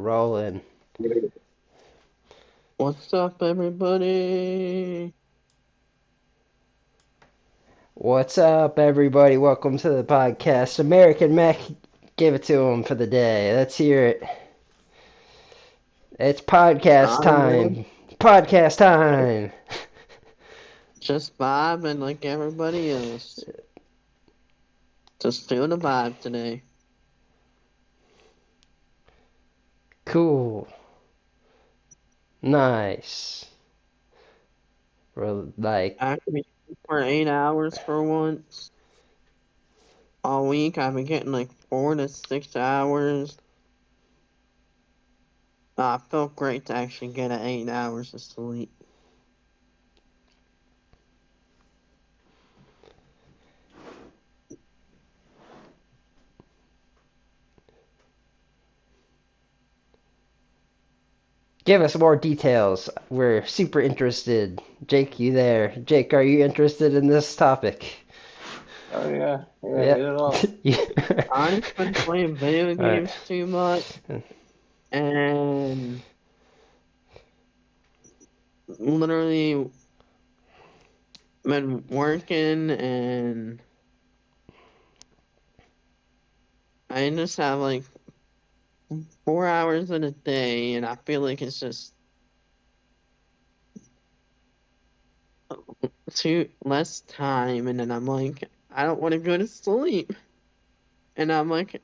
rolling. What's up, everybody? What's up, everybody? Welcome to the podcast. American Mech, give it to him for the day. Let's hear it. It's podcast I'm time. Podcast time. just vibing like everybody else. Just doing a vibe today. Cool. Nice. Like, Actually, for 8 hours for once. All week, I've been getting like 4 to 6 hours. It felt great to actually get 8 hours of sleep. give us more details. We're super interested. Jake, you there? Jake, are you interested in this topic? Oh yeah, Yeah. hit it off. I've been playing video All right. games too much, and literally been working, and I just have like 4 hours in a day, and I feel like it's just too less time. And then I'm like, I don't want to go to sleep, and I'm like,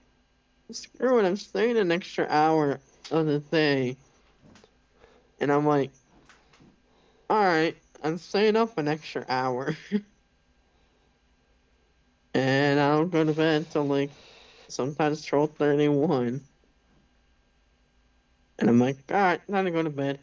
screw it, I'm staying an extra hour of the day, and I'm like, all right, I'm staying up an extra hour, and I don't go to bed till like sometimes 12:31, and I'm like, all right, time to go to bed.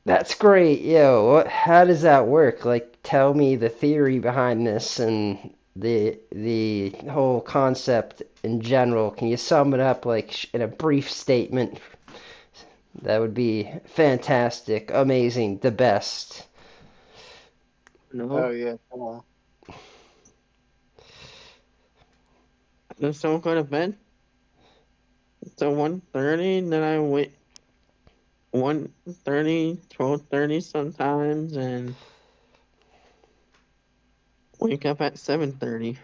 That's great, yo. How does that work? Like, tell me the theory behind this and the whole concept in general. Can you sum it up like in a brief statement? That would be fantastic, amazing, the best. Oh No, yeah, come on. I just don't go to bed till 1:30, and then I wait 1:30, 12:30 sometimes, and wake up at 7:30.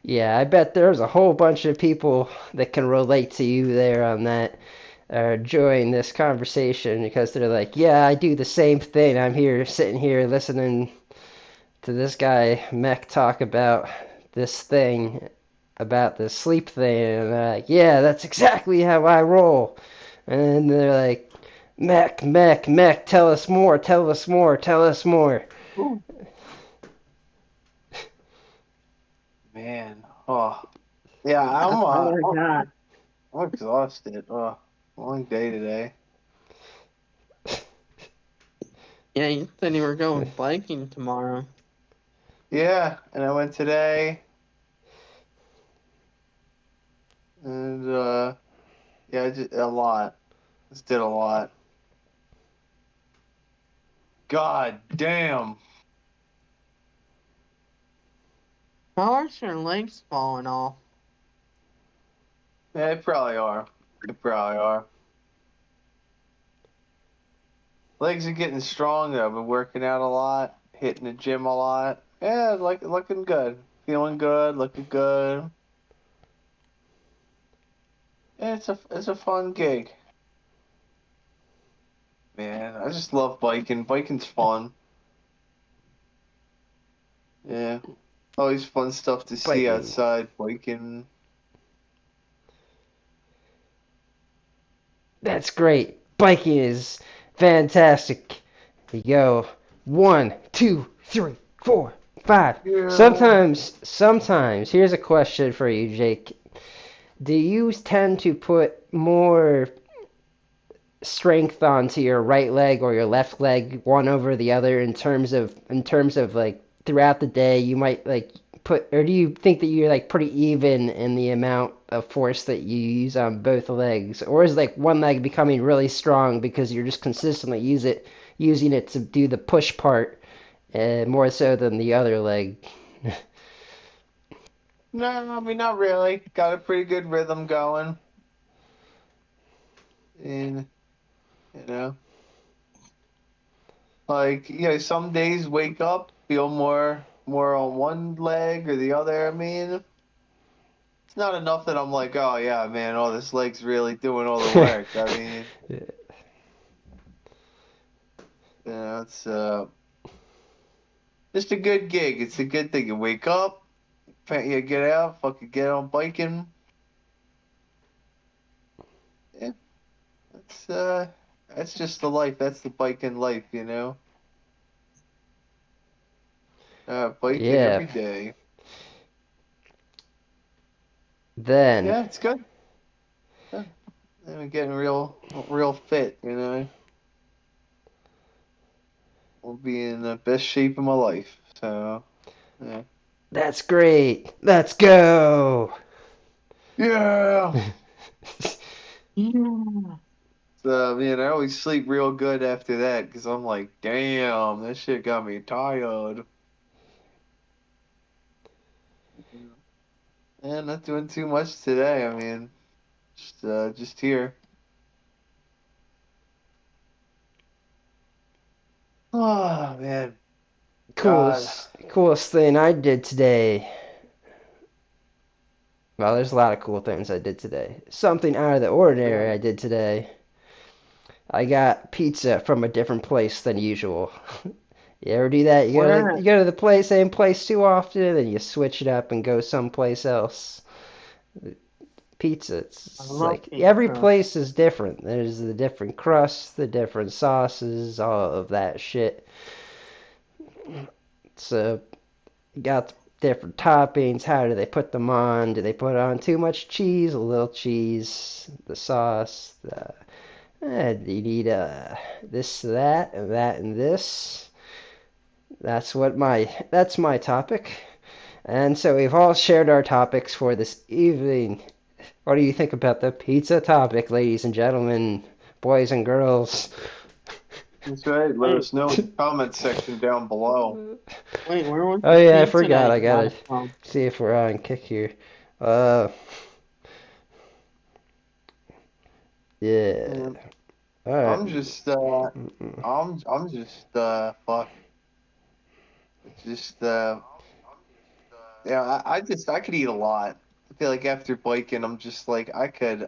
Yeah, I bet there's a whole bunch of people that can relate to you there on that, enjoying this conversation because they're like, yeah, I do the same thing. I'm here sitting here listening to this guy Mech talk about this thing, about the sleep thing, and they're like, yeah, that's exactly how I roll. And then they're like, Mech, tell us more, tell us more, tell us more. Ooh, man. Oh yeah, That's all I got. I'm exhausted. Long day today. Yeah, you said you were going biking tomorrow. Yeah, and I went today, and yeah, I just a lot. Just did a lot. God damn. How are your legs falling off? Yeah, they probably are. They probably are. Legs are getting strong though. I've been working out a lot, hitting the gym a lot. Yeah, like looking good, feeling good, looking good. Yeah, it's a fun gig, man. I just love biking. Biking's fun. Yeah, always fun stuff to see Biking. outside biking. That's great. Biking is fantastic. You go 1, 2, 3, 4, 5. Yeah. Sometimes, here's a question for you, Jake. Do you tend to put more strength onto your right leg or your left leg, one over the other, in terms of like throughout the day? You might like put, or do you think that you're like pretty even in the amount of force that you use on both legs, or is like one leg becoming really strong because you're just consistently using it to do the push part, more so than the other leg? No, I mean not really. Got a pretty good rhythm going, and you know, like some days wake up feel more on one leg or the other. I mean, it's not enough that I'm like, oh yeah, man, oh this leg's really doing all the work. I mean, it's just a good gig. It's a good thing. You wake up, you get out, fucking get on biking. Yeah, that's that's just the life. That's the biking life, you know. Biking Yeah. every day. Then Yeah, it's good. Yeah. I'm getting real fit, you know. I'll be in the best shape of my life. So, yeah. that's great. Let's go. Yeah. Yeah. So, man, I always sleep real good after that because I'm like, damn, that shit got me tired. And not doing too much today. I mean, just here. Oh man, God. Coolest thing I did today. Well, there's a lot of cool things I did today. Something out of the ordinary Yeah. I did today. I got pizza from a different place than usual. You ever do that? Where? You go to the same place too often, and you switch it up and go someplace else. Pizza, I it's love like every pizza. place is different. There's the different crusts, the different sauces, all of that shit. So you got different toppings. How do they put them on? Do they put on too much cheese, a little cheese, the sauce? Do you need this, that, and this? That's my topic. And so we've all shared our topics for this evening. What do you think about the pizza topic, ladies and gentlemen, boys and girls? That's right. Let Wait, us know in the comments section down below. wait, where was Oh the yeah, I pizza forgot. that I you got gotta it from? see if we're on kick here. Uh, yeah. Yeah. All right. I'm just Mm-mm. I'm just fuck. Just yeah, I could eat a lot. I feel like after biking, I'm just like I could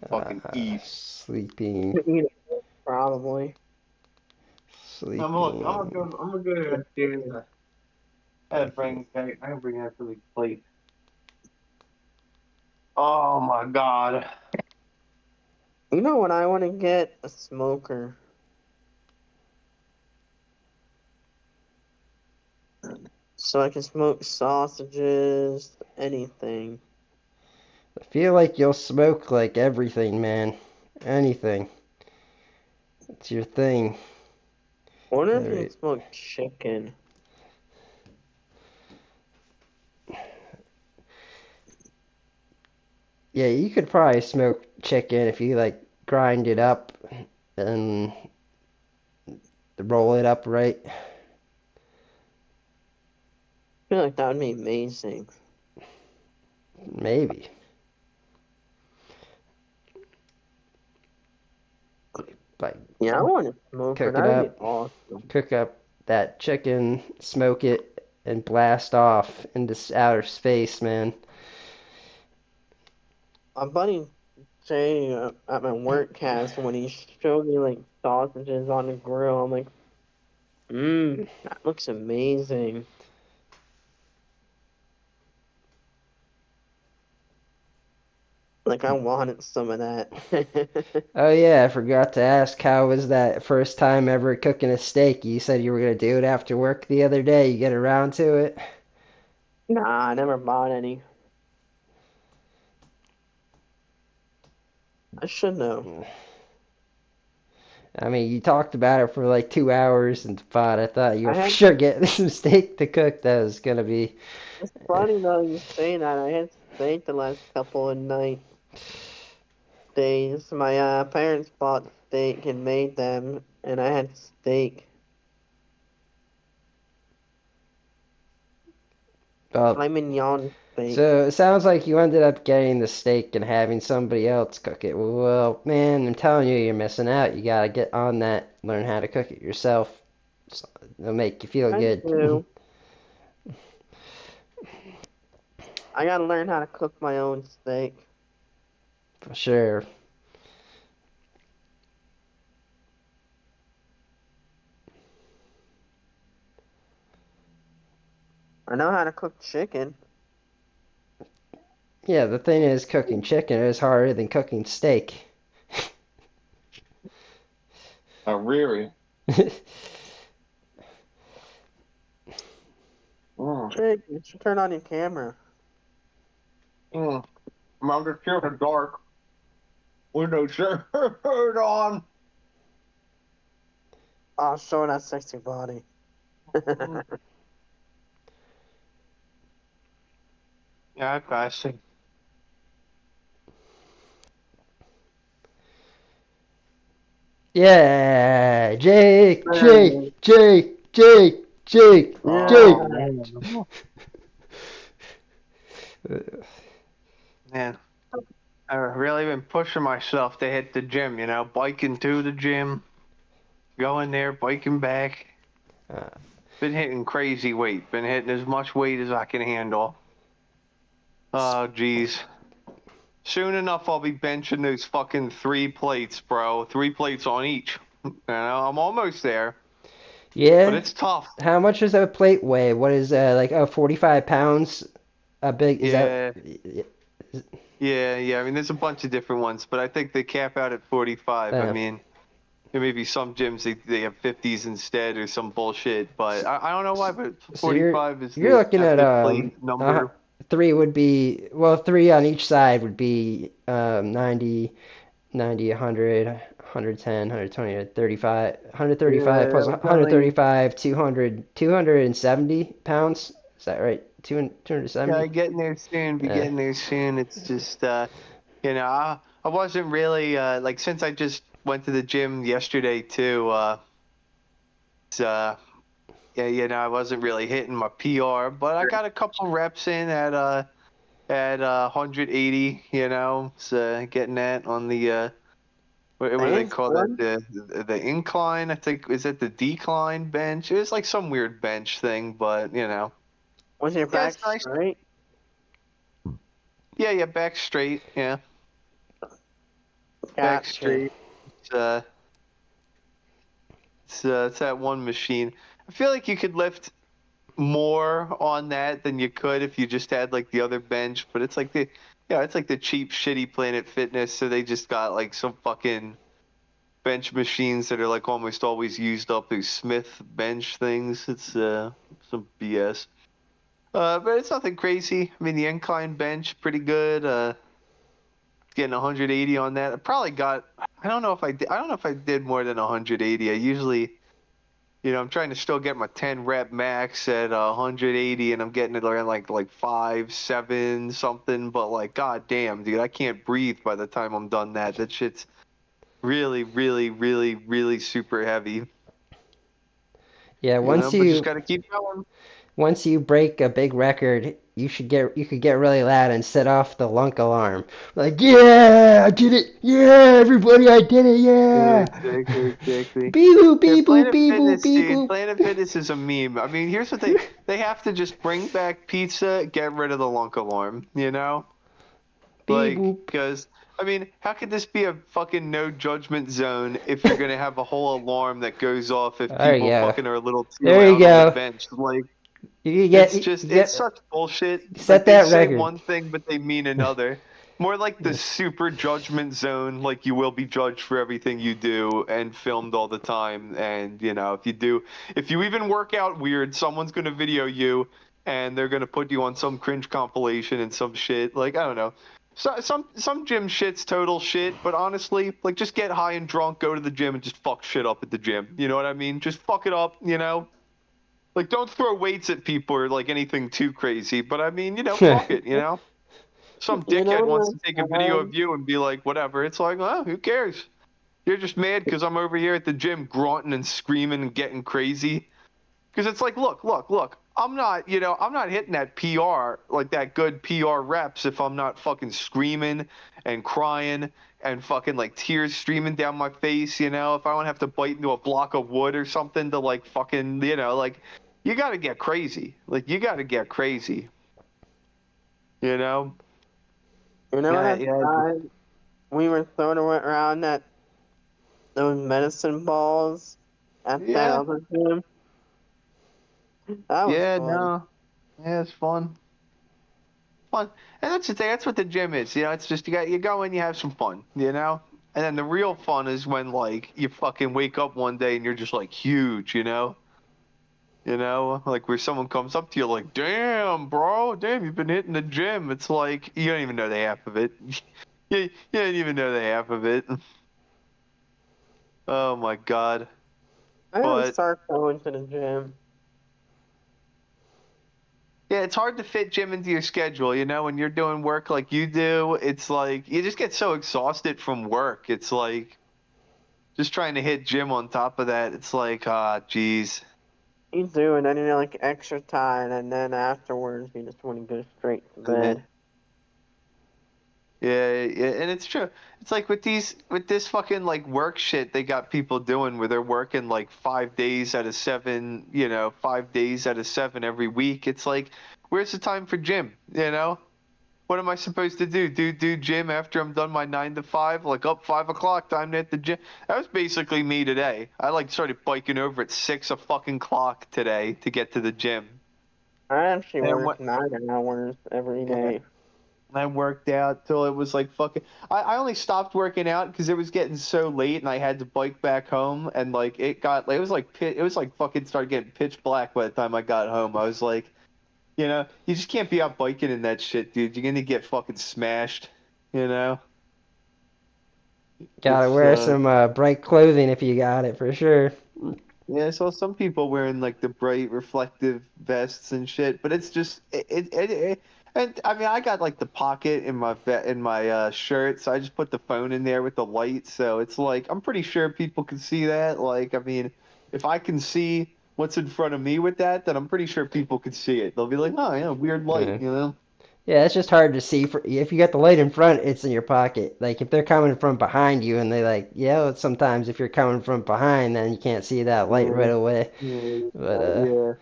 fucking eat. Sleeping, You know, probably. sleeping. I'm gonna go downstairs. I gotta bring that for the plate. Oh my god. You know what I want to get? A smoker. So I can smoke sausages, anything. I feel like you'll smoke like everything, man. Anything. It's your thing. I wonder if you can Alright. smoke chicken. Yeah, you could probably smoke chicken if you like grind it up and roll it up right. I feel like that would be amazing. Maybe. Like Yeah, I want a smoker. cook it That would be up, awesome. cook up that chicken, smoke it, and blast off into outer space, man. My buddy Jay at my work cast when he showed me like sausages on the grill. I'm like, that looks amazing. Like I wanted some of that. Oh yeah, I forgot to ask, how was that first time ever cooking a steak? You said you were gonna do it after work the other day. You get around to it? Nah, I never bought any. I should know. I mean, you talked about it for like 2 hours and thought I thought you were I for had. sure getting some steak to cook. That was gonna be. It's funny though you say that. I had steak the last couple of night days. My parents bought steak and made them, and I had steak. Well, Filet mignon steak. So it sounds like you ended up getting the steak and having somebody else cook it. Well, man, I'm telling you, you're missing out. You gotta get on that, learn how to cook it yourself. It'll make you feel I good. do. I gotta learn how to cook my own steak. For sure. I know how to cook chicken. Yeah, the thing is, cooking chicken is harder than cooking steak. Really? Mm, Jake, you should turn on your camera. mm. I'm just here in the dark. Window shirt on. Oh, show that sexy body. Mm. Yeah, I see. Yeah, Jake, There it is. Jake, Jake, Jake, Jake, Oh Jake. Yeah. man, man, I've really been pushing myself to hit the gym. You know, biking to the gym, going there, biking back. Uh, Been hitting crazy weight. Been hitting as much weight as I can handle. Oh, geez. Soon enough, I'll be benching those fucking 3 plates, bro. 3 plates on each. You know, I'm almost there, but yeah. it's tough. How much does a plate weigh? What is like 45 pounds? A big is that? Yeah, yeah. I mean, there's a bunch of different ones, but I think they cap out at 45. I Uh, mean, there may be some gyms they have 50s instead or some bullshit, but I don't know why, but so 45 is you're the looking at definite plate uh, number. three would be well three on each side would be 90, 90, 100, 110, 120, 35, 135 Yeah, plus we got like 135, 200, 270 pounds. Is that right? 270? Yeah, getting there soon. Be Uh, getting there soon. It's just, I wasn't really like since I just went to the gym yesterday too. It's, yeah, I wasn't really hitting my PR, but I got a couple reps in at 180. So getting that on the what do they call that? handstand. The incline. I think is it the decline bench? It was like some weird bench thing, but Was your yeah, back it's nice. straight? Yeah, back straight. Yeah, back Gotcha. straight. It's, uh, it's that one machine. I feel like you could lift more on that than you could if you just had like the other bench, but it's like the cheap, shitty Planet Fitness, so they just got like some fucking bench machines that are like almost always used up. Those Smith bench things. It's some BS. But it's nothing crazy. I mean, the incline bench pretty good. Getting 180 on that. I probably got. I don't know if I did. I don't know if I did more than 180. I usually, I'm trying to still get my 10 rep max at 180, and I'm getting it around like 5, 7 something. But like, god damn, dude, I can't breathe by the time I'm done that. That shit's really, really, really, really super heavy. yeah, But just gotta keep going. once you break a big record, you could get really loud and set off the lunk alarm. Like, yeah, I did it. Yeah, everybody, I did it. Yeah, Yeah. exactly. Beep boop, Yeah, beep boop, Planet beep boop, Fitness, beep dude. boop. Planet Fitness is a meme. I mean, here's what they have to just bring back pizza, get rid of the lunk alarm, you know? Beep Like, boop. because, I mean, how could this be a fucking no judgment zone if you're gonna have a whole alarm that goes off if There you people go. fucking are a little too There you loud on the go. bench? Like, You it's get such bullshit. set Like, they that say record. one thing, but they mean another. More like the super judgment zone, like you will be judged for everything you do and filmed all the time. And, if you even work out weird, someone's going to video you and they're going to put you on some cringe compilation and some shit. Like, I don't know. So, some gym shit's total shit, but honestly, like, just get high and drunk, go to the gym, and just fuck shit up at the gym. You know what I mean? Just fuck it up. Like, don't throw weights at people or like anything too crazy, but I mean, fuck it. Some You dickhead wants know to take a what? video of you and be like, whatever. It's like, well, who cares? You're just mad because I'm over here at the gym grunting and screaming and getting crazy. Because it's like, look. I'm not, I'm not hitting that PR, like that good PR reps if I'm not fucking screaming and crying and fucking like tears streaming down my face, if I don't have to bite into a block of wood or something to like fucking, like you got to get crazy. Like you got to get crazy, you know? You know Yeah, that yeah. time we were throwing around those medicine balls at that Yeah. other gym? That was Yeah, fun. no. Yeah, it's fun. Fun. And that's the thing, that's what the gym is, it's just you go in, you have some fun, And then the real fun is when like you fucking wake up one day and you're just like huge, like where someone comes up to you like, damn, bro, damn, you've been hitting the gym. It's like you don't even know the half of it. You don't even know the half of it. Oh my God. I gotta But start going to the gym. yeah, it's hard to fit gym into your schedule, when you're doing work like you do. It's like you just get so exhausted from work. It's like just trying to hit gym on top of that. It's like, geez. You do, and then you like extra time, and then afterwards you just want to go straight to Yeah. bed. Yeah, yeah, and it's true. It's like with this fucking like work shit they got people doing where they're working like 5 days out of seven, 5 days out of seven every week. It's like, where's the time for gym? What am I supposed to do? Do gym after I'm done my 9 to 5? Like up 5 o'clock, time to hit the gym. That was basically me today. I like started biking over at 6 o'clock today to get to the gym. I actually And work what? 9 hours every day. I worked out till it was like fucking. I only stopped working out because it was getting so late and I had to bike back home and like it was like fucking started getting pitch black by the time I got home. I was like, you just can't be out biking in that shit, dude. You're gonna get fucking smashed. You know, Gotta it's wear some bright clothing if you got it for sure. yeah. I saw some people wearing like the bright reflective vests and shit, but it's just and I mean, I got like the pocket in my shirt, so I just put the phone in there with the light. So it's like I'm pretty sure people can see that. Like, I mean, if I can see what's in front of me with that, then I'm pretty sure people could see it. They'll be like, oh yeah, weird light, Uh, you know? yeah, it's just hard to see. If you got the light in front, it's in your pocket. Like if they're coming from behind you, and they like, yeah, sometimes if you're coming from behind, then you can't see that light right Yeah, away. yeah, But yeah,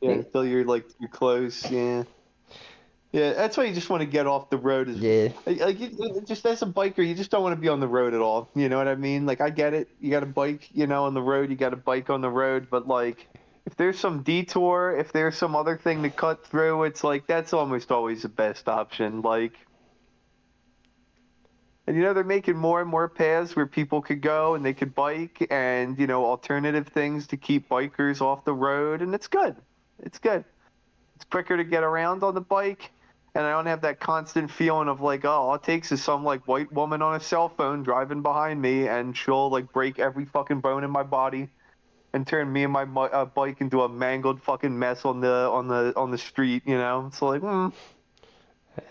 yeah. y- Until you're like too close, yeah. Yeah, that's why you just want to get off the road. Is yeah, like just as a biker, you just don't want to be on the road at all. You know what I mean? Like I get it. You got to bike, on the road. You got to bike on the road. But like, if there's some detour, if there's some other thing to cut through, it's like that's almost always the best option. Like, and they're making more and more paths where people could go and they could bike, and alternative things to keep bikers off the road, and it's good. It's good. It's quicker to get around on the bike, and I don't have that constant feeling of like, oh, all it takes is some like white woman on a cell phone driving behind me, and she'll like break every fucking bone in my body and turn me and my bike into a mangled fucking mess on the street. It's like,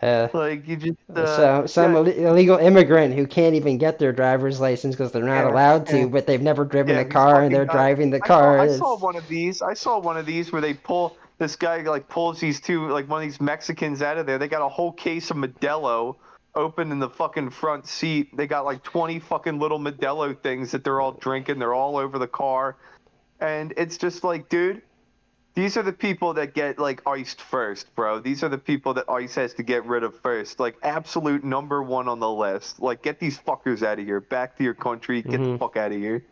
uh, like you just so some yeah, illegal immigrant who can't even get their driver's license because they're not yeah, allowed yeah. to, but they've never driven Yeah, a these car and they're fucking guys. driving the I saw car. I saw It's one of these. I saw one of these where they pull this guy like pulls these two like one of these Mexicans out of there. They got a whole case of Modelo open in the fucking front seat. They got like 20 fucking little Modelo things that they're all drinking. They're all over the car. And it's just like, dude, these are the people that get like iced first, bro. These are the people that ICE has to get rid of first. Like absolute number one on the list. Like get these fuckers out of here. Back to your country. Get the hmm fuck out of here.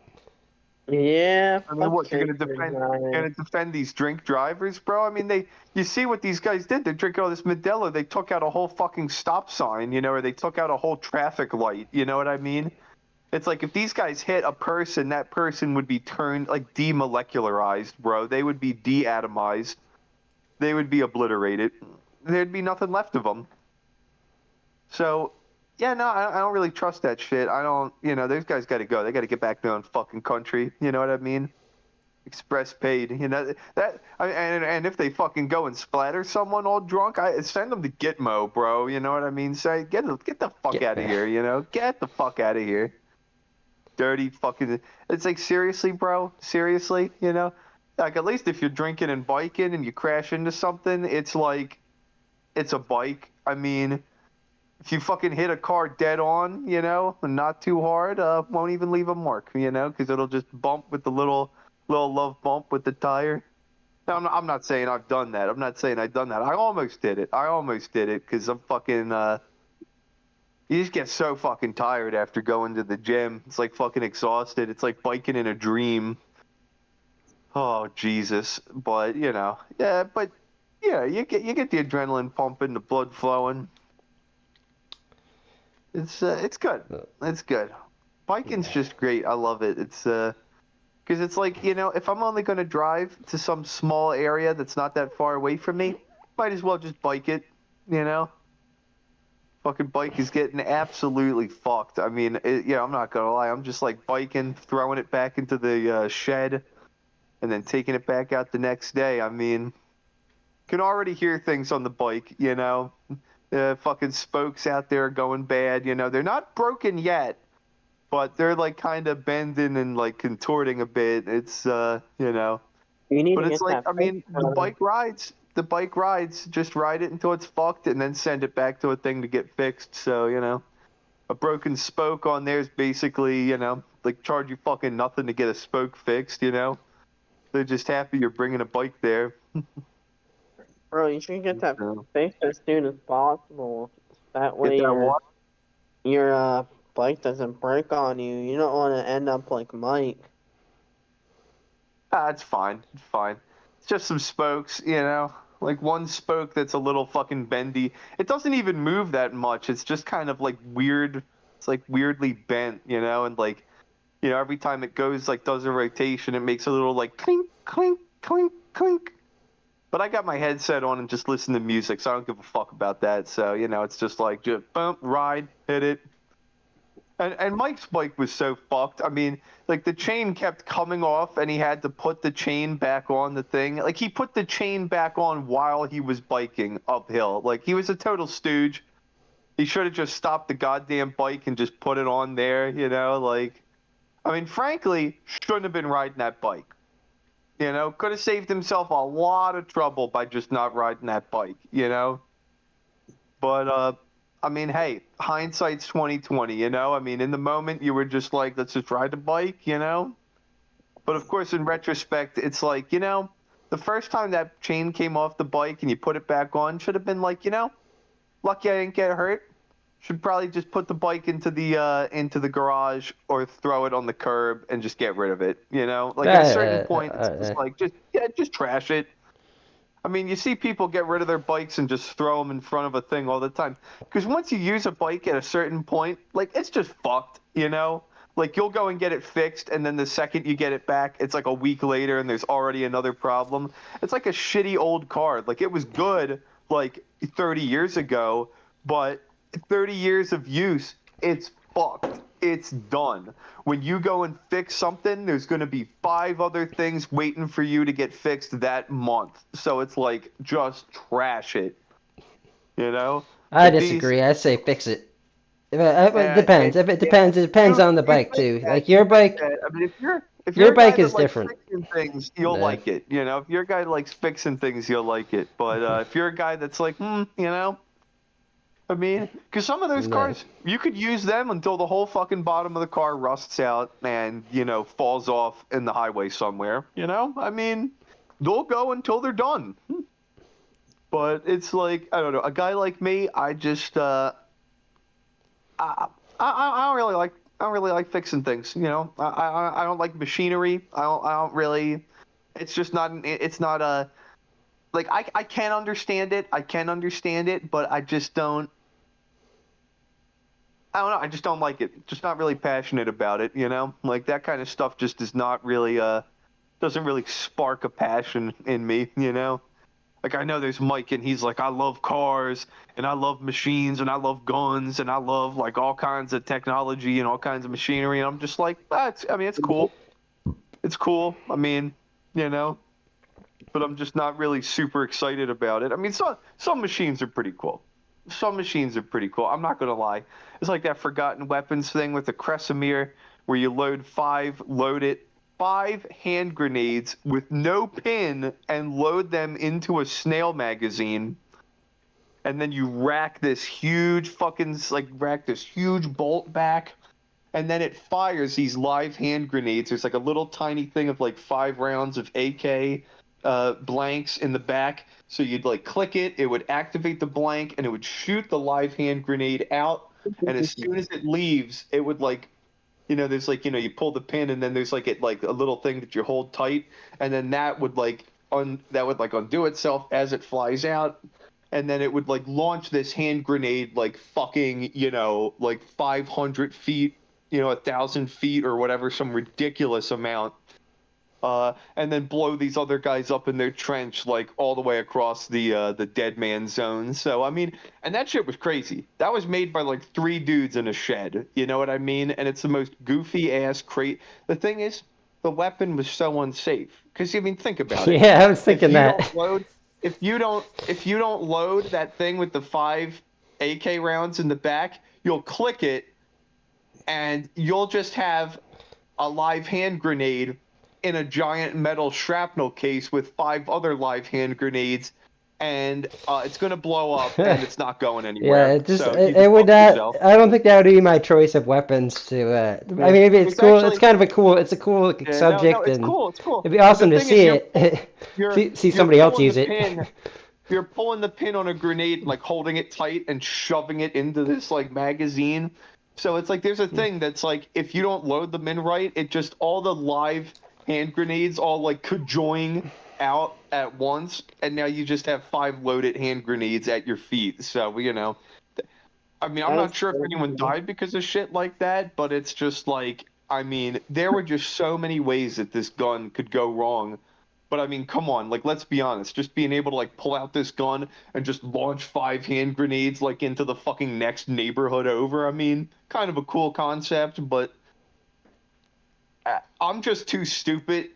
Yeah, I mean, fuck what you're drink gonna and defend? driving. Gonna defend these drink drivers, bro? I mean, you see what these guys did? They're drinking all this Modelo. They took out a whole fucking stop sign, or they took out a whole traffic light. You know what I mean? It's like if these guys hit a person, that person would be turned like demolecularized, bro. They would be deatomized. They would be obliterated. There'd be nothing left of them. So, yeah, no, I don't really trust that shit. I don't, those guys got to go. They got to get back to their own fucking country. You know what I mean? Express paid. And if they fucking go and splatter someone all drunk, I send them to Gitmo, bro. You know what I mean? Say get the fuck get out of here. Get the fuck out of here. Dirty fucking. It's like seriously, bro. Seriously. Like at least if you're drinking and biking and you crash into something, it's like it's a bike. I mean, if you fucking hit a car dead on, and not too hard, won't even leave a mark, because it'll just bump with the little love bump with the tire. Now, I'm not saying I've done that. I'm not saying I've done that. I almost did it. I almost did it because I'm fucking. You just get so fucking tired after going to the gym. It's like fucking exhausted. It's like biking in a dream. Oh Jesus! But yeah. But yeah, you get the adrenaline pumping, the blood flowing. It's good. It's good. Biking's just great. I love it. It's because it's like if I'm only gonna drive to some small area that's not that far away from me, might as well just bike it. You know, fucking bike is getting absolutely fucked. I mean, I'm not gonna lie. I'm just like biking, throwing it back into the shed, and then taking it back out the next day. I mean, can already hear things on the bike. Fucking spokes out there going bad. They're not broken yet, but they're like kind of bending and like contorting a bit. It's You need but to it's get like that I fixed, mean brother. the bike rides, just ride it until it's fucked and then send it back to a thing to get fixed. So a broken spoke on there is basically like charge you fucking nothing to get a spoke fixed. They're just happy you're bringing a bike there. Bro, you should get that So, fixed as soon as possible. That get way that your water. your bike doesn't break on you. You don't want to end up like Mike. Ah, it's fine. It's fine. It's just some spokes, like one spoke that's a little fucking bendy. It doesn't even move that much. It's just kind of like weird. It's like weirdly bent, and like, every time it goes, like, does a rotation, it makes a little like clink, clink, clink, clink. But I got my headset on and just listen to music, so I don't give a fuck about that. So, it's just like, just bump, ride, hit it. And Mike's bike was so fucked. I mean, like the chain kept coming off, and he had to put the chain back on the thing. Like he put the chain back on while he was biking uphill. Like he was a total stooge. He should have just stopped the goddamn bike and just put it on there. Like I mean, frankly, shouldn't have been riding that bike. Could have saved himself a lot of trouble by just not riding that bike. But I mean, hey, hindsight's 2020. I mean, in the moment you were just like, let's just ride the bike. But of course, in retrospect, it's like, the first time that chain came off the bike and you put it back on, should have been like, lucky I didn't get hurt. Should probably just put the bike into the garage or throw it on the curb and just get rid of it. Like at a certain point, it's just like just trash it. I mean, you see people get rid of their bikes and just throw them in front of a thing all the time. Because once you use a bike at a certain point, like, it's just fucked, Like, you'll go and get it fixed, and then the second you get it back, it's like a week later, and there's already another problem. It's like a shitty old car. Like, it was good, like, 30 years ago, but 30 years of use, it's fucked. It's done. When you go and fix something, there's going to be 5 other things waiting for you to get fixed that month. So it's like, just trash it. I But these, disagree. I say fix it. It depends. If it yeah, depends, it depends on the you bike think too. that, Like your you think bike, that. I mean, if you're your a guy bike that is likes different. fixing things, you'll Uh, like it. If you're a guy that likes fixing things, you'll like it. But if you're a guy that's like, I mean, because some of those no. cars, you could use them until the whole fucking bottom of the car rusts out and, falls off in the highway somewhere. I mean, they'll go until they're done. But it's like, I don't know, a guy like me, I just, I don't really like, fixing things. I don't like machinery. I don't really, it's just not, it's not a, like, I can understand it. I can understand it, but I just don't. I don't know. I just don't like it. Just not really passionate about it. Like that kind of stuff just does not really doesn't really spark a passion in me. Like I know there's Mike and he's like, I love cars and I love machines and I love guns and I love like all kinds of technology and all kinds of machinery. And I'm just like, I mean, it's cool. It's cool. I mean, you know, but I'm just not really super excited about it. I mean, some machines are pretty cool. Some machines are pretty cool. I'm not gonna lie. It's like that Forgotten Weapons thing with the Kresimir, where you load 5, load it, 5 hand grenades with no pin and load them into a snail magazine. And then you rack this huge bolt back, and then it fires these live hand grenades. There's like a little tiny thing of like 5 rounds of AK blanks in the back. So you'd like click it, it would activate the blank, and it would shoot the live hand grenade out. And as soon as it leaves, it would like, there's like, you pull the pin, and then there's like a little thing that you hold tight, and then that would like undo itself as it flies out. And then it would like launch this hand grenade like fucking, like 500 feet, 1,000 feet or whatever, some ridiculous amount. And then blow these other guys up in their trench like all the way across the dead man zone. So I mean, and that shit was crazy. That was made by like 3 dudes in a shed. You know what I mean? And it's the most goofy ass crate. The thing is, the weapon was so unsafe. Because I mean, think about it. Yeah, I was thinking If you that. don't load, if you don't load that thing with the 5 AK rounds in the back, you'll click it, and you'll just have a live hand grenade in a giant metal shrapnel case with 5 other live hand grenades, and it's going to blow up, and it's not going Yeah, anywhere. it just So it, you it just would fuck not. yourself. I don't think that would be my choice of weapons to. I mean, maybe it's It's cool. It's actually, kind of a cool. It's a cool yeah, no, subject, it's and cool. It's cool. it'd be But the awesome to thing is, see it. See you're somebody else pulling the use it. pin. You're pulling the pin on a grenade, like holding it tight and shoving it into this like magazine. So it's like there's a thing that's like if you don't load them in right, it just all the live hand grenades all like conjoin out at once, and now you just have 5 loaded hand grenades at your feet. So I mean, I'm That not is sure if so anyone cool. died because of shit like that, but it's just like I mean, there were just so many ways that this gun could go wrong. But I mean, come on, like let's be honest. Just being able to like pull out this gun and just launch 5 hand grenades like into the fucking next neighborhood over. I mean, kind of a cool concept, but I'm just too stupid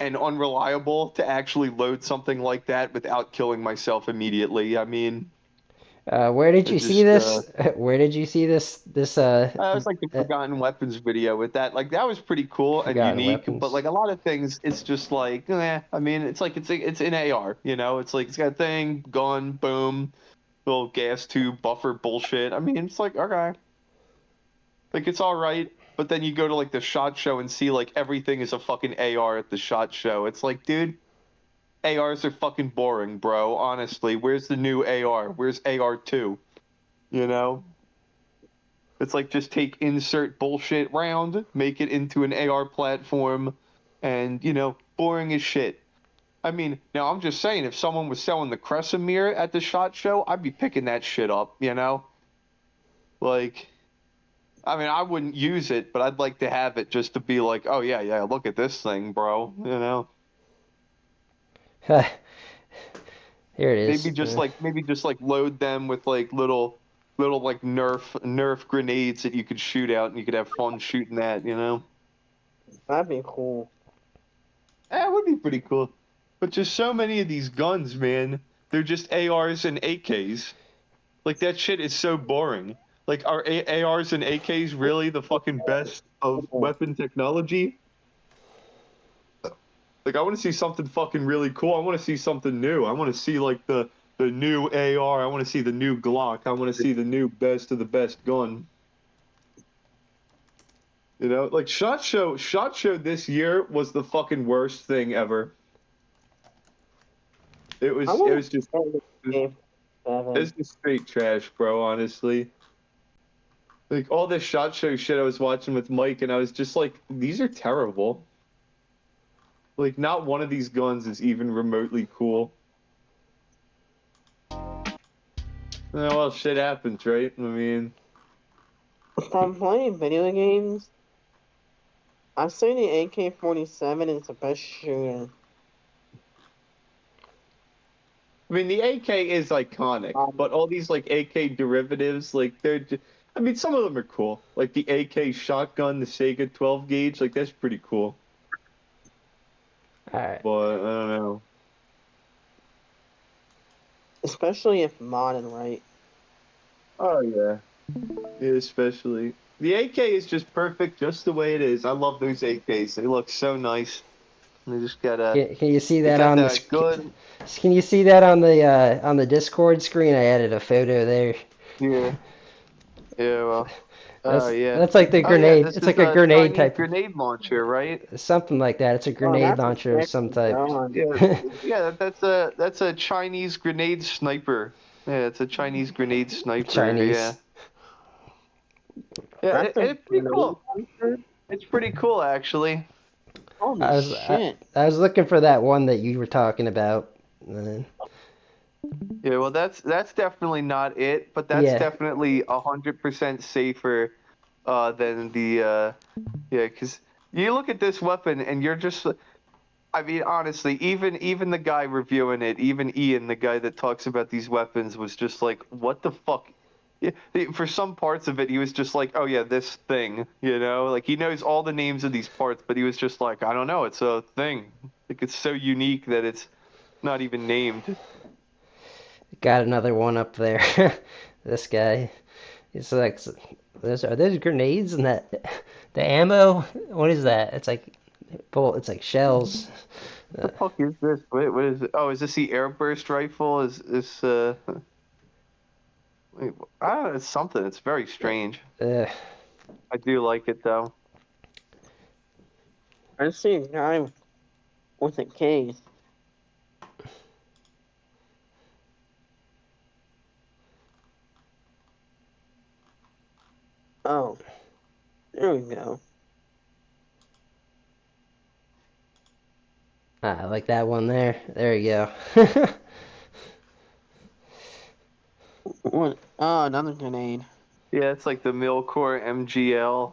and unreliable to actually load something like that without killing myself immediately. I mean, Where did it you see just this? Where did you see this? This It was like the Forgotten Weapons video with that. Like that was pretty cool and Forgotten unique, but Weapons. like a lot of things, it's just like, I mean, it's like it's an AR, It's like it's got a thing, gun, boom, little gas tube, buffer bullshit. I mean, it's like okay, like it's all right. But then you go to like the SHOT Show and see like everything is a fucking AR at the SHOT Show. It's like, dude, ARs are fucking boring, bro. Honestly, where's the new AR? Where's AR2? You know? It's like just take insert bullshit round, make it into an AR platform, and boring as shit. I mean, now I'm just saying, if someone was selling the Kresimir at the SHOT Show, I'd be picking that shit up. Like, I mean, I wouldn't use it, but I'd like to have it just to be like, oh yeah, yeah, look at this thing, bro. Here it Maybe is. just like load them with like little like Nerf grenades that you could shoot out, and you could have fun shooting that. That'd be cool. That would be pretty cool. But just so many of these guns, man, they're just ARs and AKs. Like that shit is so boring. Like are ARs and AKs really the fucking best of weapon technology? Like I want to see something fucking really cool. I want to see something new. I want to see like the new AR. I want to see the new Glock. I want to see the new best of the best gun. Like Shot Show this year was the fucking worst thing ever. It I was it want was just to it game was 7. just straight trash, bro, honestly. Like all this Shot Show shit I was watching with Mike, and I was just like, these are terrible. Like not one of these guns is even remotely cool. Oh, well, shit happens, right? I mean, If I'm playing video games, I say the AK-47 is the best shooter. the AK is iconic, Um, but all these like AK derivatives, like I mean, some of them are cool. Like the AK shotgun, the Sega 12 gauge, like that's pretty cool. All right. But I don't know. especially if modded right. Oh yeah, yeah, especially. The AK is just perfect, just the way it is. I love those AKs. They look so nice. They just got Can you see they that got on the that good. can you see that on the Discord screen? I added a photo there. Yeah, yeah. Well, oh yeah. That's like the Oh yeah. grenade. This It's is like a a grenade Chinese type of grenade launcher, right? something like that. It's a Oh, grenade that's a launcher of some sexy type. gun. Yeah, yeah. That's a Chinese grenade sniper. Yeah, it's a Chinese grenade sniper. Yeah, Chinese. yeah. That's a It's pretty grenade cool. launcher? It's pretty cool actually. Holy I was I, shit. I was looking for that one that you were talking about. Uh, Yeah, well, that's definitely not it, but that's yeah, definitely 100% safer than the yeah, because you look at this weapon and you're just, I mean, honestly, even the guy reviewing it, even Ian, the guy that talks about these weapons, was just like, what the fuck? Yeah, for some parts of it, he was just like, oh yeah, this thing, like he knows all the names of these parts, but he was just like, I don't know, it's a thing. Like it's so unique that it's not even named. got another one up there. This guy. It's like are those grenades and that the ammo? What is that? It's like It's like shells. The Uh, fuck is this? Wait, what is it? Oh, is this the airburst rifle? Is this wait, I don't know, it's something. It's very strange. uh, I do like it though. I see a guy with a case. Oh, there we go. I like that one there. There you go. What? Oh, another grenade. Yeah, it's like the Milcore MGL.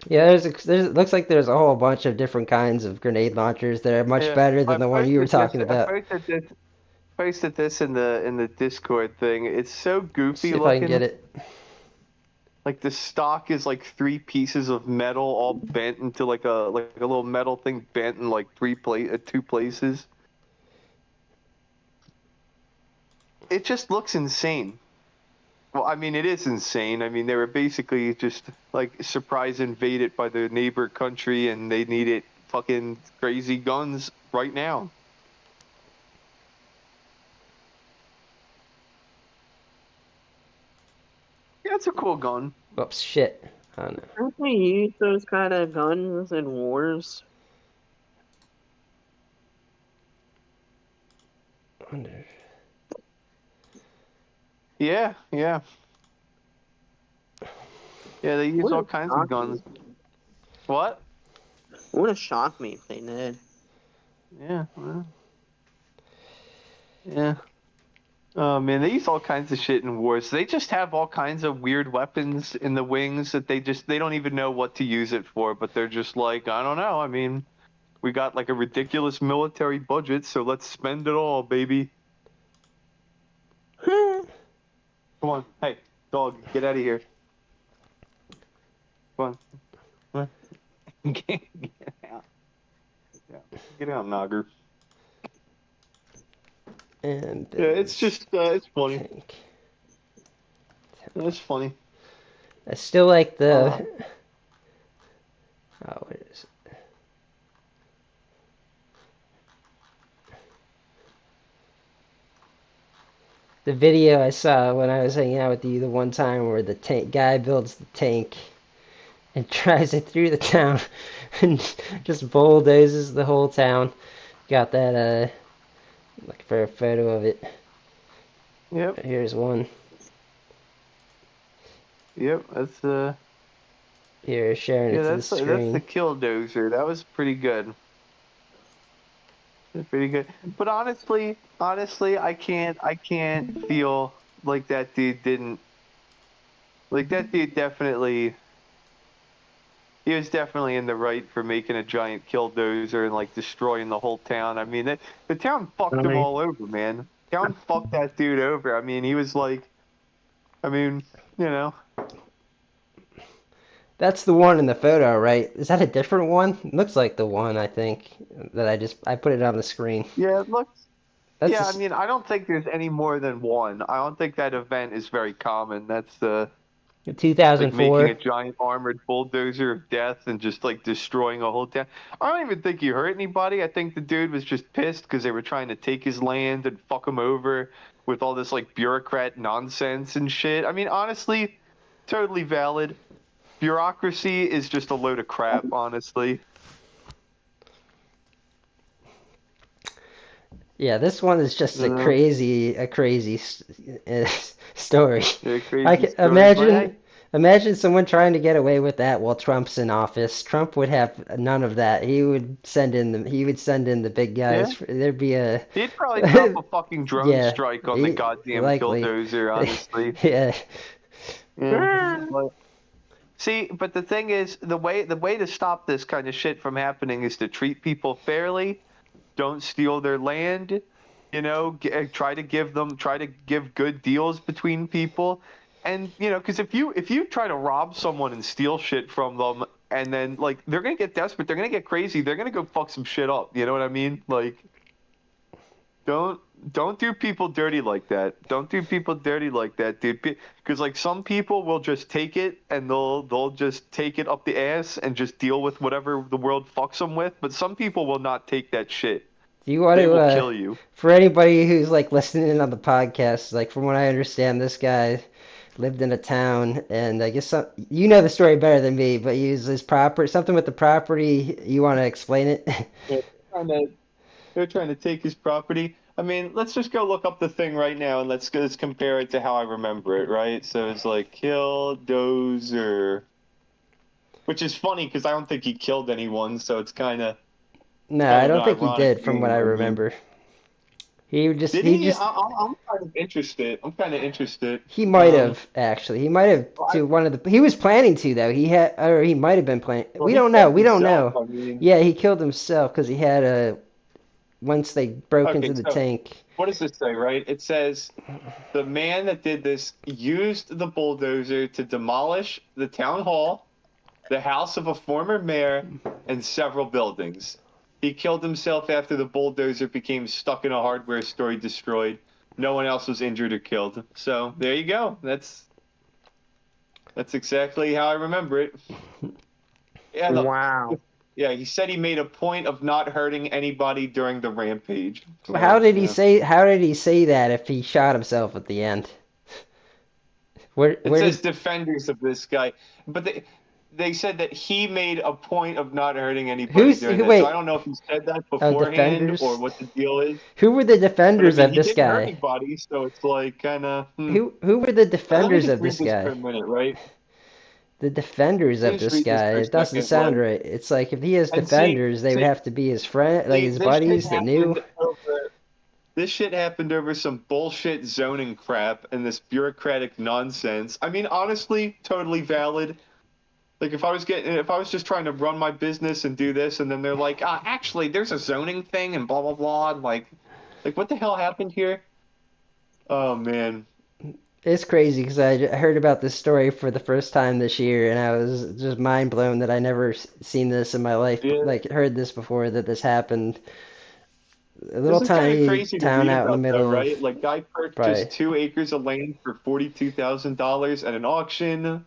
Yeah, it looks like there's a whole bunch of different kinds of grenade launchers that are much Yeah, better than I the one you were posted this. talking I about. posted this in the Discord thing. It's so See goofy if I can looking. get it. Like the stock is like three pieces of metal all bent into like a little metal thing bent in like two places. It just looks insane. Well, I mean, it is insane. I mean, they were basically just like surprise invaded by the neighbor country, and they needed fucking crazy guns right now. Yeah, it's a cool gun. Oops, shit. I don't know. Don't they use those kind of guns in wars? Wonder. Yeah, yeah, yeah. They use all Wouldn't kinds of shock me. guns. What? Wouldn't shock me if they did. Yeah, well, yeah. Oh man, they use all kinds of shit in wars. They just have all kinds of weird weapons in the wings that they don't even know what to use it for, but they're just like, I don't know. I mean, we got like a ridiculous military budget, so let's spend it all, baby. Come on. Hey, dog, get out of here. Come on. Get out. Yeah. Get out, Nogger. And Yeah, it's just, it's funny. tank. It's funny. I still like Uh, the. Oh, what is it? The video I saw when I was hanging out with you the one time where the tank guy builds the tank and drives it through the town and just bulldozes the whole town. Got that, looking for a photo of it. yep, Here's one. yep, that's, Here, sharing yeah, it to the that's the screen. Killdozer. That was pretty good. That's pretty good. But honestly, I can't feel like that dude didn't, like that dude definitely, he was definitely in the right for making a giant Killdozer and like destroying the whole town. I mean, the town fucked him Really? all over, man. Town fucked that dude over. I mean, he was like, I mean, you know. That's the one in the photo, right? Is that a different one? It looks like the one, I think, that I put it on the screen. Yeah, That's Yeah, I just mean, I don't think there's any more than one. I don't think that event is very common. That's like making 2004. a giant armored bulldozer of death and just like destroying a whole town. I don't even think he hurt anybody. I think the dude was just pissed because they were trying to take his land and fuck him over with all this like bureaucrat nonsense and shit. I mean, honestly, totally valid. Bureaucracy is just a load of crap, honestly. Yeah, this one is just You know? a crazy uh, story. Yeah, I crazy can story, but hey, imagine someone trying to get away with that while Trump's in office. Trump would have none of that. He would send in the big yeah, guys. There'd be a he'd probably drop a fucking drone yeah, strike on the goddamn likely. bulldozer, honestly. Yeah. Yeah. But see, but the thing is, the way to stop this kind of shit from happening is to treat people fairly. Don't steal their land. Try to give good deals between people, and because if you try to rob someone and steal shit from them, and then like they're gonna get desperate, they're gonna get crazy, they're gonna go fuck some shit up. You know what I mean? Like, don't don't do people dirty like that. Don't do people dirty like that, dude. Because like some people will just take it and they'll just take it up the ass and just deal with whatever the world fucks them with. But some people will not take that shit. Do you want They to, will kill you. for anybody who's like listening in on the podcast, like from what I understand, this guy lived in a town, and I guess you know the story better than me, but he used his property, something with the property. You want to explain it? Yeah, trying to, they're trying to take his property. I mean, let's just go look up the thing right now and let's compare it to how I remember it, right? So it's like kill Dozer, which is funny because I don't think he killed anyone, so it's No, kind I of an don't think he ironic did, from what name. I I mean, remember. did He he? just, I'm kind of interested. I'm kind of interested. he might have actually. He might have Well, to one of the. He was planning to though. Or he might have been planning. well, We he don't know. killed We don't himself. know. I mean, Yeah, he killed himself because he had a. Once they broke okay, into the so tank. what does this say, right? It says the man that did this used the bulldozer to demolish the town hall, the house of a former mayor, and several buildings. He killed himself after the bulldozer became stuck in a hardware store he destroyed. No one else was injured or killed. So there you go. That's exactly how I remember it. Yeah, Wow. yeah. He said he made a point of not hurting anybody during the rampage. How So did he yeah, say? How did he say that if he shot himself at the end? it Where says did defenders of this guy, but they said that he made a point of not hurting anybody during that. So I wait? don't know if he said that Oh, beforehand or defenders. what the deal is. Who were the But I defenders mean, of he this didn't hurt guy? anybody, so it's like kind of. Who were the Let me defenders just of read this this for guy? a minute, right? The defenders Let of me just this read this guy. for a It doesn't second. sound Like, right. It's like if he has and see, defenders, they would see, have to be his friend, like see, his buddies that knew. this shit happened over some bullshit zoning crap and this bureaucratic nonsense. I mean, honestly, totally valid. Like if I was just trying to run my business and do this, and then they're like, actually, there's a zoning thing and blah blah blah, and like what the hell happened here? Oh man, It's crazy because I heard about this story for the first time this year, and I was just mind blown that I never seen this in my life. yeah, Like heard this before that this happened. A little this is kind of tiny crazy to town read out in the about though, middle of right? Like, guy probably. purchased 2 acres of land for $42,000 at an auction.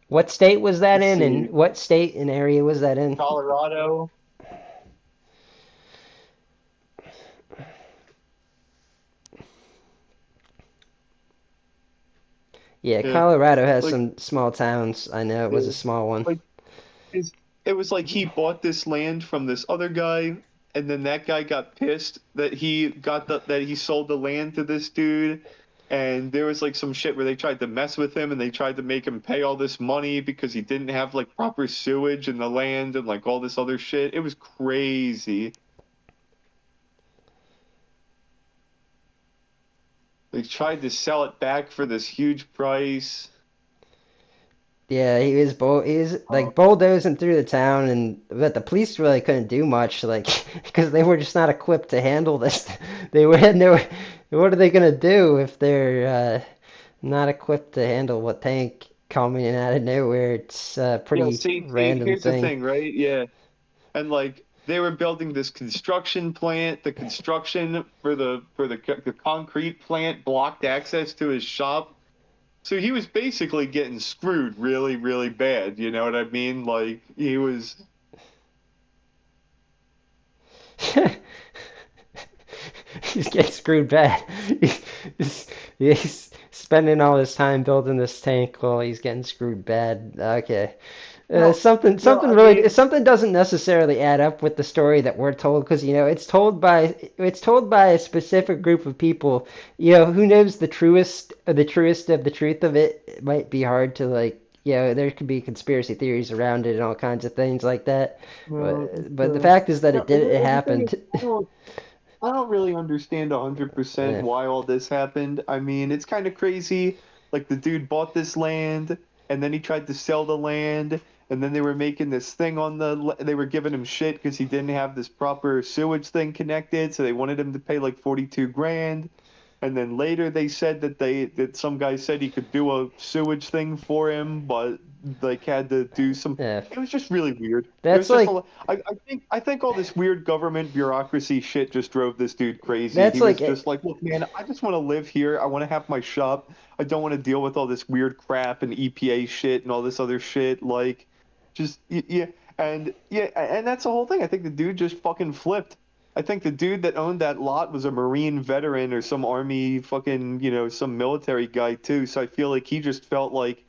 What state was that Let's in, and see, what state and area was that in? Colorado. Yeah, Yeah, Colorado has like some small towns. I know it was yeah, a small one. like it was like he bought this land from this other guy, and then that guy got pissed that he sold the land to this dude, and there was like some shit where they tried to mess with him and they tried to make him pay all this money because he didn't have like proper sewage in the land and like all this other shit. It was crazy. They tried to sell it back for this huge price. Yeah, he was Oh, like bulldozing through the town, and but the police really couldn't do much, like because they were just not equipped to handle this. They were had no. What are they gonna do if they're not equipped to handle what tank coming in out of nowhere? It's a yeah, pretty see, random here's the thing. thing, right? Yeah. And like they were building this construction plant. The construction for the concrete plant blocked access to his shop. So he was basically getting screwed really, really bad. You know what I mean? Like he was. He's getting screwed bad. He's spending all his time building this tank while he's getting screwed bad. Okay. No, no. Something I really mean, something doesn't necessarily add up with the story that we're told because it's told by a specific group of people. Who knows the truest of the truth of it. It might be hard to like. There could be conspiracy theories around it and all kinds of things like that. well, But the fact is that no. it The thing is, happened. I don't really understand 100% Yeah. why all this happened. I mean, it's kind of crazy. Like the dude bought this land, and then he tried to sell the land, and then they were making this thing they were giving him shit because he didn't have this proper sewage thing connected, so they wanted him to pay like 42 grand. And then later they said that some guy said he could do a sewage thing for him, but like had to do some. Yeah. It was just really weird. It That's was just a. like lo- I think all this weird government bureaucracy shit just drove this dude crazy. that's He like was just like, look, man, I just want to live here. I want to have my shop. I don't want to deal with all this weird crap and EPA shit and all this other shit. Like, yeah, and that's the whole thing. I think the dude just fucking flipped. I think the dude that owned that lot was a Marine veteran or some army fucking, some military guy too. So I feel like he just felt like,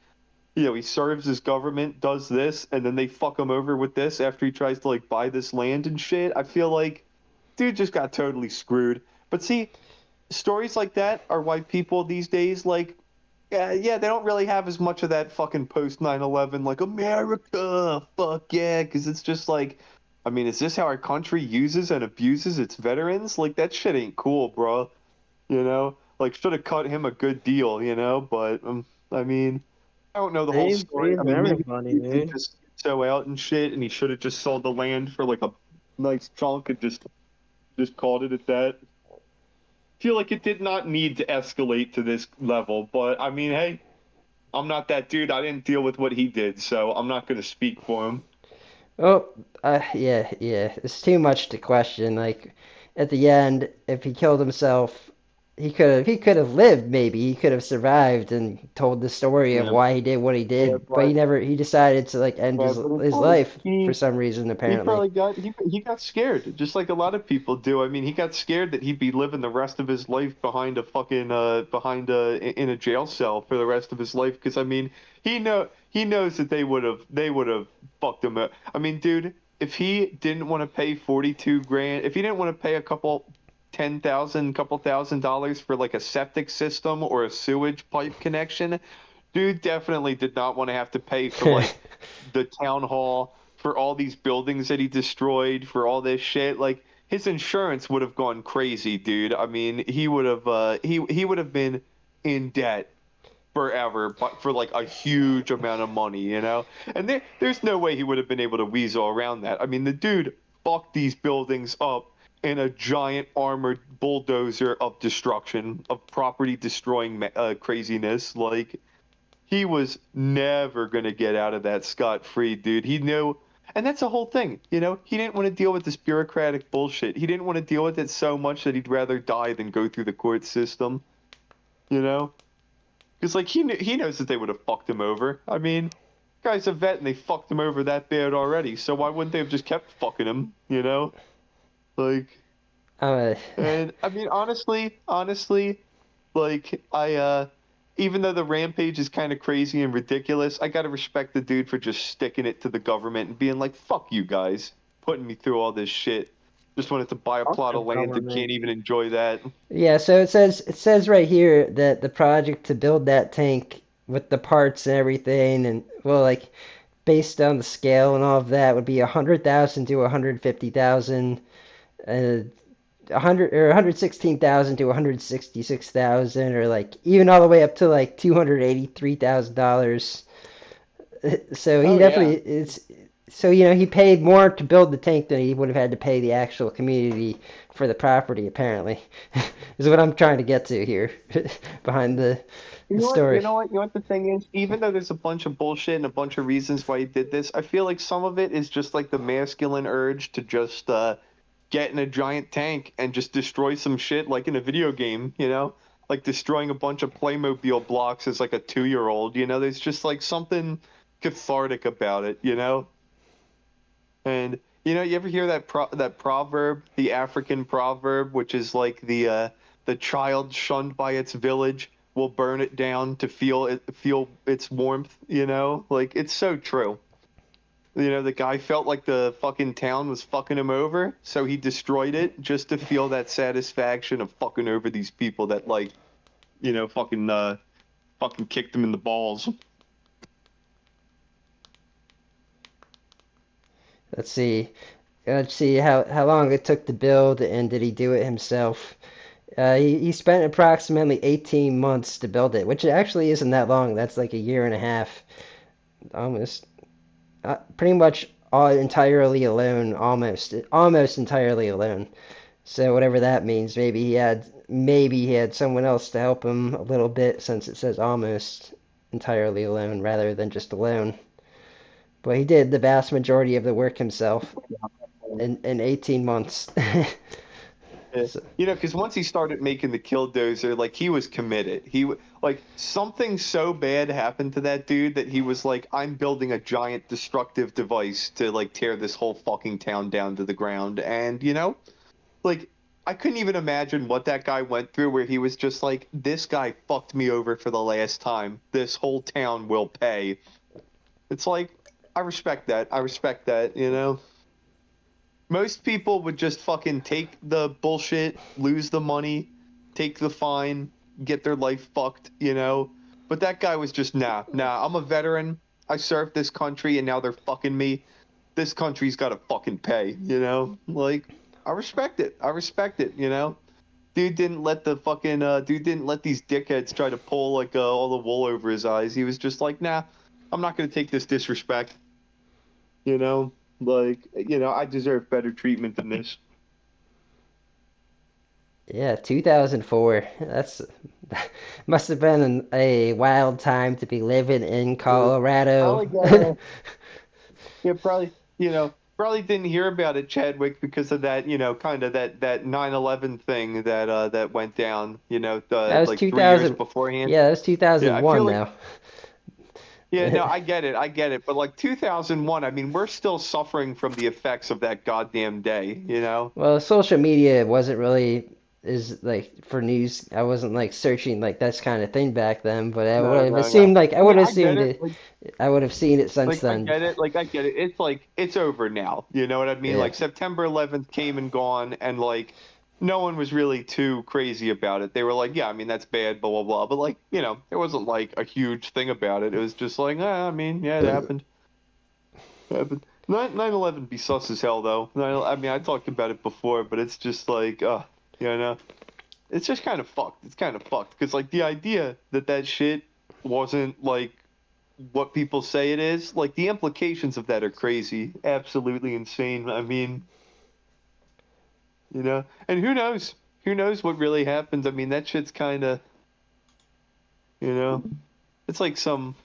he serves his government, does this, and then they fuck him over with this after he tries to like buy this land and shit. I feel like dude just got totally screwed. But see, stories like that are why people these days like yeah, they don't really have as much of that fucking post 9/11 like America, fuck yeah, because it's just like, I mean, is this how our country uses and abuses its veterans? Like that shit ain't cool, bro. Like should have cut him a good deal, but I mean, I don't know the whole Same story. I for mean, maybe everybody, he did dude. just so out and shit, and he should have just sold the land for like a nice chunk and just called it at that. Feel like it did not need to escalate to this level, but I mean, hey, I'm not that dude. I didn't deal with what he did, so I'm not going to speak for him. oh yeah. It's too much to question. Like at the end, if he killed himself, he could have lived. Maybe he could have survived and told the story of Yeah, why he did what he yeah, did. But he never. He decided to like end his but it's his like life for some reason he apparently. probably got scared, just like a lot of people do. I mean, he got scared that he'd be living the rest of his life in a jail cell for the rest of his life. Because I mean, he knows that they would have fucked him up. I mean, dude, if he didn't want to pay 42 grand, if he didn't want to pay a couple thousand dollars for like a septic system or a sewage pipe connection, dude definitely did not want to have to pay for like the town hall, for all these buildings that he destroyed, for all this shit. Like his insurance would have gone crazy, dude. I mean, he would have been in debt forever, but for like a huge amount of money. And there's no way he would have been able to weasel around that. I mean, the dude fucked these buildings up in a giant armored bulldozer of destruction, of property destroying craziness. Like he was never going to get out of that scot-free, dude. He knew, and that's the whole thing. He didn't want to deal with this bureaucratic bullshit. He didn't want to deal with it so much that he'd rather die than go through the court system, you know? Because like he knows that they would have fucked him over. I mean, guy's a vet and they fucked him over that bad already. So why wouldn't they have just kept fucking him? Like, Uh, and I mean, honestly, like even though the rampage is kind of crazy and ridiculous, I gotta respect the dude for just sticking it to the government and being like, "Fuck you guys, putting me through all this shit. Just wanted to buy a Fuck plot the of land and government. can't even enjoy that." yeah, so it says right here that the project to build that tank with the parts and everything and well like based on the scale and all of that would be 100,000 to 150,000 uh, 116,000 to 166,000 or like even all the way up to like $283,000. So he Oh definitely yeah, it's So, he paid more to build the tank than he would have had to pay the actual community for the property, apparently. Is what I'm trying to get to here behind You the know what? You story. know what? You know what the thing is? Even though there's a bunch of bullshit and a bunch of reasons why he did this, I feel like some of it is just like the masculine urge to just get in a giant tank and just destroy some shit, like in a video game. Like destroying a bunch of Playmobil blocks as like a 2-year-old. There's just like something cathartic about it. And you ever hear that proverb, the African proverb, which is like the child shunned by its village will burn it down to feel its warmth. Like it's so true. The guy felt like the fucking town was fucking him over, so he destroyed it just to feel that satisfaction of fucking over these people that like, fucking kicked him in the balls. Let's see. Let's see how long it took to build, and did he do it himself? He spent approximately 18 months to build it, which actually isn't that long. That's like a year and a half, almost. Pretty much all entirely alone, almost entirely alone. So whatever that means, maybe he had someone else to help him a little bit, since it says almost entirely alone rather than just alone. But he did the vast majority of the work himself in 18 months. Yeah. So, Because once he started making the Killdozer, like he was committed. Like something so bad happened to that dude that he was like, I'm building a giant destructive device to like tear this whole fucking town down to the ground. And like I couldn't even imagine what that guy went through, where he was just like, this guy fucked me over for the last time. This whole town will pay. It's like, I respect that. I respect that. Most people would just fucking take the bullshit, lose the money, take the fine, get their life fucked. But that guy was just, nah, I'm a veteran. I served this country and now they're fucking me. This country's got to fucking pay. Like, I respect it. I respect it. Dude didn't let these dickheads try to pull like all the wool over his eyes. He was just like, nah, I'm not going to take this disrespect. You know, I deserve better treatment than this. yeah, 2004. That's must have been a wild time to be living in Yeah. Colorado. Probably yeah, probably didn't hear about it, Chadwick, because of that, kind of that 9/11 thing that went down, That was like 3 years 2000. beforehand. Yeah, that was Yeah, I feel 2001 like though. yeah, no, I get it, but like 2001, I mean, we're still suffering from the effects of that goddamn day. Well, social media wasn't really is like for news. I wasn't like searching like this kind of thing back then, but I No, would have no, no. assumed like I I would mean, have I get assumed it. it. I would have seen it since I then. get it. Like I get it. It's like it's over now. You know what I mean? Yeah. Like September 11th came and gone, and like no one was really too crazy about it. They were like, yeah, I mean that's bad, blah blah blah. But like it wasn't like a huge thing about it. It was just like, I mean, yeah, it happened. It happened. 9/11 be sus as hell though. I mean, I talked about it before, but it's just like, you know, it's just kind of fucked. It's kind of fucked because like the idea that shit wasn't like what people say it is, like the implications of that are crazy, absolutely insane. I mean, and who knows? Who knows what really happens? I mean, that shit's kind of, you know, it's like some.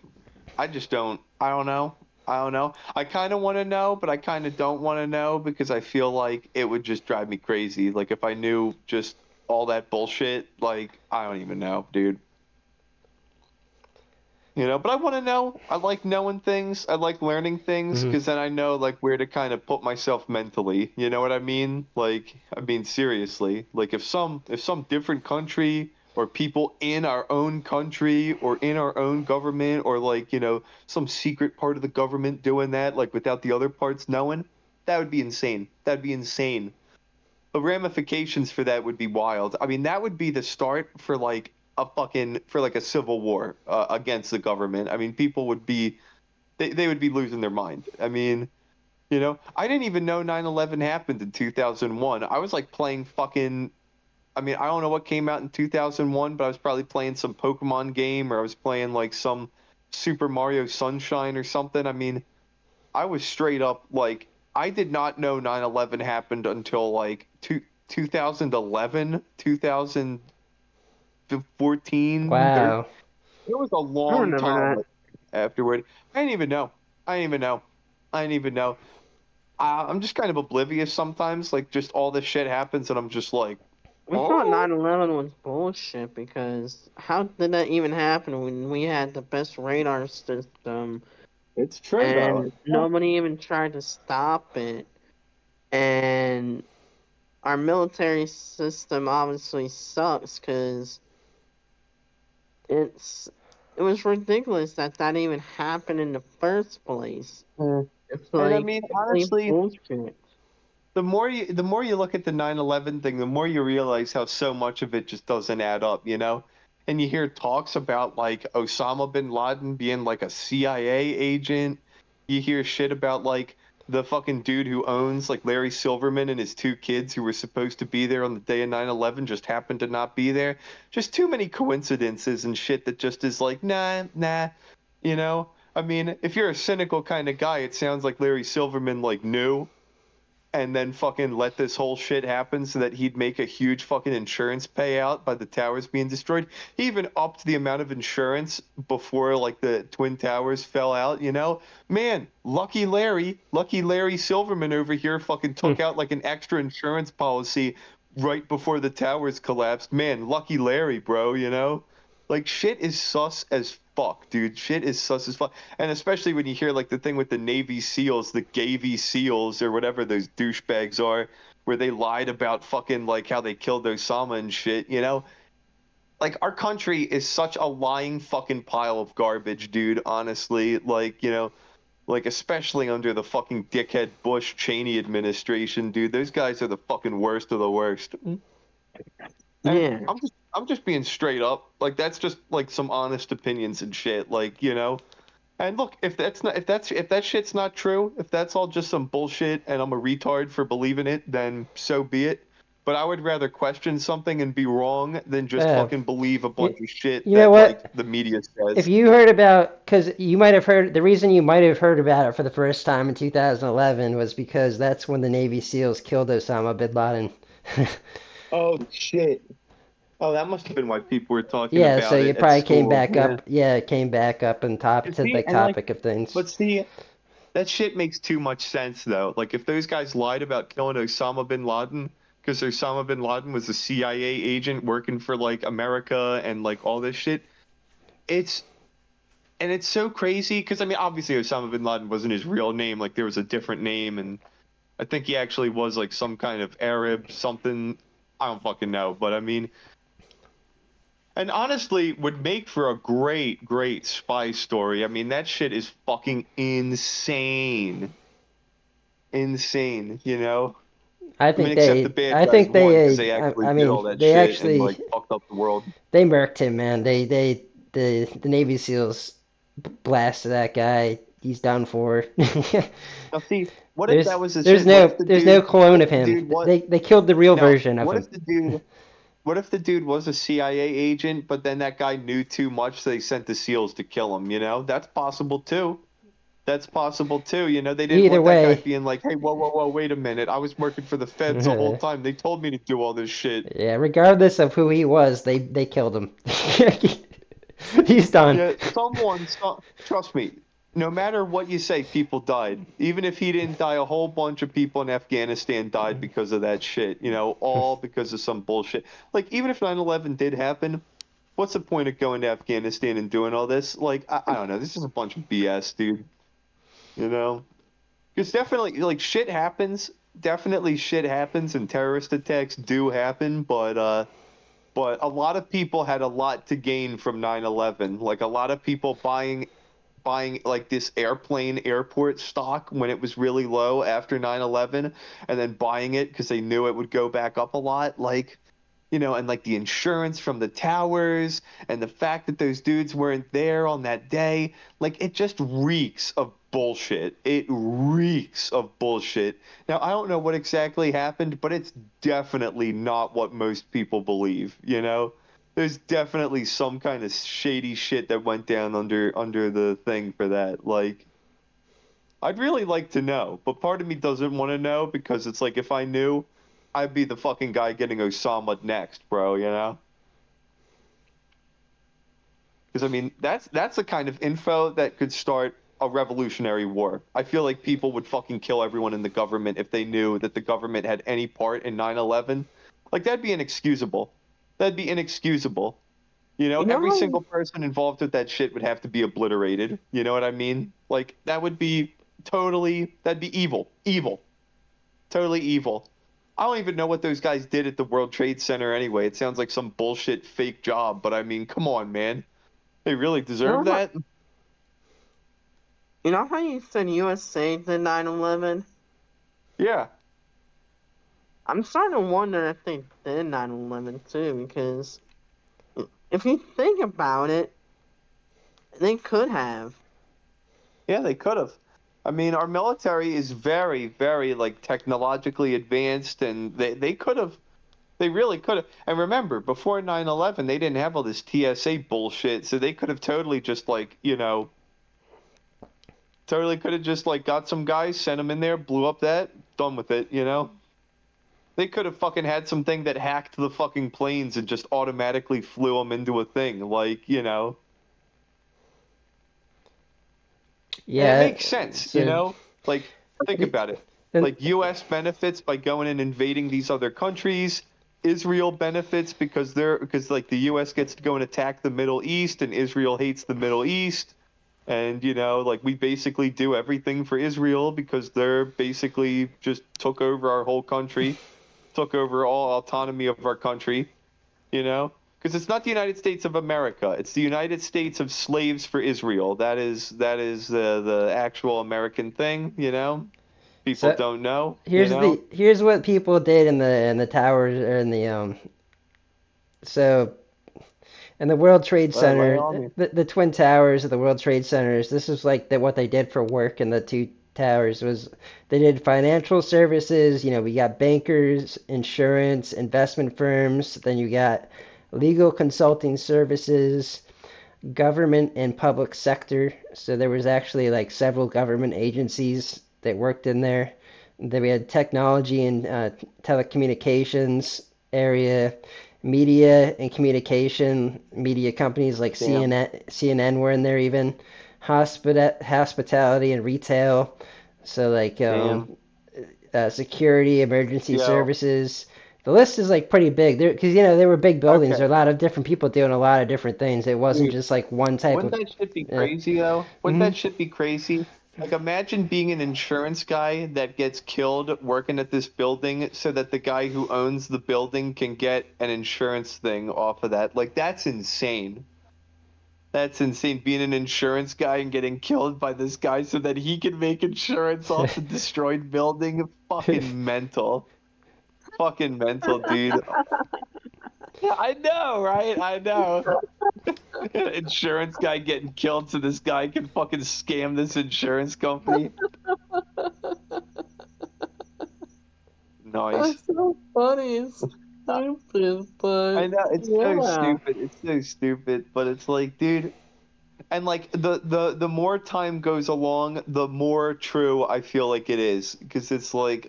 I just don't. I don't know. I don't know. I kind of want to know, but I kind of don't want to know because I feel like it would just drive me crazy. Like if I knew just all that bullshit, like I don't even know, dude. But I want to know. I like knowing things. I like learning things Hmm. because then I know like where to kind of put myself mentally. You know what I mean? Like, I mean seriously. Like if some different country or people in our own country or in our own government or like, some secret part of the government doing that like without the other parts knowing, that would be insane. That'd be insane. The ramifications for that would be wild. I mean, that would be the start for like a civil war against the government. I mean, people would be they would be losing their mind. I mean, I didn't even know 9/11 happened in 2001. I was like playing fucking I mean, I don't know what came out in 2001, but I was probably playing some Pokemon game or I was playing like some Super Mario Sunshine or something. I mean, I was straight up like I did not know 9/11 happened until like 2011, 2014, 13. Wow. It was a I long remember time that. afterward. I didn't even know. I didn't even know. I didn't even know. I'm just kind of oblivious sometimes. Like, just all this shit happens, and I'm just like, We thought oh, 9/11 was bullshit because how did that even happen when we had the best radar system it's true though. and nobody even tried to stop it? And our military system obviously sucks because it's it was ridiculous that that even happened in the first place. Yeah. It's And I like mean, complete honestly, bullshit. the more you look at the 9/11 thing, the more you realize how so much of it just doesn't add up, you know? And you hear talks about like Osama bin Laden being like a CIA agent. You hear shit about like the fucking dude who owns like Larry Silverman and his two kids who were supposed to be there on the day of 9/11 just happened to not be there. Just too many coincidences and shit that just is like, nah, nah, you know? I mean, if you're a cynical kind of guy, it sounds like Larry Silverman like knew and then fucking let this whole shit happen so that he'd make a huge fucking insurance payout by the towers being destroyed. He even upped the amount of insurance before like the Twin Towers fell out, you know? Man, lucky Larry Silverman over here fucking Hmm. took out like an extra insurance policy right before the towers collapsed. Man, lucky Larry, bro, you know? Like shit is sus as fuck, dude. Shit is sus as fuck. And especially when you hear like the thing with the Navy SEALs, the Gavy SEALs or whatever those douchebags are, where they lied about fucking like how they killed Osama and shit, you know? Like our country is such a lying fucking pile of garbage, dude, honestly. Like, like especially under the fucking dickhead Bush Cheney administration, dude. Those guys are the fucking worst of the worst. And Yeah. I'm just being straight up. Like that's just like some honest opinions and shit. Like, and look, if that shit's not true, if that's all just some bullshit and I'm a retard for believing it, then so be it. But I would rather question something and be wrong than just Uh, fucking believe a you, bunch of shit you know that like what? the media If says. you heard about, because you might have heard, the reason you might have heard about it for the first time in 2011 was because that's when the Navy SEALs killed Osama bin Laden. Oh shit. Oh, that must have been why people were talking Yeah, so about it it at probably came school. back Yeah. up. Yeah, it came back up and top And to see, the and like, topic of things. but see, that shit makes too much sense though. Like if those guys lied about killing Osama bin Laden because Osama bin Laden was a CIA agent working for like America and like all this shit, it's it's so crazy because I mean obviously Osama bin Laden wasn't his real name. Like there was a different name, and I think he actually was like some kind of Arab something. I don't fucking know, but I mean, and honestly, would make for a great, great spy story. I mean, that shit is fucking insane. Insane, you know? I mean, except the bad I guys think won because they they, actually I did mean, all that they shit and actually, like fucked up the world. they murked him, man. The Navy SEALs blasted that guy. He's done for. Now, see, what if that was the shit? There's no clone What if of the him. dude what? They killed the real Now, version of him. what if the dude was a CIA agent, but then that guy knew too much, so they sent the SEALs to kill him? You know, that's possible too. That's possible too. You know, they didn't Either want that guy way, being like, "Hey, whoa, whoa, whoa, wait a minute! I was working for the feds the whole time. They told me to do all this shit." yeah, regardless of who he was, they killed him. He's done. Yeah, trust me, no matter what you say, people died. Even if he didn't die, a whole bunch of people in Afghanistan died because of that shit, all because of some bullshit. Like, even if 9/11 did happen, what's the point of going to Afghanistan and doing all this? Like, I don't know. This is a bunch of BS, dude. You know? Because definitely, like, shit happens. Definitely shit happens and terrorist attacks do happen, but a lot of people had a lot to gain from 9/11. Like a lot of people buying like this airplane airport stock when it was really low after 9/11 and then buying it because they knew it would go back up a lot, like and like the insurance from the towers and the fact that those dudes weren't there on that day, like it just reeks of bullshit. It reeks of bullshit. Now, I don't know what exactly happened, but it's definitely not what most people believe, you know? There's definitely some kind of shady shit that went down under the thing for that. Like I'd really like to know, but part of me doesn't want to know because it's like if I knew, I'd be the fucking guy getting Osama next, bro, you know? Because I mean, that's the kind of info that could start a revolutionary war. I feel like people would fucking kill everyone in the government if they knew that the government had any part in 9/11. Like that'd be inexcusable. That'd be inexcusable. You know, You know every how single you, person involved with that shit would have to be obliterated. You know what I mean? Like that would be that'd be evil. Evil. Totally evil. I don't even know what those guys did at the World Trade Center anyway. It sounds like some bullshit fake job, but I mean, come on, man. They really you deserve know how, that? you know how you said USA did 9/11? Yeah. I'm starting to wonder if they did 9/11 too, because if you think about it, they could have. Yeah, they could have. I mean, our military is very, very like technologically advanced and they could have they really could have. And remember, before 9/11, they didn't have all this TSA bullshit, so they could have totally just like, totally could have just like got some guys, sent them in there, blew up that, done with it, you know? They could have fucking had something that hacked the fucking planes and just automatically flew them into a thing, like, and it Yeah, makes sense, you so know? Like, think about it. and Like, US benefits by going and invading these other countries. Israel benefits because like the US gets to go and attack the Middle East and Israel hates the Middle East. And like we basically do everything for Israel because they're basically just took over our whole country, took over all autonomy of our country, you know? Because it's not the United States of America. It's the United States of slaves for Israel. That is the actual American thing, you know? People so don't know, you know? here's what people did in the towers or in the so in the World Trade Lay Center, on me. the twin towers of the World Trade Centers. This is like what they did for work in the two towers was they did financial services. You know, we got bankers, insurance, investment firms. Then you got legal consulting services, government and public sector. So there was actually like several government agencies that worked in there. Then we had technology and telecommunications area, media and communication, media companies like Damn. CNN were in there even, hospitality and retail. So like Damn. security, emergency Yo. services. The list is like pretty big because they were big buildings. Okay. There are a lot of different people doing a lot of different things. It wasn't Dude, just like one type wouldn't of. that shit be Yeah. crazy though? Wouldn't hmm that shit be crazy? Like imagine being an insurance guy that gets killed working at this building so that the guy who owns the building can get an insurance thing off of that. Like that's insane. That's insane. Being an insurance guy and getting killed by this guy so that he can make insurance off the destroyed building. Fucking mental. Fucking mental, dude. Yeah, I know, right? I know. Insurance guy getting killed so this guy can fucking scam this insurance company. Nice. That's so funny. It's stupid, but I know it's so yeah. stupid. It's so stupid, but it's like, dude, and like the more time goes along, the more true I feel like it is because it's like,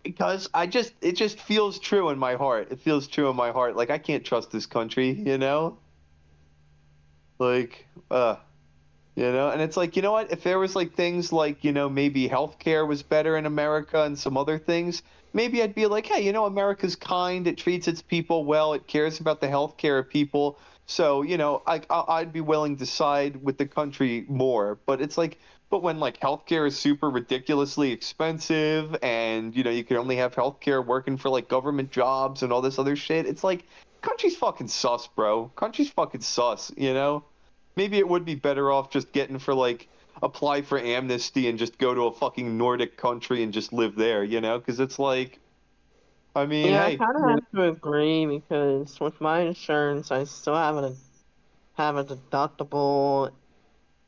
because it just feels true in my heart. It feels true in my heart. Like I can't trust this country, you know? Like, and it's like, you know what? If there was like things like, maybe healthcare was better in America and some other things, maybe I'd be like, hey, America's kind, it treats its people well, it cares about the healthcare of people. So, I'd be willing to side with the country more. But it's like, but when like healthcare is super ridiculously expensive and, you can only have healthcare working for like government jobs and all this other shit, it's like, country's fucking sus, bro. Country's fucking sus, you know? Maybe it would be better off just getting for like apply for amnesty and just go to a fucking Nordic country and just live there, Because it's like, I mean, Yeah, I hey, kind of have to agree because with my insurance, I still have a deductible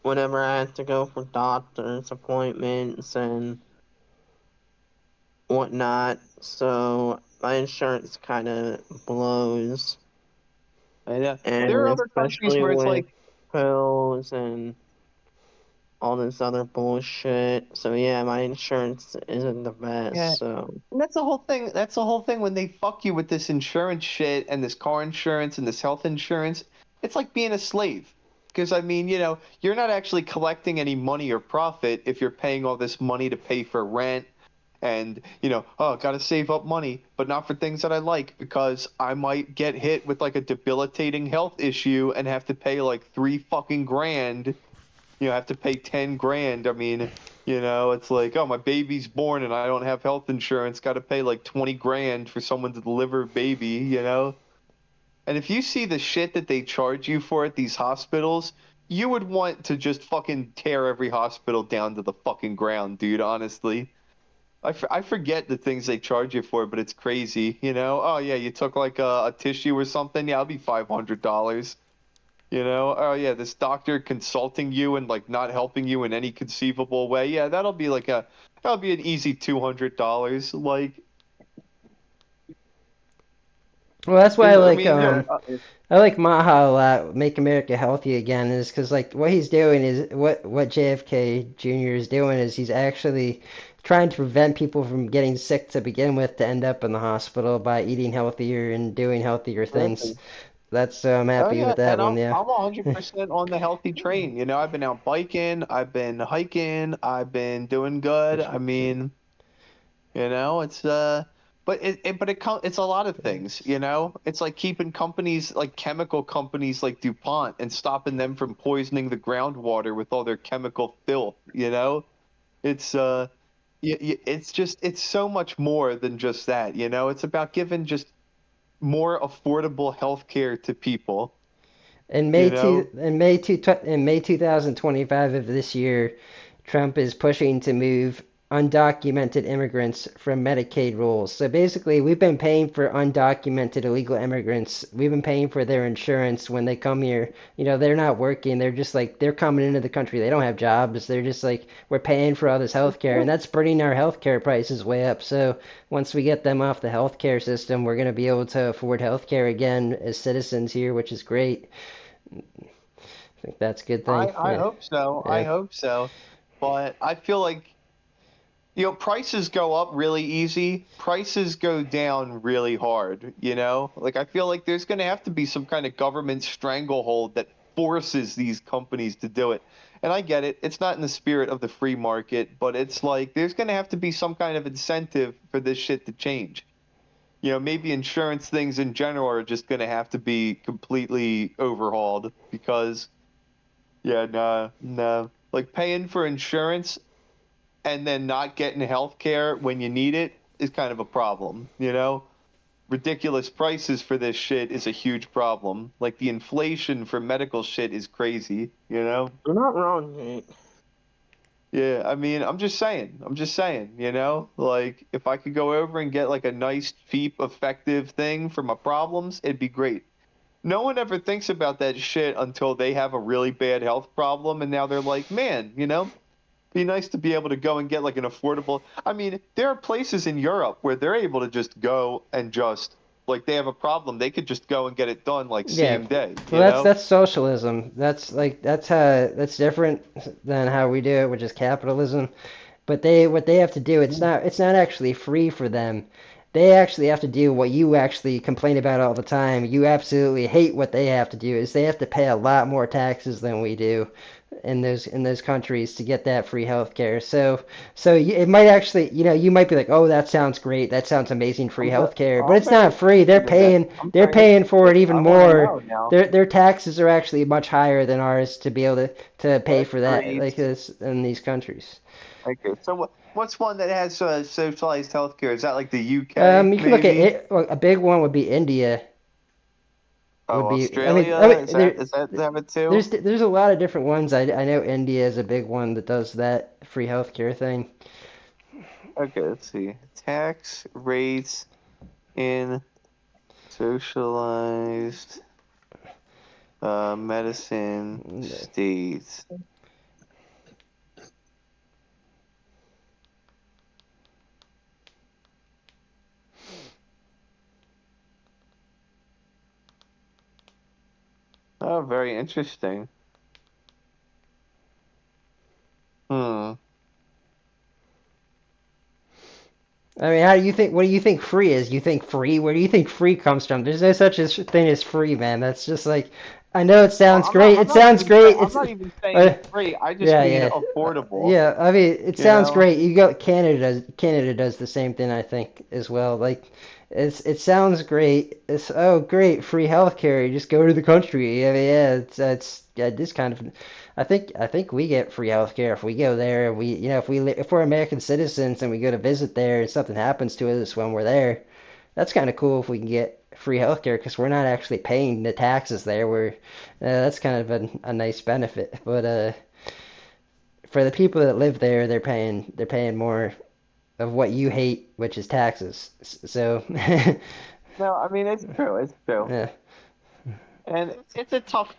whenever I have to go for doctor's appointments and whatnot. So my insurance kind of blows, and, there and are other countries especially where it's with like, pills and all this other bullshit. So yeah, my insurance isn't the Yeah. best. So And that's the whole thing. That's the whole thing when they fuck you with this insurance shit and this car insurance and this health insurance. It's like being a slave. Because I mean, you're not actually collecting any money or profit if you're paying all this money to pay for rent and, oh, got to save up money, but not for things that I like because I might get hit with like a debilitating health issue and have to pay like 3 fucking grand, have to pay 10 grand. I mean, it's like, oh, my baby's born and I don't have health insurance, got to pay like 20 grand for someone to deliver a baby. And if you see the shit that they charge you for at these hospitals, you would want to just fucking tear every hospital down to the fucking ground, dude, honestly. I forget the things they charge you for, but it's crazy, Oh, yeah, you took like a tissue or something. Yeah, it'll be $500. Oh yeah, this doctor consulting you and like not helping you in any conceivable way. Yeah, that'll be an easy $200. Like, Well, that's why there's, I mean, I like Maha a lot. Make America Healthy Again is because like what he's doing is what JFK Jr. is doing is he's actually trying to prevent people from getting sick to begin with to end up in the hospital by eating healthier and doing healthier things. listen, That's I'm oh happy yeah, with that and one. I'm Yeah. I'm 100% on the healthy train. I've been out biking, I've been hiking, I've been doing good. I mean, it's it's a lot of things. It's like keeping companies like chemical companies like DuPont and stopping them from poisoning the groundwater with all their chemical filth. It's it's so much more than just that. It's about giving just more affordable health care to people, In you know? In May 2025 of this year, Trump is pushing to move undocumented immigrants from Medicaid rules. So basically, we've been paying for undocumented illegal immigrants. We've been paying for their insurance when they come here. They're not working. They're just like they're coming into the country. They don't have jobs. They're just like we're paying for all this health care, and that's bringing our health care prices way up. So once we get them off the health care system, we're going to be able to afford health care again as citizens here, which is great. I think that's a good thing. I Yeah, hope so. I yeah, hope so. But I feel like, prices go up really easy. Prices go down really hard. Like, I feel like there's going to have to be some kind of government stranglehold that forces these companies to do it. And I get it. It's not in the spirit of the free market, but it's like there's going to have to be some kind of incentive for this shit to change. Maybe insurance things in general are just going to have to be completely overhauled because, yeah, no, no. Like paying for insurance and then not getting health care when you need it is kind of a problem. Ridiculous prices for this shit is a huge problem. Like the inflation for medical shit is crazy. you're not wrong, Nate. Yeah, I mean, I'm just saying. Like if I could go over and get like a nice, cheap, effective thing for my problems, it'd be great. No one ever thinks about that shit until they have a really bad health problem, and now they're like, man, be nice to be able to go and get like an affordable. I mean, there are places in Europe where they're able to just go and just like they have a problem, they could just go and get it done like yeah. same day, Well, that's socialism. That's different than how we do it, which is capitalism. But what they have to do, it's not actually free for them. They actually have to do what you actually complain about all the time. You absolutely hate what they have to do is they have to pay a lot more taxes than we do in those countries to get that free health care. It might actually, you might be like, "Oh, that sounds great. That sounds amazing free health care." But I'm it's very not free. They're interested in this. paying I'm they're very paying for interested. it even I want to more. know now. Their taxes are actually much higher than ours to be able to pay That's for that great. like this in these countries. Okay, so what's one that has socialized healthcare? Is that like the UK You can look at maybe? it. Well, a big one would be India. Oh, Would be. Australia? Is that There, is that have it too? there's a lot of different ones. I know India is a big one that does that free healthcare thing. Okay, let's see. Tax rates in socialized medicine states. Oh, very interesting. I mean, how do you think? What do you think free is? You think free? Where do you think free comes from? There's no such a thing as free, man. That's just like, I know it Well, sounds great. It sounds great. I'm It's, not even saying uh, it's free. I just yeah, mean yeah, affordable. yeah. I mean, it You sounds know? great. You go Canada does the same thing, I think, as well. Like, it sounds great. It's oh great, free healthcare. You just go to the country. I mean, yeah, it's yeah, this kind of. I think we get free healthcare if we go there. We if we're American citizens and we go to visit there and something happens to us when we're there, that's kind of cool if we can get free healthcare because we're not actually paying the taxes there. That's kind of a nice benefit. But for the people that live there, they're paying more of what you hate, which is taxes. So No, I mean it's true. It's true. yeah, And it's a tough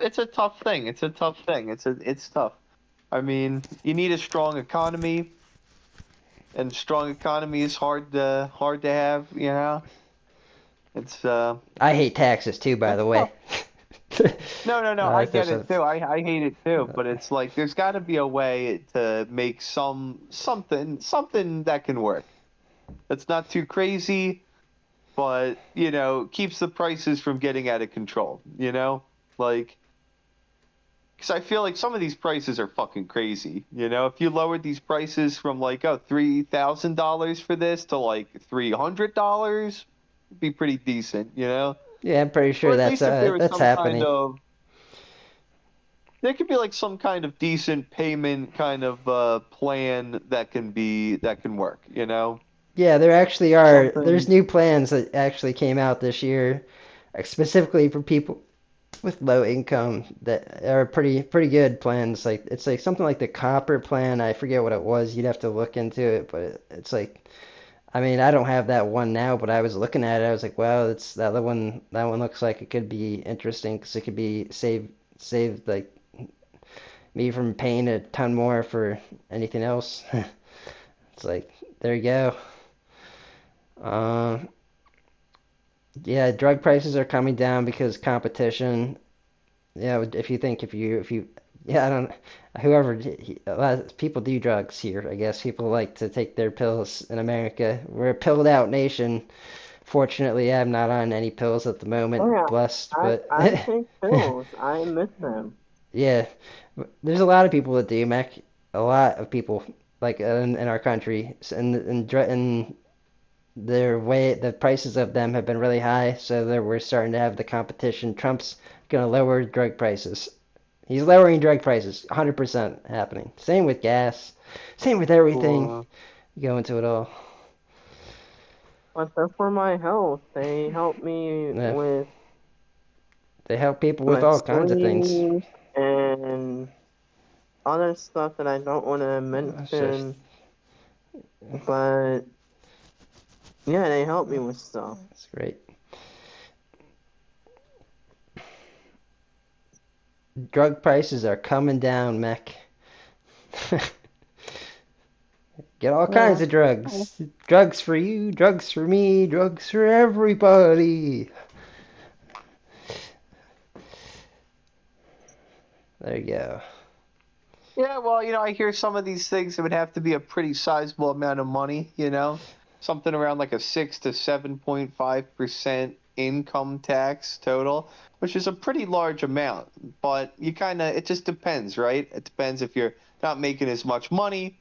thing. It's a tough thing. It's tough. I mean, you need a strong economy, and strong economy is hard to have, you know? It's I hate taxes too, by it's the tough. way. No, I get There's it too. I hate it too, but it's like there's got to be a way to make something that can work. That's not too crazy, but keeps the prices from getting out of control, Like, because I feel like some of these prices are fucking crazy. If you lowered these prices from like, oh, $3,000 for this to like $300, it'd be pretty decent, Yeah, I'm pretty Or sure at that's least if there was that's some kind happening. of there could be like some kind of decent payment kind of plan that can work, Yeah, there actually are. There's Something. new plans that actually came out this year, specifically for people with low income that are pretty good plans. Like it's like something like the copper plan. I forget what it was. You'd have to look into it, but it's like I mean I don't have that one now, but I was looking at it. I was like, wow, that's that other one. That one looks like it could be interesting because it could be save like me from paying a ton more for anything else. It's like there you go. Uh, yeah, drug prices are coming down because competition. Yeah, if you yeah, I don't whoever a lot of people do drugs here. I guess people like to take their pills in America. We're a pilled out nation. Fortunately, I'm not on any pills at the Oh moment, yeah, blessed, but I take pills. I miss them. yeah, there's a lot of people that do, Mac. A lot of people like in our country, and the prices of them have been really high, so that we're starting to have the competition. Trump's gonna lower drug prices. He's lowering drug prices, 100% happening. Same with gas, same with everything. Or You go into it all. But they're for my health. They help me Yeah, with they help people with my all kinds of things. sleep and other stuff that I don't want to It's just, mention. But yeah, they help me with stuff. it's great. Drug prices are coming down, Mac. Get all kinds Yeah. of drugs. Drugs for you, drugs for me, drugs for everybody. There you go. Yeah, well, I hear some of these things it would have to be a pretty sizable amount of money, something around like a 6 to 7.5% income tax total, which is a pretty large amount. But it just depends, right? It depends if you're not making as much money,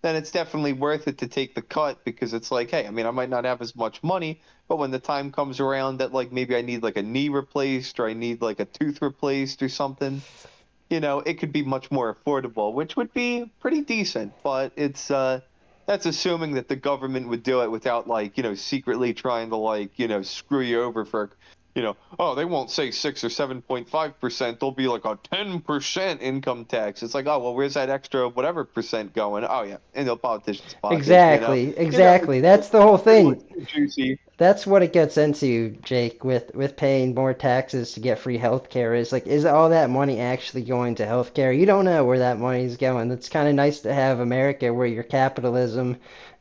then it's definitely worth it to take the cut because it's like, hey, I mean, I might not have as much money, but when the time comes around that like maybe I need like a knee replaced or I need like a tooth replaced or something, it could be much more affordable, which would be pretty decent. But that's assuming that the government would do it without like, secretly trying to like, screw you over for, oh, they won't say 6 or 7.5%. They'll be like a 10% income tax. It's like, oh, well, where's that extra whatever percent going? Oh yeah, in the politician's pocket, Exactly, It's, exactly. That's the whole it's thing. too juicy. That's what it gets into, Jake, with paying more taxes to get free health care. Is like, is all that money actually going to health care? You don't know where that money is going. It's kind of nice to have America where your capitalism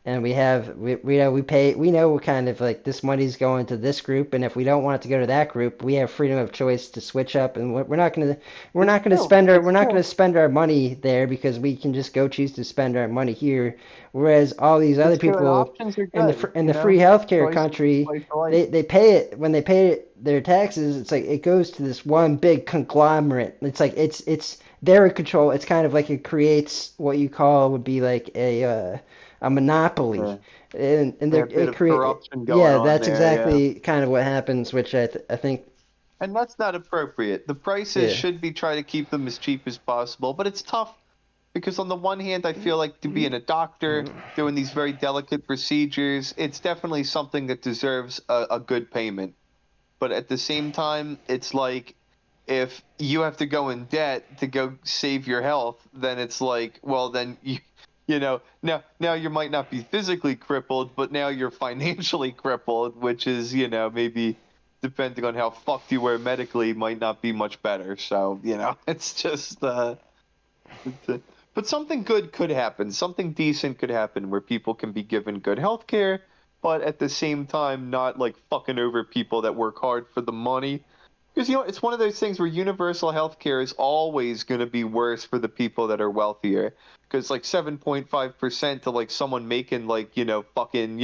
and we know what kind of like this money's going to this group, and if we don't want it to go to that group, we have freedom of choice to switch up, and It's true. we're It's not true. gonna spend our money there because we can just go choose to spend our money here, whereas all these other It's true. And people options are in good. the free healthcare Choice is country, place of life. they pay it when they pay their taxes. It's like it goes to this one big conglomerate. It's like they're in control. It's kind of like it creates what you call would be like a monopoly, Yeah. and Yeah, a bit it of create corruption going yeah, on that's there. Yeah. exactly kind of what happens, which I think And that's not appropriate. The prices yeah. should be try to keep them as cheap as possible, but it's tough because on the one hand, I feel like to being a doctor, doing these very delicate procedures, it's definitely something that deserves a good payment. But at the same time, it's like if you have to go in debt to go save your health, then it's like, well, then now you might not be physically crippled, but now you're financially crippled, which is, maybe depending on how fucked you were medically, might not be much better. So, it's just but something good could happen. Something decent could happen where people can be given good health care, but at the same time, not like fucking over people that work hard for the money. Because, it's one of those things where universal health care is always going to be worse for the people that are wealthier. Because, like, 7.5% to, like, someone making, like, fucking,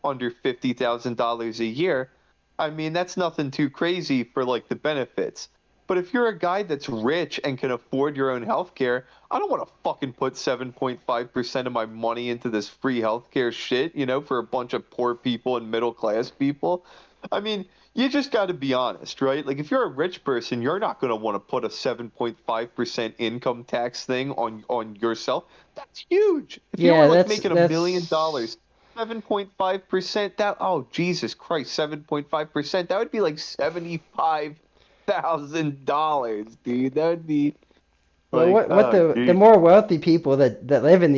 under $50,000 a year, I mean, that's nothing too crazy for, like, the benefits. But if you're a guy that's rich and can afford your own healthcare, I don't want to fucking put 7.5% of my money into this free healthcare shit, for a bunch of poor people and middle class people. I mean, you just got to be honest, right? Like, if you're a rich person, you're not going to want to put a 7.5% income tax thing on yourself. That's huge. If you were Yeah, like making $1 million, that's 7.5%, that, oh, Jesus Christ, 7.5%, that would be like $75,000, dude. That would be well, like, what oh, the geez. more wealthy people that live in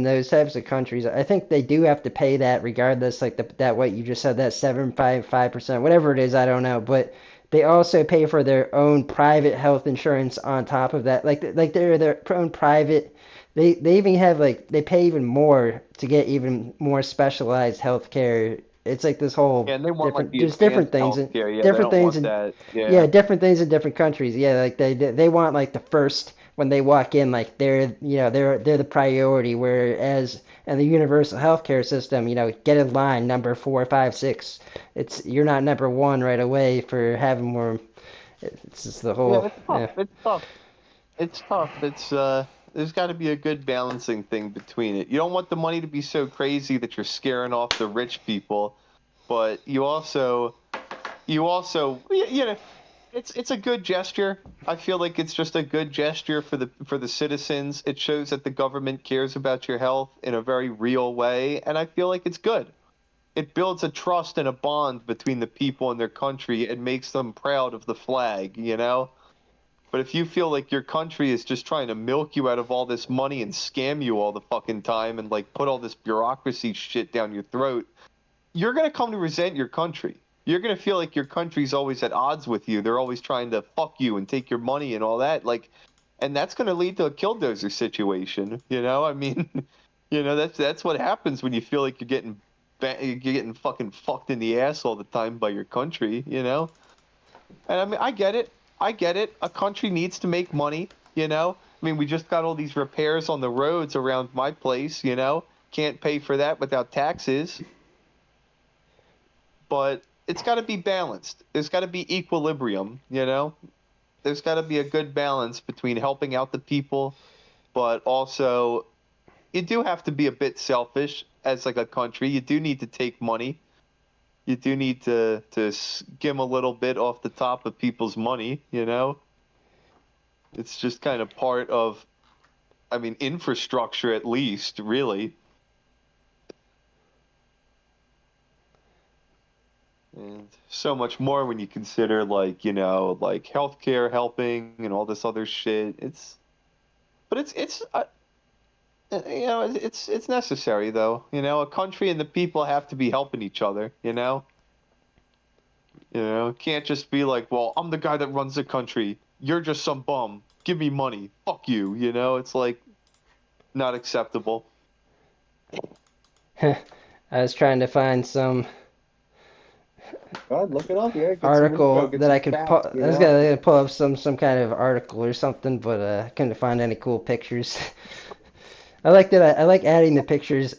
those types of countries, I think they do have to pay that regardless, like that what you just said, that 7.5%, whatever it is, I don't know, but they also pay for their own private health insurance on top of that, like they're their own private. They even have like they pay even more to get even more specialized health care. It's like this Yeah, whole and they want like different, the there's advanced healthcare. Yeah, they different don't things want in that. yeah, Yeah. different things in different countries. Yeah, like they want like the first when they walk in, like they're the priority. Whereas in the universal healthcare system, get in line number 4, 5, 6. It's you're not number one right away for having more. It's just the Yeah, whole it's tough. yeah. It's tough. It's tough. There's got to be a good balancing thing between it. You don't want the money to be so crazy that you're scaring off the rich people, but you also it's a good gesture. I feel like it's just a good gesture for the citizens. It shows that the government cares about your health in a very real way, and I feel like it's good. It builds a trust and a bond between the people and their country and makes them proud of the flag. But if you feel like your country is just trying to milk you out of all this money and scam you all the fucking time and like put all this bureaucracy shit down your throat, you're going to come to resent your country. You're going to feel like your country's always at odds with you. They're always trying to fuck you and take your money and all that. Like, and that's going to lead to a killdozer situation. I mean, that's what happens when you feel like you're getting fucking fucked in the ass all the time by your country. And I mean, I get it. I get it. A country needs to make money. I mean, we just got all these repairs on the roads around my place. Can't pay for that without taxes. But it's got to be balanced. There's got to be equilibrium. There's got to be a good balance between helping out the people, but also you do have to be a bit selfish as like a country. You do need to take money. You do need to skim a little bit off the top of people's money. It's just kind of part of, I mean, infrastructure at least, really. And so much more when you consider like healthcare helping and all this other shit. But it's necessary though. A country and the people have to be helping each other. It can't just be like, well, I'm the guy that runs the country. You're just some bum. Give me money. Fuck you. It's like not acceptable. I was trying to find some God, look it up. Yeah, get some info, article get that I some could pull. facts. You I was know. gonna pull up some kind of article or something, but I couldn't find any cool pictures. I like that. I like adding the pictures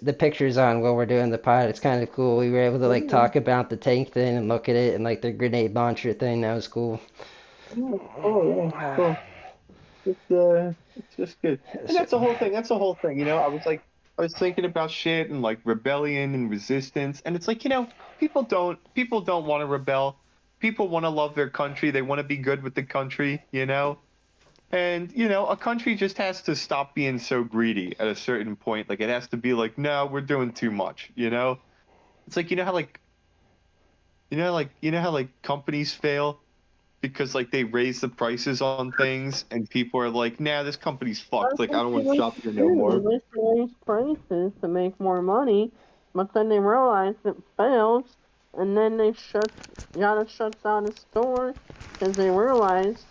on while we're doing the pod. It's kind of cool. We were able to like Yeah, talk about the tank thing and look at it and like the grenade launcher thing. That was cool. yeah, cool, yeah, cool. It's just good. And that's the whole thing. That's the whole thing. You know, I was thinking about shit and like rebellion and resistance, and it's like, people don't want to rebel. People want to love their country. They want to be good with the country, you know? And, a country just has to stop being so greedy at a certain point. Like, it has to be like, no, we're doing too much, you know? It's like, you know how like companies fail because like they raise the prices on things and people are like, nah, this company's fucked. That's Like, I what don't they want to like shop to here no do. They more. like to raise prices to make more money, but then they realize it fails, and then gotta shut down the store because they realize,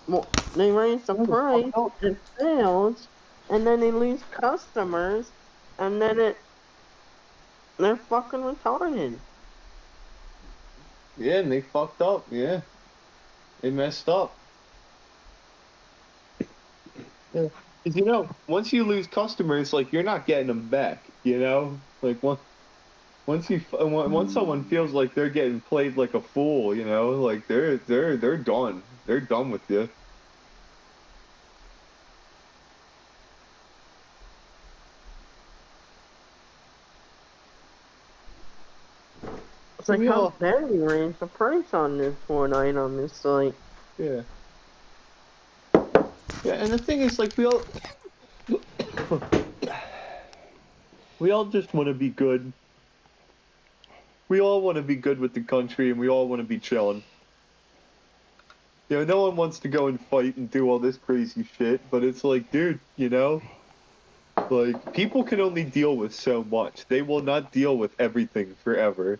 well, they raise the Yeah, it's price, fucked up. it fails, and then they lose customers, and then they're fucking retarded. Yeah, and they fucked up. Yeah, they messed up. Yeah. 'Cause, once you lose customers, like you're not getting them back. Like once someone feels like they're getting played like a fool, like they're done. They're done with you. It's And like, we how all, dare you raise the price on this one item? It's like, yeah, yeah. And the thing is, like we all just want to be good. We all want to be good with the country, and we all want to be chilling. No one wants to go and fight and do all this crazy shit, but it's like, dude, like people can only deal with so much. They will not deal with everything forever.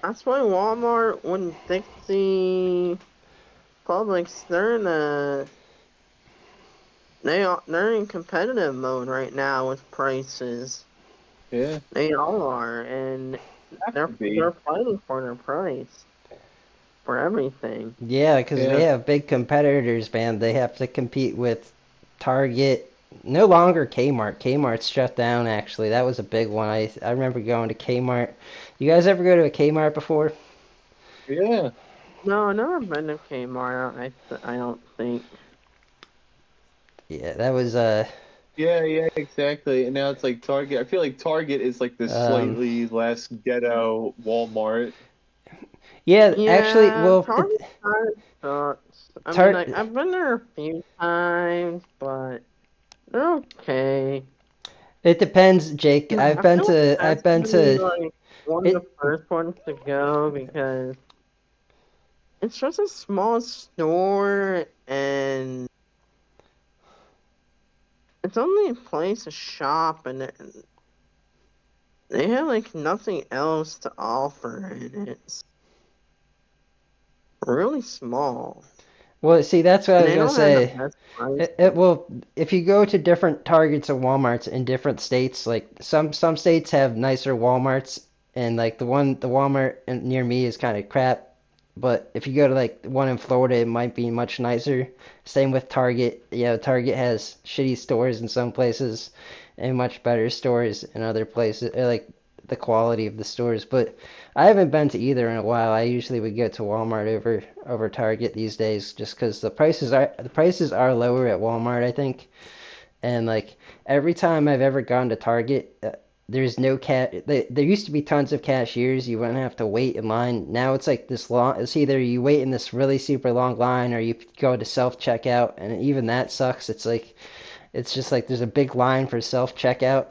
that's why Walmart when Dixie Publix, they're in competitive mode right now with prices. Yeah, They all are, and have to they're be. fighting for their price for everything. Yeah, because they Yeah, have big competitors, man. They have to compete with Target. No longer Kmart. Kmart's shut down, actually. That was a big one. I remember going to Kmart. You guys ever go to a Kmart before? yeah, No, I've never been to Kmart. I don't think. Yeah, that was yeah, exactly. And now it's like Target. I feel like Target is like the um slightly less ghetto Walmart. yeah, actually, Yeah, well, Target kind of sucks. I mean, Tar like I've been there a few times, but they're okay. it depends, Jake. I feel like I've that's been gonna be to like one of the it. first ones to go because it's just a small store and it's only a place to shop and they have like nothing else to offer and it's really small. Well, see, that's what I And was they gonna don't have the say. best It prices. will if you go to different Targets and WalMarts in different states, like some states have nicer WalMarts, and like the Walmart near me is kind of crap. But if you go to like the one in Florida, it might be much nicer. Same with Target. Yeah, Target has shitty stores in some places, and much better stores in other places. Like the quality of the stores, but I haven't been to either in a while. I usually would go to Walmart over Target these days, just because the prices are lower at Walmart, I think. And like every time I've ever gone to Target, there's no cat. There used to be tons of cashiers. You wouldn't have to wait in line. Now it's like this long. It's either you wait in this really super long line, or you go to self checkout, and even that sucks. It's just like there's a big line for self checkout.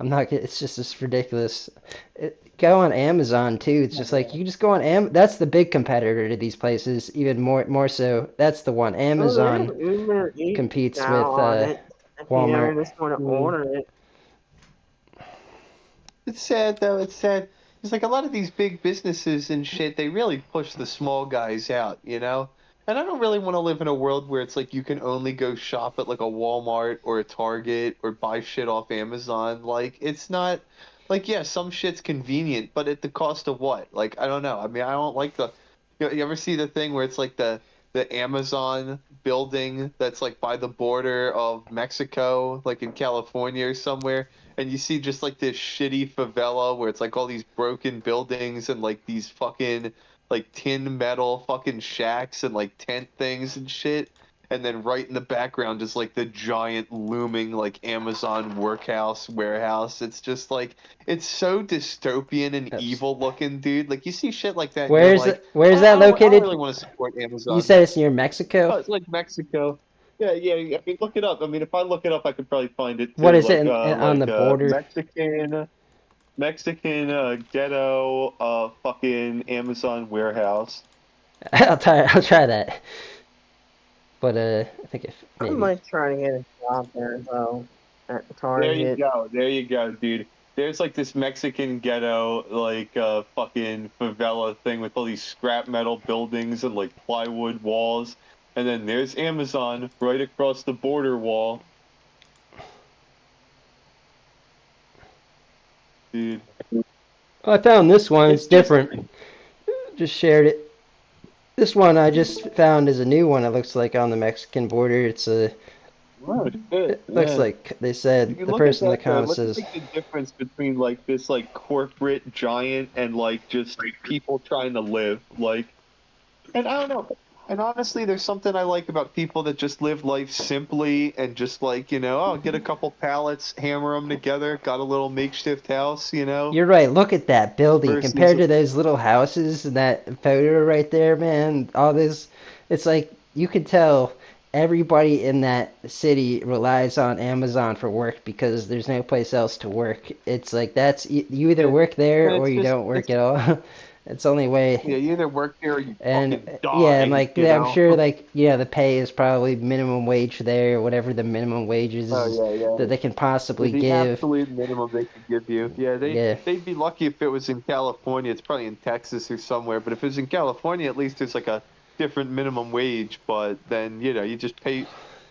I'm not. It's just this ridiculous. Go on Amazon too. It's just like you just go on That's the big competitor to these places. Even more so. That's the one. Oh, they Amazon have Uber Eats competes now with on it if you Walmart. ever just want to Mm. order it. It's sad though. It's sad. It's like a lot of these big businesses and shit. They really push the small guys out. And I don't really want to live in a world where it's like you can only go shop at like a Walmart or a Target or buy shit off Amazon. Like it's not like yeah, some shit's convenient, but at the cost of what? Like I don't know. I mean, I don't like the you ever see the thing where it's like the Amazon building that's like by the border of Mexico, like in California or somewhere, and you see just like this shitty favela where it's like all these broken buildings and like these fucking like tin metal fucking shacks and like tent things and shit. And then right in the background is like the giant looming like Amazon workhouse warehouse. It's just like it's so dystopian and Yes. evil looking, dude. Like you see shit like that and you're Where's like, where's that I don't really located? want to support You Amazon. said it's near Mexico. Oh, it's like Mexico. Yeah, yeah, yeah. I mean, look it up. I mean, if I look it up, I could probably find it What too. is it on the border? Mexican ghetto fucking Amazon warehouse. I'll try that. But I think if I maybe. might try to get a job there though at There you Target. go. There you go, dude. There's like this Mexican ghetto, like fucking favela thing with all these scrap metal buildings and like plywood walls. And then there's Amazon right across the border wall. Dude, Oh, I found this one. It's it's just different. Just shared it. This one I just found is a new one. It looks like on the Mexican border. oh shit, It looks yeah. like they said If you the look at person in the that though, comments look at says, like the difference between like this like corporate giant and like just people trying to live. Like and I don't know. And honestly, there's something I like about people that just live life simply and just like, oh, get a couple pallets, hammer them together, got a little makeshift house, "You're right. Look at that building versus compared to those little houses and that photo right there, man. All this, it's like you could tell everybody in that city relies on Amazon for work because there's no place else to work. It's like you either yeah, work there and or it's you just don't it's work at all. It's the only way. yeah, you either work there or you And fucking yeah, and die, like yeah, I'm sure like the pay is probably minimum wage there, whatever the minimum wages Oh is yeah, that yeah. they can possibly The give. absolute minimum they could give you. Yeah, Yeah. they'd be lucky if it was in California. It's probably in Texas or somewhere. But if it was in California, at least there's like a different minimum wage. But then you just pay.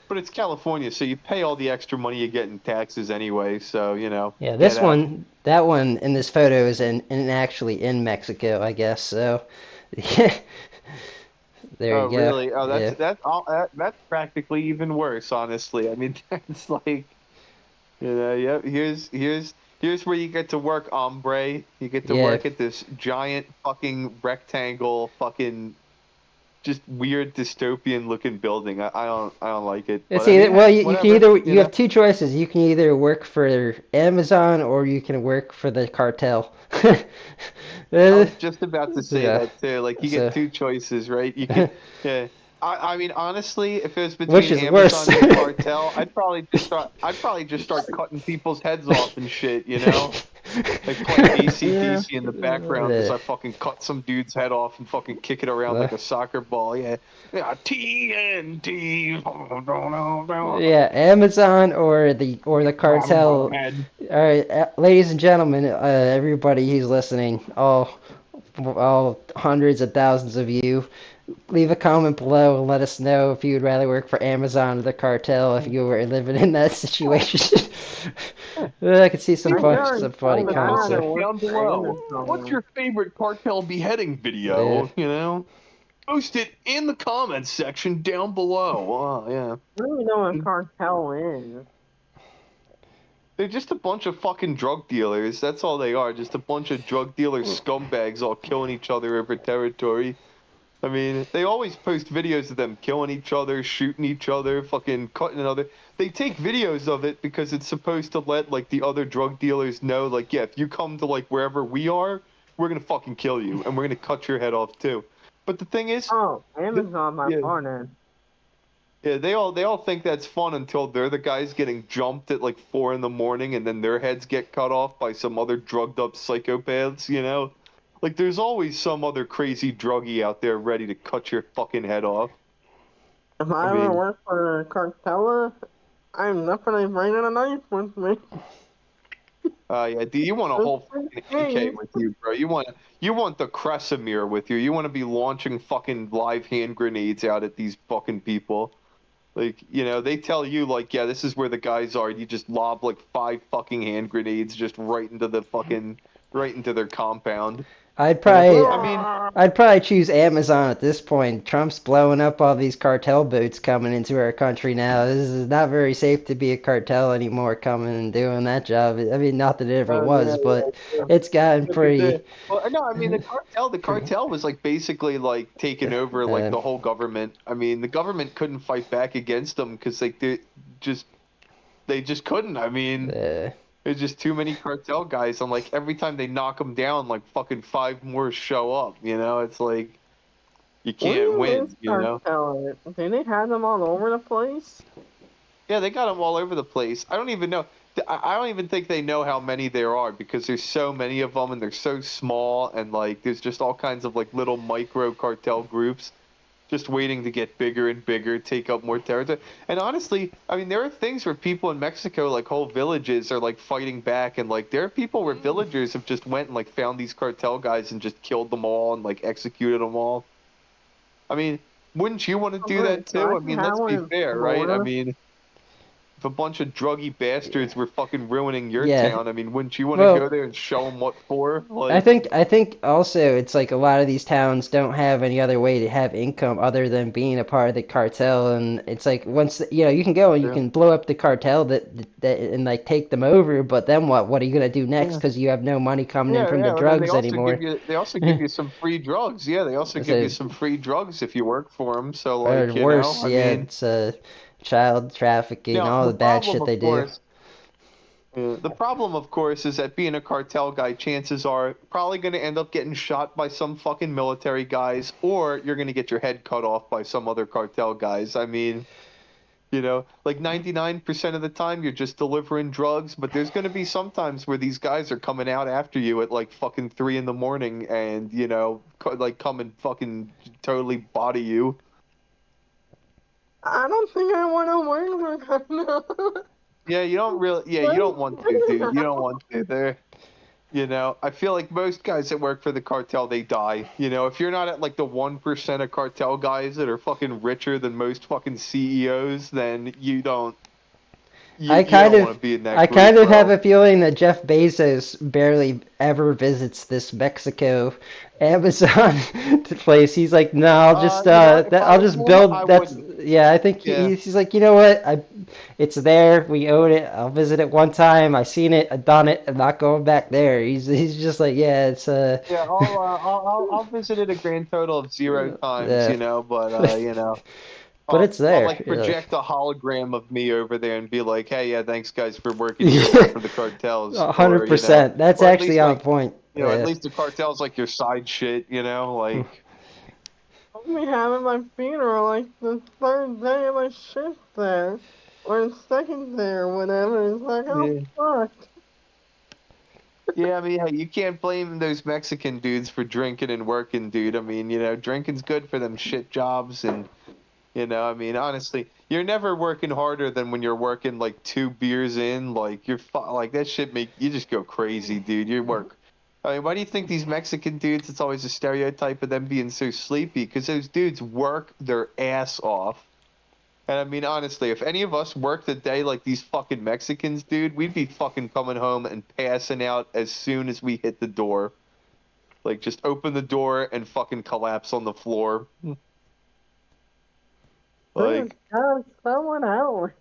But it's California, so you pay all the extra money you get in taxes anyway. So Yeah, get this out. one, that one in this photo is in actually in Mexico, I guess. So, yeah, there Oh you go. really? Oh, Yeah, that's practically even worse, honestly. I mean, that's like yeah. Here's where you get to work, hombre. You get to yeah. work at this giant fucking rectangle, fucking just weird dystopian looking building. I don't like it. It's But I either mean, well, hey, you can whatever. either you have two choices. You can either work for Amazon or you can work for the cartel. I Uh, was just about to say yeah. that too. Like you get So, two choices, right? You could, yeah. I mean, honestly, if it was which between is worse? Amazon and the cartel, I'd probably just start cutting people's heads off and shit, like play Yeah. AC/DC in the background as Uh, I fucking cut some dude's head off and fucking kick it around like a soccer ball. Yeah, yeah, TNT. yeah, Amazon or the cartel. Head. All right, ladies and gentlemen, everybody who's listening, all hundreds of thousands of you, leave a comment below and let us know if you would rather work for Amazon or the cartel if you were living in that situation. I could see some I fun, gotta some funny tell Comment I'd comments rather there. work down for below. What's Amazon. your favorite cartel beheading Yeah. video? Post it in the comments section down below. Oh, yeah. I don't even know what a cartel is. They're just a bunch of fucking drug dealers. That's all they are. Just a bunch of drug dealer scumbags all killing each other over territory. I mean, they always post videos of them killing each other, shooting each other, fucking cutting another. They take videos of it because it's supposed to let like the other drug dealers know, like, yeah, if you come to like wherever we are, we're gonna fucking kill you and we're gonna cut your head off too. But the thing is, Oh, Amazon by yeah, far then. yeah, they all think that's fun until they're the guys getting jumped at like 4 in the morning and then their heads get cut off by some other drugged up psychopaths. Like there's always some other crazy druggie out there ready to cut your fucking head off. If I I ever mean, work for a cartel, I'm definitely bringing a knife with me. Yeah, dude, you want a Those whole three fucking AK things. with you, bro. You want the Kresimir with you. You want to be launching fucking live hand grenades out at these fucking people. Like, they tell you like, yeah, this is where the guys are. You just lob like 5 fucking hand grenades just right into their compound. I'd You know, probably I mean, I'd probably choose Amazon at this point. Trump's blowing up all these cartel boats coming into our country now. This is not very safe to be a cartel anymore coming and doing that job. I mean, not that it ever oh was, yeah, but yeah. it's gotten Look at pretty, the well, no, I mean the pretty, cartel was like basically like taking over like uh, the whole government. I mean, the government couldn't fight back against them because like just they just couldn't. I mean, uh, there's just too many cartel guys, and like every time they knock them down, like fucking 5 more show up. It's like you can't Where is win. cartel at? Do they have them all over the place? Yeah, they got them all over the place. I don't even know. I don't even think they know how many there are because there's so many of them and they're so small and like there's just all kinds of like little micro cartel groups just waiting to get bigger and bigger, take up more territory. And honestly, I mean, there are things where people in Mexico, like whole villages, are like fighting back, and like there are people where villagers have just went and like found these cartel guys and just killed them all and like executed them all. I mean, wouldn't you want to do Alright, that so too? I I can mean, have let's one be in fair, right? I Florida. mean, if a bunch of druggy bastards were fucking ruining your yeah. town, I mean, wouldn't you want to go Well, there and show them what for? I Like, think I think also it's like a lot of these towns don't have any other way to have income other than being a part of the cartel, and it's like once you can go and you yeah, can blow up the cartel that and like take them over, but then what? What are you gonna do next? yeah, Because you have no money coming in yeah, from the yeah. And then drugs anymore. they also give you some free drugs. Yeah, they also give you So, some free drugs if you work for them. So, or like, worse, I yeah, mean, it's child trafficking, now all the the bad problem, shit of they do. course, is that being a cartel guy, chances are probably going to end up getting shot by some fucking military guys, or you're going to get your head cut off by some other cartel guys. I mean, like 99% of the time you're just delivering drugs, but there's going to be some times where these guys are coming out after you at like fucking 3 in the morning and, like come and fucking totally body you. I don't think I want to work for cartel. Yeah, you don't want to, dude. You don't want to. I feel like most guys that work for the cartel, they die. If you're not at like the 1% of cartel guys that are fucking richer than most fucking CEOs, then I you kind don't of want to be in that I kind group, of have bro. a feeling that Jeff Bezos barely ever visits this Mexico Amazon place. He's like, no, If I I'll was just him, I build. That's wouldn't. yeah. I think Yeah. he's like, you know what? It's there. We own it. I'll visit it one time. I seen it. I done it. I'm not going back there. He's just like, yeah, it's Yeah, I'll visit it a grand total of 0 times, yeah. but But it's I'll there. like Yeah. project a hologram of me over there and be like, hey, yeah, thanks guys for working here, Yeah. work for the cartels, A hundred or percent. That's or at actually least on like, point. at Yeah. least the cartel's like your side shit, like, I'll be having my funeral like the third day of my shift there. Or the second day or whatever. It's like, oh yeah. fuck. Yeah, I mean, hey, you can't blame those Mexican dudes for drinking and working, dude. I mean, drinking's good for them shit jobs and I mean, honestly, you're never working harder than when you're working like 2 beers in. Like like that shit make you just go crazy, dude. You work. I mean, why do you think these Mexican dudes? It's always a stereotype of them being so sleepy because those dudes work their ass off. And I mean, honestly, if any of us worked a day like these fucking Mexicans, dude, we'd be fucking coming home and passing out as soon as we hit the door. Like, just open the door and fucking collapse on the floor. Dude, Like, God, someone else.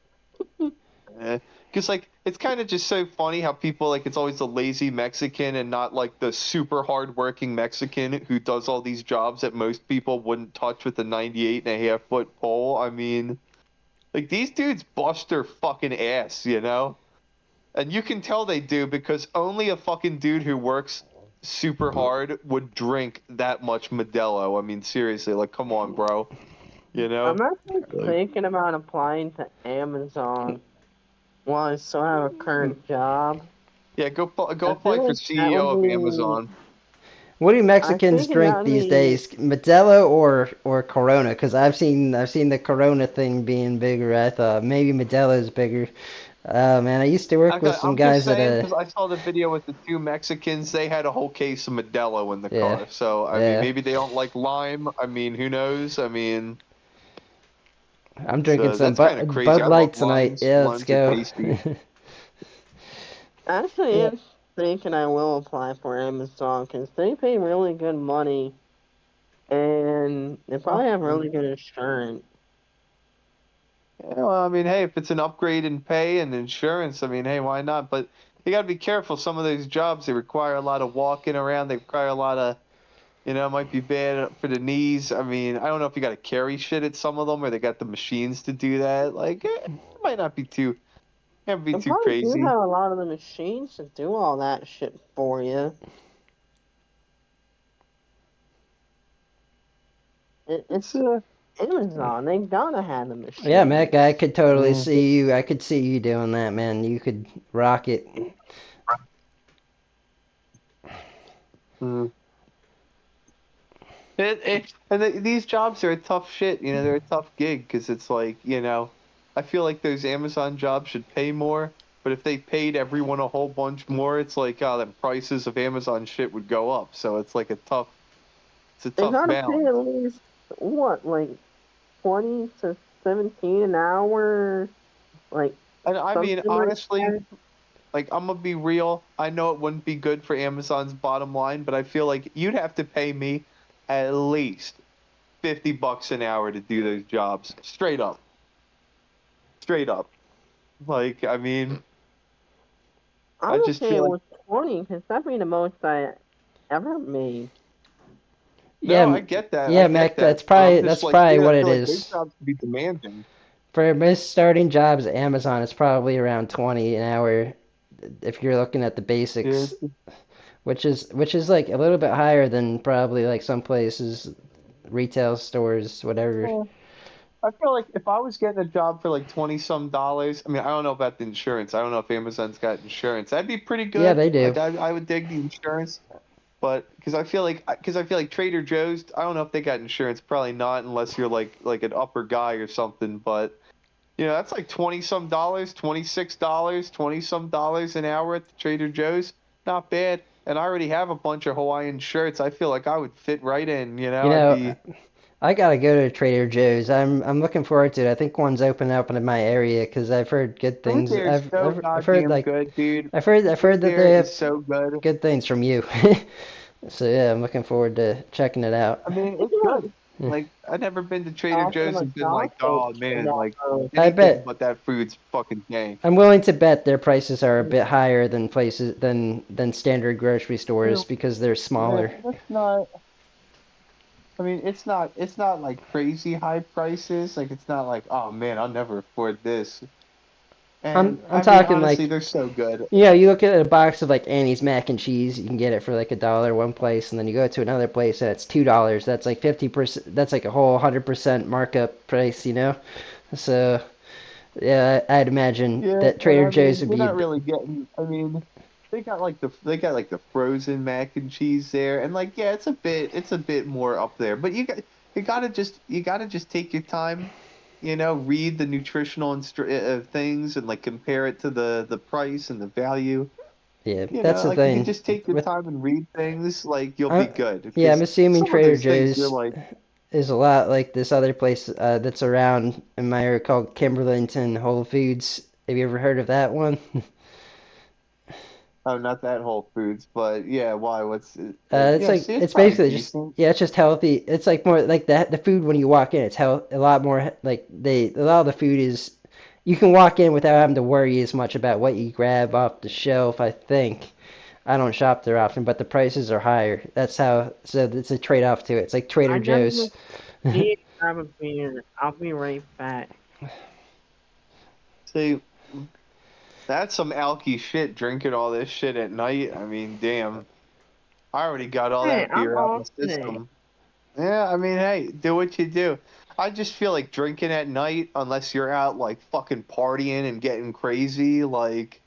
because like it's kind of just so funny how people like it's always the lazy Mexican and not like the super hardworking Mexican who does all these jobs that most people wouldn't touch with a 98.5 foot pole. I mean, like these dudes bust their fucking ass, and you can tell they do because only a fucking dude who works super hard would drink that much Modelo. I mean, seriously, like come on, bro, you I'm know? actually Like, thinking about applying to Amazon while I still have a current job. yeah, go I apply feel for like that CEO of would be. Amazon. What do I Mexicans think that drink would these be. days? Modelo or Corona? Because I've seen the Corona thing being bigger. I thought maybe Modelo's bigger. Oh man, I used to work with some I'm just guys at saying a because I saw the video with the two Mexicans. They had a whole case of Modelo in the yeah, car. So I mean, yeah. maybe they don't like lime. I mean, who knows? I mean, I'm drinking so some that's kind of crazy. Bud I love Light tonight. limes. Yeah, let's Limes are go. tasty. Actually, Yeah. I'm thinking I will apply for Amazon because they pay really good money and they probably have really good insurance. Yeah, well, I mean, hey, if it's an upgrade in pay and insurance, I mean, hey, why not? But you got to be careful. Some of those jobs, they require a lot of walking around. They require a lot of, it might be bad for the knees. I mean, I don't know if you got to carry shit at some of them or they got the machines to do that. Like, it might not be can't be They too probably do crazy. have a lot of the machines to do all that shit for you. It's, It's Amazon. They gotta have the Yeah, Mac, machines. I could totally mm, see you. I could see you doing that, man. You could rock it. mm. These jobs are a tough shit. They're a tough gig because it's like, I feel like those Amazon jobs should pay more, but if they paid everyone a whole bunch more, it's like, oh, then prices of Amazon shit would go up. So it's a They tough gotta pay balance. at least what, like 20 to 17 an hour, like And I mean, something like honestly, that. like I'm gonna be real. I know it wouldn't be good for Amazon's bottom line, but I feel like you'd have to pay me at least $50 an hour to do those jobs. Straight up. Straight up. Like, I mean, I I'm just okay feel like with 20 because that'd be the most I ever made. Yeah, no, I get that. I yeah, get Mac. that. But I'm just That's like, probably dude, I what it feel like those is. jobs can be demanding. For most starting jobs at Amazon, it's probably around 20 an hour if you're looking at the Yeah. basics, which is like a little bit higher than probably like some places, retail stores, whatever. Yeah. I feel like if I was getting a job for like 20 some dollars, I mean, I don't know about the insurance. I don't know if Amazon's got insurance. That'd be pretty Yeah, good. they do. Like I would dig the insurance, but because I feel like Trader Joe's, I don't know if they got insurance. Probably not unless you're like an upper guy or something, but that's like 20 some dollars, $26, 20 some dollars an hour at the Trader Joe's. Not bad. And I already have a bunch of Hawaiian shirts. I feel like I would fit right in. You I'd know, be I gotta go to Trader Joe's. I'm looking forward to it. I think one's opening up in my area because I've heard good food things. there is so I've heard goddamn like good, dude. I've Food heard that there they is have so good. good things from you. So yeah, I'm looking forward to checking it out. I mean, it's Speaking of good. Like I've never been to Trader talking Joe's about and been like, job oh and man, like I anything bet but that food's fucking dank. I'm willing to bet their prices are a bit higher than places than standard grocery Yeah, stores because they're yeah, smaller. that's not. I mean, it's not like crazy high prices. Like it's not like, oh man, I'll never afford this. I'm And I'm I mean, talking honestly, like they're so good. you look at a box of like Annie's mac and cheese, you can get it for like $1 one place, and then you go to another place and it's $2. That's like 50%. That's like a whole 100% markup price. So yeah, I'd imagine Yeah, that and Trader I Joe's mean, would you're be. not really getting. I mean, they got like the frozen mac and cheese there, and like yeah, it's a bit more up there. But you gotta just take your time, read the nutritional things and like compare it to the price and the value. Yeah, that's the Like if you thing just take your with. time and read things, like you'll be Uh, good. yeah, I'm Because assuming some of Trader those things you're Joe's like, is a lot like this other place that's around in my area called Kimberlinton Whole Foods. Have you ever heard of that one? oh, not that Whole Foods, but yeah, why? What's It's yeah? like See, it's it's probably basically just decent. yeah, it's just healthy. It's like more like the food when you walk in. It's a lot more like a lot of the food is you can walk in without having to worry as much about what you grab off the shelf. I think I don't shop there often, but the prices are higher. So it's a trade off to it. It's like Trader I gotta Joe's. just eat, grab a beer. I'll be right back. See. That's some alky shit, drinking all this shit at night. I mean, damn. I already got all Hey, that I'm beer out off my today. system. Yeah, I mean, hey, do what you do. I just feel like drinking at night, unless you're out like fucking partying and getting crazy, like,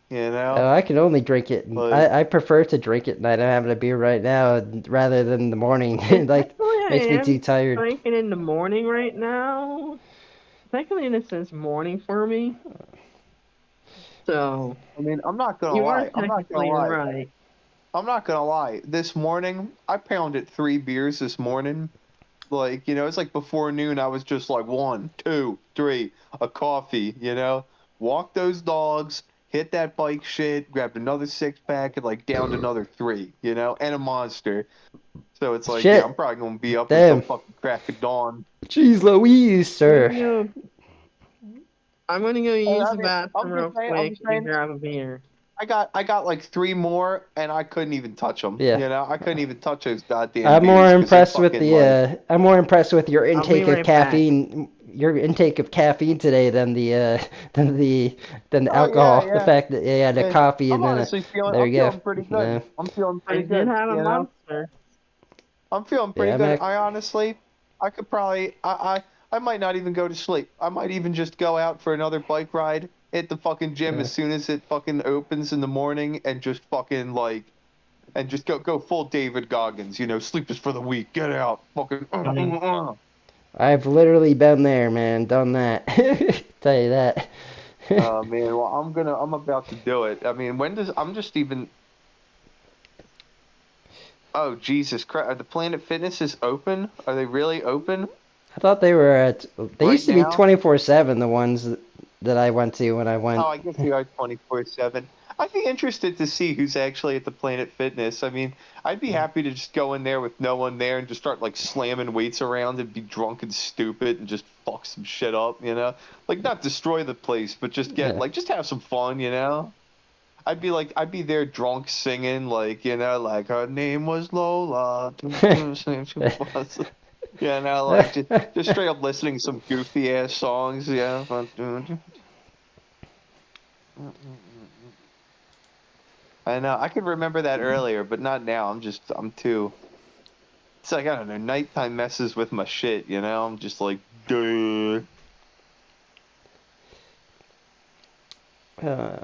I can only drink it. but I prefer to drink it night. I'm having a beer right now rather than the morning. And Like technically, makes I me too am tired. drinking in the morning right now. Technically, this is morning for me. So I mean, I'm not gonna you are lie. I'm not gonna technically lie. right. I'm not gonna lie. This morning, I pounded 3 beers this morning. Like, it's like before noon, I was just like 1, 2, 3, a coffee, walk those dogs, hit that bike shit, grabbed another 6 pack, and like downed another three, and a monster. So it's like, yeah, I'm Shit. probably gonna be up until Damn. fucking crack of dawn. Jeez Louise, I'm sir. gonna go. I'm gonna go use I the mean, bathroom I'm just real saying, I'm quick just and saying, grab a beer. I got like 3 more, and I couldn't even touch them. Yeah. I couldn't even touch those goddamn beers because they fucking like. I'm more impressed with your I'll be intake of right back. caffeine, today than than the than the Oh yeah, alcohol. The yeah. fact that you had a And coffee I'm and then honestly feeling, there I'm you go. feeling pretty good. No. I'm feeling I pretty did good. have a monster. I'm feeling Yeah, pretty I'm good. act- I honestly, I could probably, I might not even go to sleep. I might even just go out for another bike ride at the fucking gym uh, as soon as it fucking opens in the morning, and just fucking like, and just go full David Goggins. Sleep is for the weak. Get out, fucking. I've literally been there, man. Done that. Tell you that. Oh man, well I'm about to do it. I mean, I'm just even. Oh Jesus Christ! Are the Planet Fitnesses open? Are they really open I thought they were at. They right used to be now? 24/7. The ones that I went to when I Oh, went. I guess they are 24/7. I'd be interested to see who's actually at the Planet Fitness. I mean, I'd be happy to just go in there with no one there and just start like slamming weights around and be drunk and stupid and just fuck some shit up. Like not destroy the place, but just get Yeah. like just have some fun. I'd be there drunk singing like her name was Lola. Like just straight up listening to some goofy ass songs, yeah. I know. I could remember that earlier, but not now. I'm too. It's like, I don't know, nighttime messes with my shit. I'm just like, duh. Uh,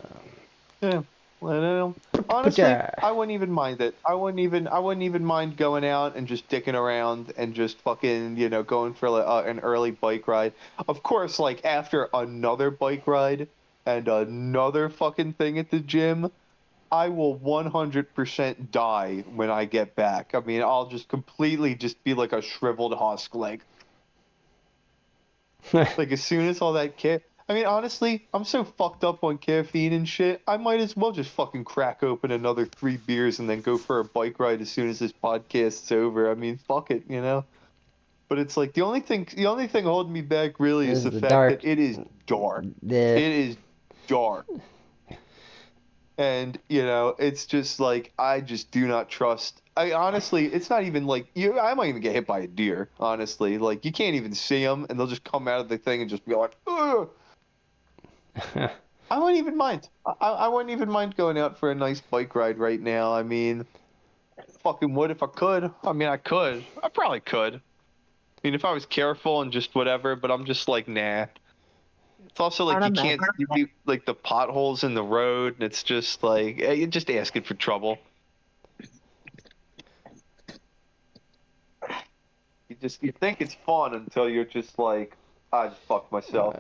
Yeah. Well, honestly, Paja. I wouldn't even mind it. I wouldn't even mind going out and just dicking around and just fucking, going for like, an early bike ride. Of course, like after another bike ride and another fucking thing at the gym, I will 100% die when I get back. I mean, I'll just completely just be like a shriveled husk. Like as soon as all that I mean, honestly, I'm so fucked up on caffeine and shit. I might as well just fucking crack open another 3 beers and then go for a bike ride as soon as this podcast's over. I mean, fuck it. But it's like the only thing holding me back really is This is the the fact that dark. it is dark. The It is dark. And, it's just like I just do not trust. I honestly, it's not even like I might even get hit by a deer, honestly. Like you can't even see them and they'll just come out of the thing and just be like, ugh. I wouldn't even mind. I wouldn't even mind going out for a nice bike ride right now. I mean, fucking would if I could. I mean, I could. I probably could. I mean, if I was careful and just whatever, but I'm just like, nah. It's also On like a you map. can't see like the potholes in the road, and it's just like you're just asking for trouble. You think it's fun until you're just like, I just fucked myself.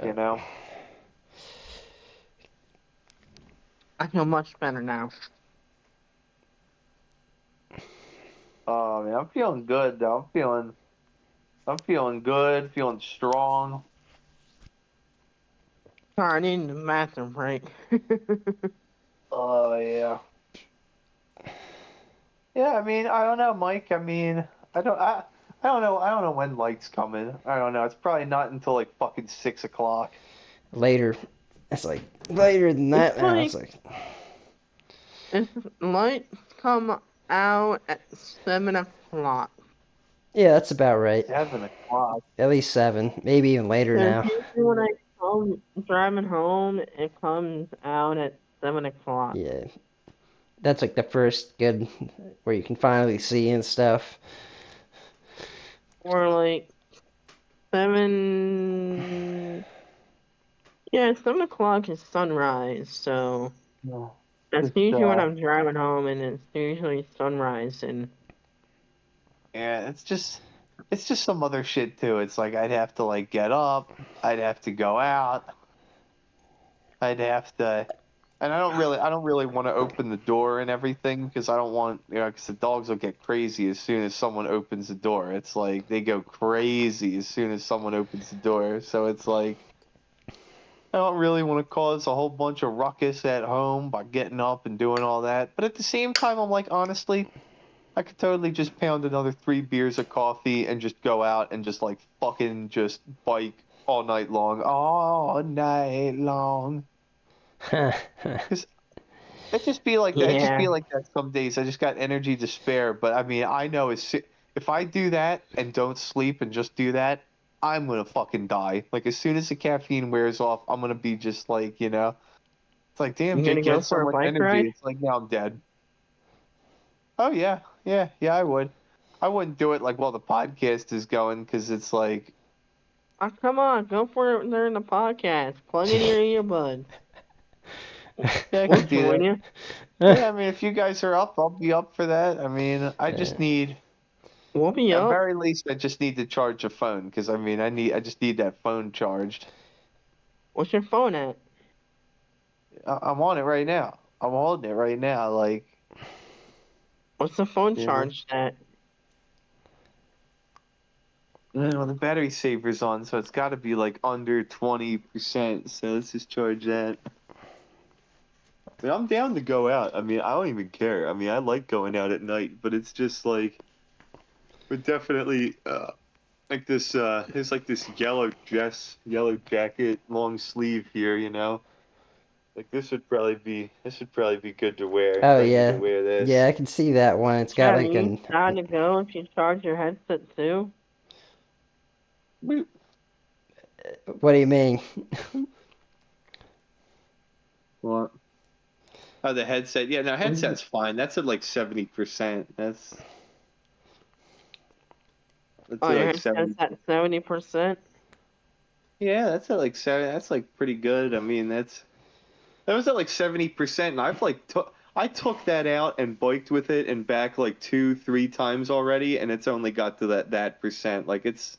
I feel much better now. Oh man, I'm feeling good though. I'm feeling good, feeling strong. Sorry, I need the bathroom break. Oh yeah. Yeah, I mean, I don't know, Mike. I mean, I don't know. I don't know when light's coming. I don't know. It's probably not until like fucking 6 o'clock. later. It's like later than It's that now. It's like like it's lights come out at 7 o'clock. yeah, that's about right. 7 o'clock. At least 7, maybe even later Because now. usually when I come driving home, it comes out at 7 o'clock. Yeah, that's like the first good where you can finally see and stuff. Or like 7. Yeah, 7 o'clock is sunrise, so Yeah. that's Just usually when I'm driving home, and it's usually sunrise. And yeah, it's just some other shit too. It's like I'd have to like get up, I'd have to go out, I'd have to And I don't really want to open the door and everything because I don't want, because the dogs will get crazy as soon as someone opens the door. It's like they go crazy as soon as someone opens the door. So it's like I don't really want to cause a whole bunch of ruckus at home by getting up and doing all that. But at the same time, I'm like, honestly, I could totally just pound another 3 beers of coffee and just go out and just like fucking just bike all night long. All night long. Because it just be like that. It just Yeah, be like that some days. I just got energy to spare. But I mean, I know if I do that and don't sleep and just do that, I'm gonna fucking die. Like as soon as the caffeine wears off, I'm gonna be just like, it's like, damn, you gonna Jake, you go had so for a much bike energy. ride? It's like now I'm dead. Oh yeah, yeah, yeah. I would. I wouldn't do it like while the podcast is going because it's like, Oh, come on, go for it during the podcast. Plug in your earbud. yeah, I We'll could do join that. you. Yeah, I mean, if you guys are up, I'll be up for that. I mean, I just need. We'll be At up. very least, I just need to charge a phone because I mean, I just need that phone charged. What's your phone at? I'm on it right now. I'm holding it right now. Like, What's the phone you know, charged at? the battery saver's on, so it's got to be like under 20%. So let's just charge that. I mean, I'm down to go out. I mean, I don't even care. I mean, I like going out at night, but it's just like we're definitely like this. There's like this yellow dress, yellow jacket, long sleeve here. Like this would probably be good to wear if Oh I need to yeah, wear yeah, this. I can see that one. It's got Yeah, like you an. decide to go if you charge your headset too. What do you mean? What? Oh, the headset. Yeah, no, headset's fine. That's at like 70%. That's Oh, at your like headset's 70. at 70%? Yeah, that's at like 7. That's like pretty good. I mean, that was at like 70%, and I took that out and biked with it and back like 2, 3 times already, and it's only got to that percent. Like it's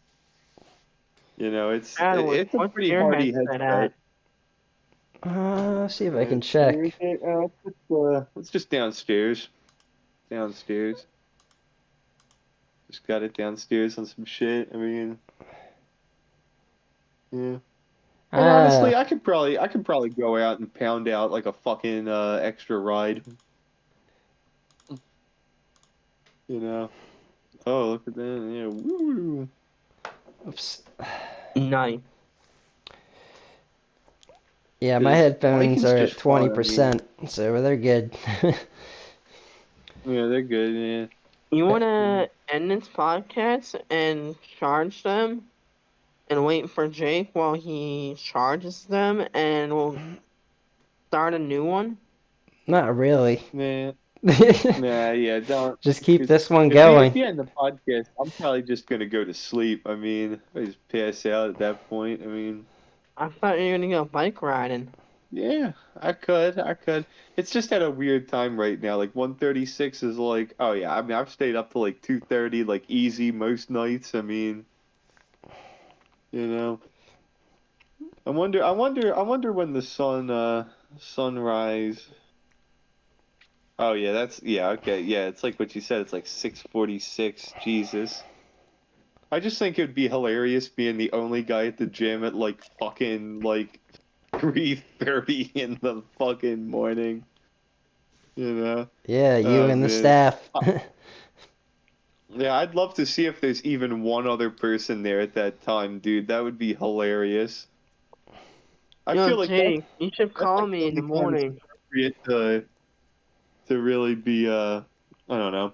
Adwood, it's a what's pretty your hardy headset headset. at? See if I can And where is check. it? It's just downstairs. Downstairs. Just got it downstairs on some shit. I mean, yeah. And honestly, Ah, I could probably go out and pound out like a fucking extra ride. You know. Oh, look at that. Yeah. Woo. oops. Nice. Yeah, my Because headphones biking's are just at twenty fun. I mean, percent, so they're good. yeah, they're good. Yeah. You wanna end this podcast and charge them and wait for Jake while he charges them and we'll start a new one? Not really. Nah, nah, yeah, don't. Just keep Because this one if going. you end the podcast, I'm probably just gonna go to sleep. I mean, I just pass out at that point. I mean, I thought you were gonna go bike riding. yeah, I could. It's just at a weird time right now. Like 1:36 is like, oh yeah. I mean, I've stayed up to like 2:30, like easy most nights. I mean, you know, I wonder when the sunrise. Oh yeah, yeah, okay, yeah. It's like what you said. It's like 6:46. Jesus. I just think it would be hilarious being the only guy at the gym at like fucking like 3:30 in the fucking morning. You know? Yeah, you Oh and the man. staff. Yeah, I'd love to see if there's even one other person there at that time, dude. That would be hilarious. I Yo, feel like Jake, you should that's call like the me in the only time it's morning. appropriate to really be I don't know.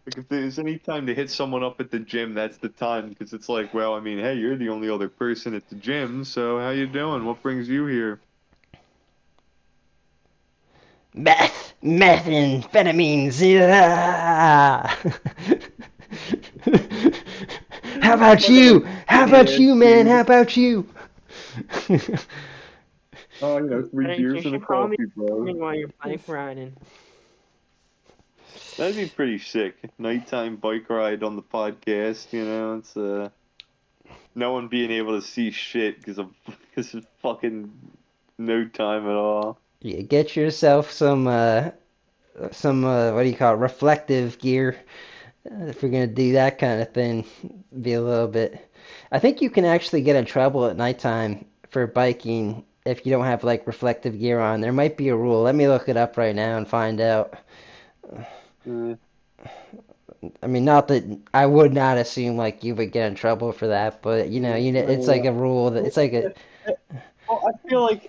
Like if there's any time to hit someone up at the gym, that's the time because it's like, well, I mean, hey, you're the only other person at the gym, so how you doing? What brings you here? Methamphetamines. Yeah. How about Talking you? like How about skinny ass you, man? How dude. about you? Oh, 3 beers Jake, you and a should call me coffee, in the bro. morning while you're bike riding. That'd be pretty sick. Nighttime bike ride on the podcast, it's no one being able to see shit because of fucking No time at all. Yeah, get yourself some what do you call it, reflective gear. If you're gonna do that kind of thing, be a little bit. I think you can actually get in trouble at nighttime for biking if you don't have like reflective gear on. There might be a rule. Let me look it up right now and find out. Uh, I mean, not that I would not assume like you would get in trouble for that, but it's like yeah. a rule that it's like a Well,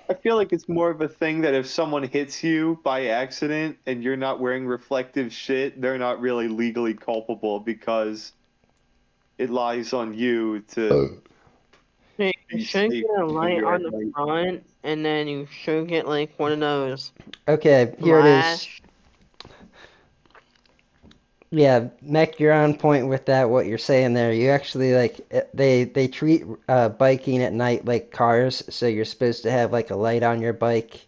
I feel like it's more of a thing that if someone hits you by accident and you're not wearing reflective shit, they're not really legally culpable because it lies on you to Hey, you be should safe get a when light you're on at the night. front, and then you should get like one of those okay. Here it is. flash. Yeah, Mech, you're on point with that. What you're saying there, you actually like they treat biking at night like cars. So you're supposed to have like a light on your bike.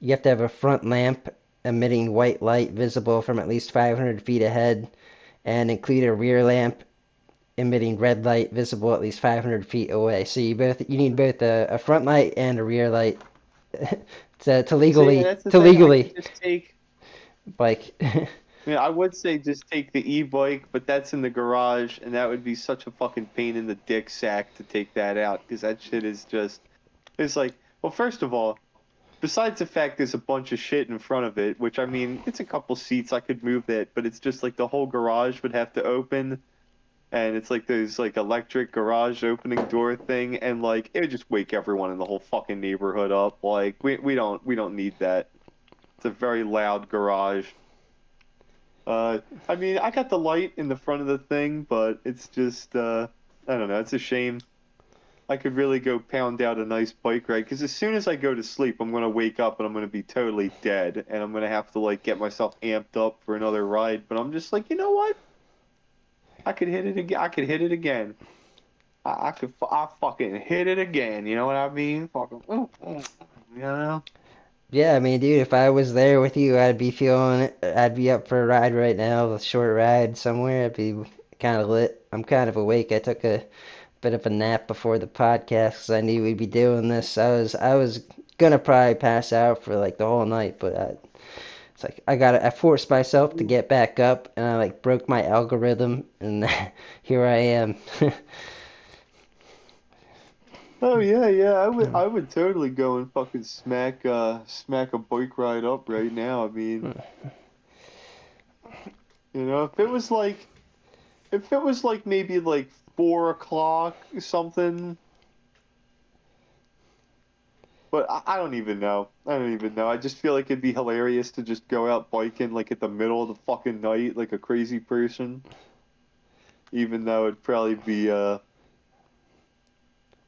You have to have a front lamp emitting white light visible from at least 500 feet ahead, and include a rear lamp emitting red light visible at least 500 feet away. So you need both a front light and a rear light to See, legally that's the to thing. I could legally just take. bike. Yeah, I would say just take the e-bike, but that's in the garage, and that would be such a fucking pain in the dick sack to take that out because that shit is just. It's like, well, first of all, besides the fact there's a bunch of shit in front of it, which I mean, it's a couple seats, I could move that, but it's just like the whole garage would have to open, and it's like those like electric garage opening door thing, and like it would just wake everyone in the whole fucking neighborhood up. Like we don't need that. It's a very loud garage. I mean, I got the light in the front of the thing, but it's just I don't know. It's a shame. I could really go pound out a nice bike ride because as soon as I go to sleep, I'm gonna wake up and I'm gonna be totally dead, and I'm gonna have to like get myself amped up for another ride. But I'm just like, you know what? I could hit it again. I could hit it again. I fucking hit it again. You know what I mean? Fucking, you know? Yeah, I mean, dude, if I was there with you, I'd be feeling it. I'd be up for a ride right now, a short ride somewhere. I'd be kind of lit. I'm kind of awake. I took a bit of a nap before the podcast 'cause I knew we'd be doing this. I was gonna probably pass out for like the whole night, but it's like I forced myself to get back up, and I like broke my algorithm, and here I am. Oh yeah, yeah. I would totally go and fucking smack a bike ride up right now. I mean, if it was like maybe like 4 o'clock or something. But I don't even know. I don't even know. I just feel like it'd be hilarious to just go out biking like at the middle of the fucking night like a crazy person. Even though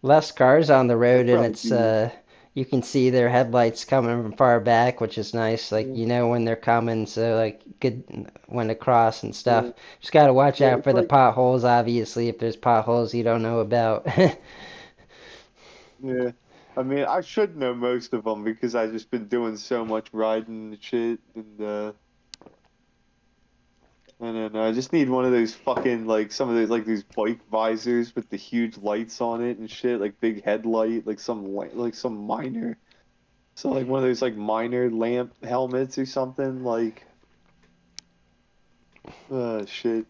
Less cars on the road, it'd and probably it's be you can see their headlights coming from far back, which is nice. Like you know when they're coming, so like good when to cross and yeah, stuff. Just gotta watch yeah, out it's for the like potholes, obviously, if there's potholes you don't know about. yeah. I mean, I should know most of them because I've just been doing so much riding and shit and then I just need one of those fucking like some of those like these bike visors with the huge lights on it and shit, like big headlight, like some minor. So like one of those like minor lamp helmets or something like shit.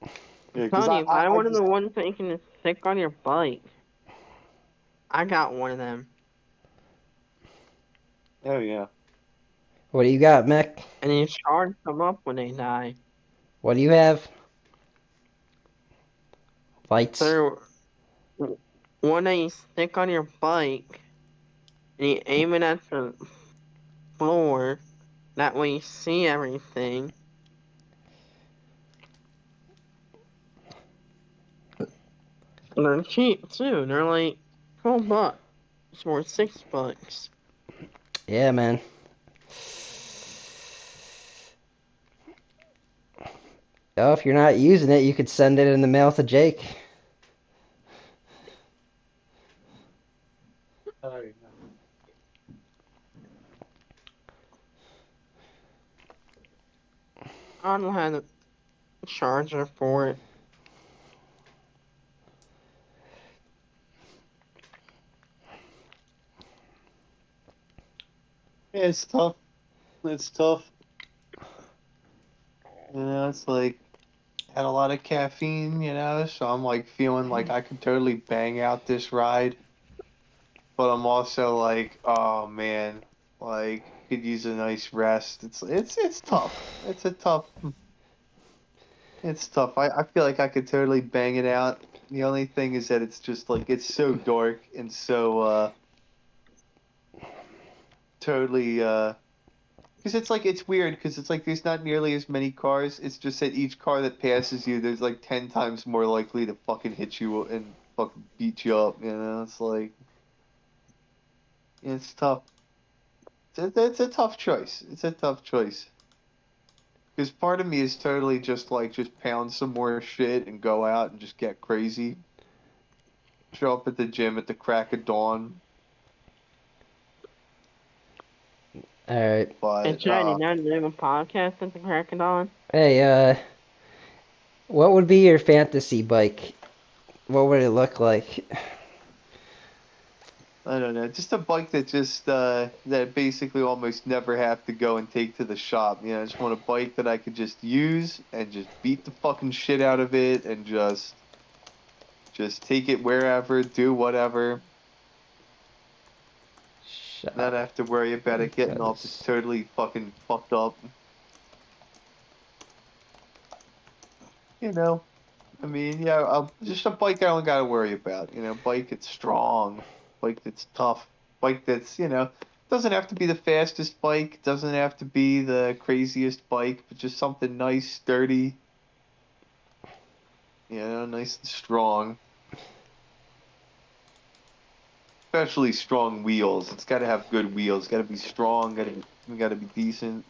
Yeah, I'm because telling you, I buy I one of just the ones that you can stick on your bike. I got one of them, oh yeah. What do you got, Mech? and you charge them up when they die. What do you have? Lights? They're one that you stick on your bike, and you aim it at the floor. That way you see everything. And they're cheap too. They're like $12. It's worth $6. Yeah, man. Oh, if you're not using it, you could send it in the mail to Jake. Oh yeah. I don't have a charger for it. Yeah, it's tough. It's tough. It's like had a lot of caffeine, so I'm like feeling like I could totally bang out this ride, but I'm also like, oh man, like could use a nice rest. It's tough. It's tough. I feel like I could totally bang it out. The only thing is that it's just like it's so dark and so totally because it's like it's weird because it's like there's not nearly as many cars. It's just that each car that passes you, there's like 10 times more likely to fucking hit you and fucking beat you up. It's like it's tough. It's a tough choice. It's a tough choice. Because part of me is totally just like just pound some more shit and go out and just get crazy. Show up at the gym at the crack of dawn. All right. And But Chad, you not doing a podcast at the crack of dawn? Hey, what would be your fantasy bike? What would it look like? I don't know, just a bike that just that basically almost never have to go and take to the shop. I just want a bike that I could just use and just beat the fucking shit out of it and just take it wherever, do whatever, not Shop. have to worry about it getting all just Because totally fucking fucked up. You know, I mean, yeah, just a bike I don't gotta worry about. Bike that's strong, bike that's tough, bike that's, doesn't have to be the fastest bike, doesn't have to be the craziest bike, but just something nice, sturdy, nice and strong. Especially strong wheels. It's got to have good wheels. Got to be strong. Got to be decent.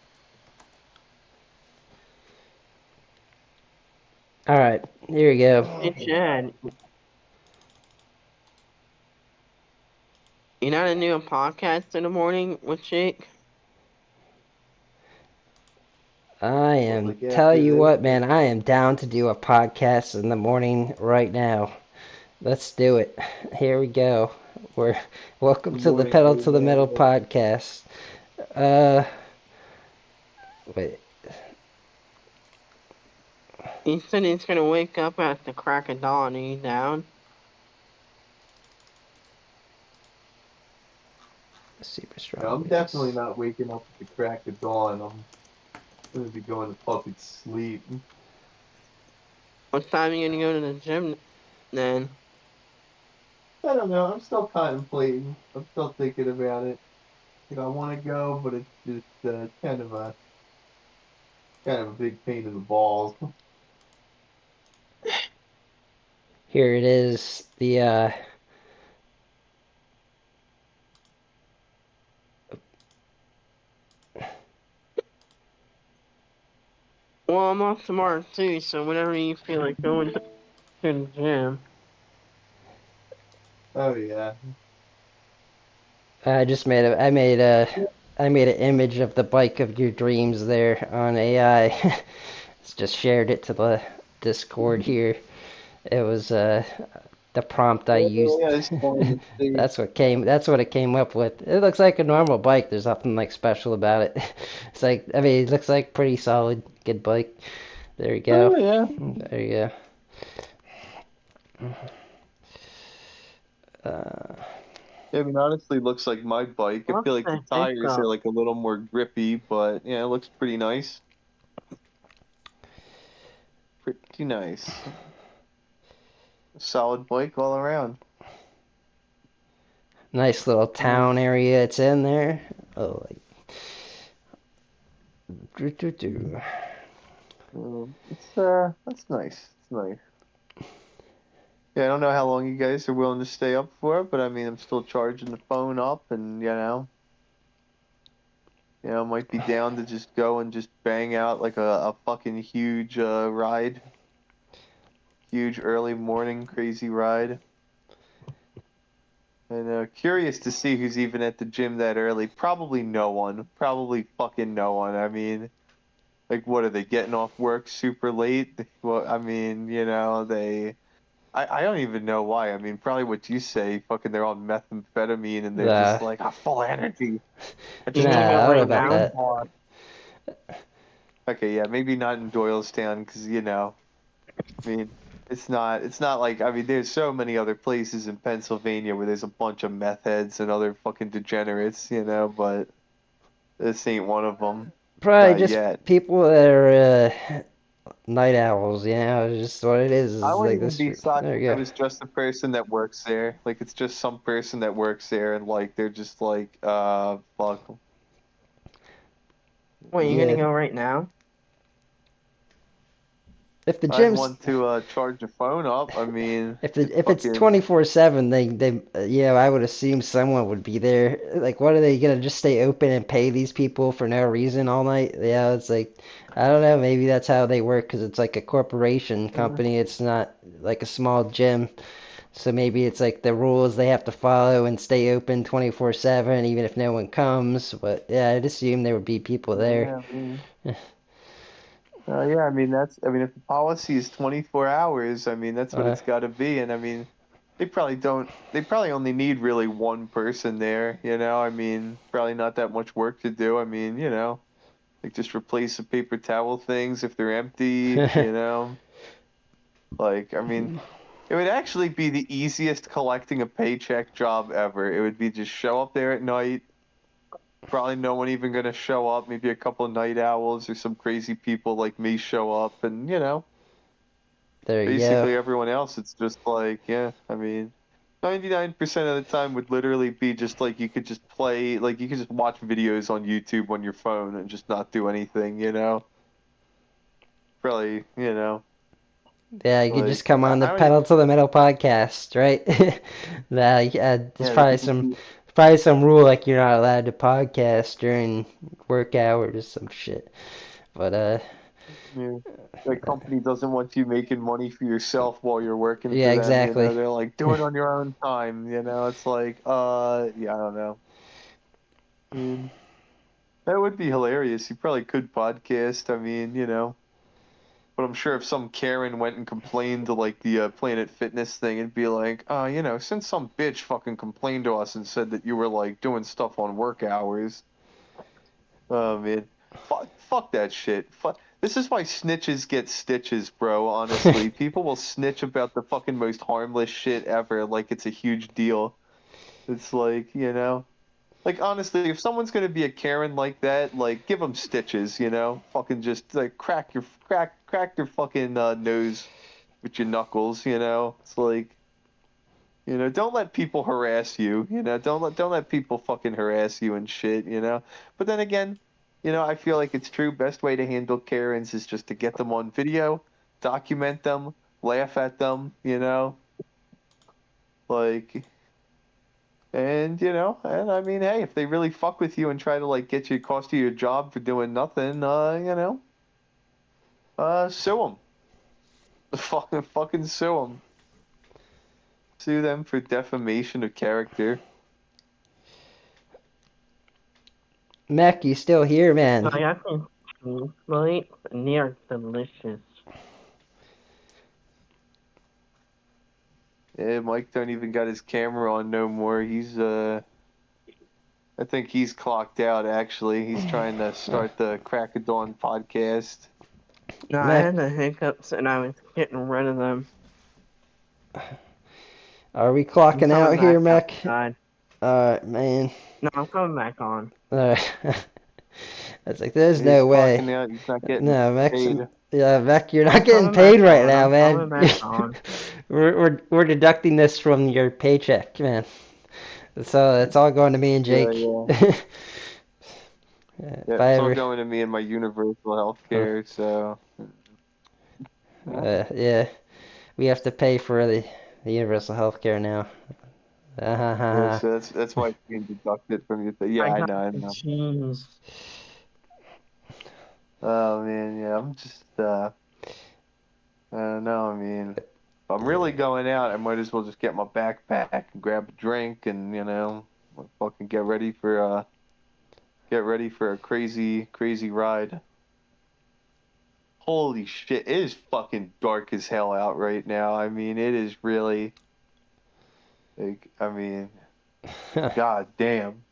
all right, here we go. Hey Chad, you not doing a podcast in the morning with Jake? I Well, am like tell after you this. what, man. I am down to do a podcast in the morning right now. Let's do it. Here we go. We're welcome Good to the morning, Pedal old to the Metal man. podcast. Uh, wait. He said he's gonna wake up at the crack of dawn. Are you down? Super No, strong I'm definitely wheels. not waking up at the crack of dawn. I'm gonna be going to fucking sleep. What time are you gonna go to the gym then? I don't know. I'm still contemplating. I'm still thinking about it. I want to go, but it's just kind of a big pain in the balls. Here it is. Well, I'm off tomorrow too, so whenever you feel like going to the gym. Oh yeah. I just made a. I made a. I made an image of the bike of your dreams there on AI. Just shared it to the Discord here. It was the prompt I Oh used. yeah, it's fun to see. That's what came. That's what it came up with. It looks like a normal bike. There's nothing like special about it. It's like I mean, it looks like pretty solid, good bike. There you go. Oh yeah. There you go. Uh, I mean, honestly, looks like my bike. I What feel like the the tires are hiccup? like a little more grippy, but yeah, it looks pretty nice. Pretty nice. Solid bike all around. nice little town area it's in there. Oh, like, doo, doo, doo. It's that's nice. It's nice. Yeah, I don't know how long you guys are willing to stay up for, but I mean, I'm still charging the phone up, and might be down to just go and just bang out like a fucking huge ride, huge early morning crazy ride. And curious to see who's even at the gym that early. Probably no one. Probably fucking no one. I mean, like, what are they getting off work super late? Well, I mean, they. I don't even know why. I mean, probably what you say. Fucking, they're on methamphetamine and they're Nah, just like, I'm full of energy. I You just gonna need go nah, I to don't know right go about now? game that. hard. Okay, yeah, maybe not in Doylestown because I mean, it's not like I mean, there's so many other places in Pennsylvania where there's a bunch of meth heads and other fucking degenerates, but this ain't one of them. Probably Not just yet. people that are night owls, it's just what it is. I It's wouldn't like even this. be shocked There if you it go. was just a person that works there. Like it's just some person that works there and like they're just like, fuck. Wait, you gonna Yeah, go right now? if the I'd gym's want to charge a phone up. I mean, it's if it's fucking 24/7, I would assume someone would be there. Like, what are they gonna just stay open and pay these people for no reason all night? Yeah, it's like I don't know. Maybe that's how they work because it's like a corporation company. It's not like a small gym. So maybe it's like the rules they have to follow and stay open 24/7 even if no one comes. But yeah, I'd assume there would be people there. yeah, I mean, yeah, I mean if the policy is 24 hours, I mean that's what Uh, it's got to be, and I mean they probably only need really one person there. I mean, probably not that much work to do. I mean, like just replace the paper towel things if they're empty. Like, I mean, it would actually be the easiest collecting a paycheck job ever. It would be just show up there at night. Probably no one even gonna show up. Maybe a couple of night owls or some crazy people like me show up, and there you go. basically everyone else. It's just like, yeah. I mean, 99% of the time would literally be just like you could just play, like you could just watch videos on YouTube on your phone and just not do anything. Probably. Yeah, you could just Like come on the I don't even. Pedal to the Metal podcast, right? Nah, there's Yeah, they could just probably some rule like you're not allowed to podcast during work hours, some shit. But Yeah. The company doesn't want you making money for yourself while you're working yeah, for them. exactly. They're like, do it on your own time. It's like, yeah, I don't know. I mean, that would be hilarious. You probably could podcast. I mean. But I'm sure if some Karen went and complained to like the Planet Fitness thing, it'd be like, since some bitch fucking complained to us and said that you were like doing stuff on work hours. Oh man, fuck that shit. This is why snitches get stitches, bro. Honestly, people will snitch about the fucking most harmless shit ever, like it's a huge deal. It's like honestly, if someone's gonna be a Karen like that, like give them stitches. Fucking just like crack their fucking nose with your knuckles. It's like. Don't let people harass you. Don't let people fucking harass you and shit. But then again, I feel like it's true. Best way to handle Karens is just to get them on video, document them, laugh at them. Like, and I mean, hey, if they really fuck with you and try to like get you cost you your job for doing nothing, sue them. Fucking sue them. Sue them for defamation of character. Mac, you still here, man? I got some cheese bites, and they are delicious. Yeah, Mike don't even got his camera on no more. I think he's clocked out actually. He's trying to start the Crack of Dawn podcast. No, I Mac, had the hiccups, and I was getting rid of them. are we I'm clocking coming out here, back Mac? outside. Alright, man. No, I'm coming back on. Alright. It's like, there's He's no way. clocking out. He's not getting No, Max, paid. yeah, Mac, you're not I'm getting coming back paid right on. now, I'm man. coming back on. We're deducting this from your paycheck, man. So it's all going to me and Yeah, Jake. yeah, If yeah. I It's all ever, going to me and my universal health uh, care. So yeah, yeah, we have to pay for the universal health care now. yeah. Uh, So that's why it's being deducted from your thing. Yeah, I I got know, I the know. cheese. Oh man, yeah. I'm just I don't know. I mean, if I'm really going out, I might as well just get my backpack and grab a drink and fucking get ready for a crazy crazy ride. Holy shit, it is fucking dark as hell out right now. I mean, it is really, like, I mean, god damn.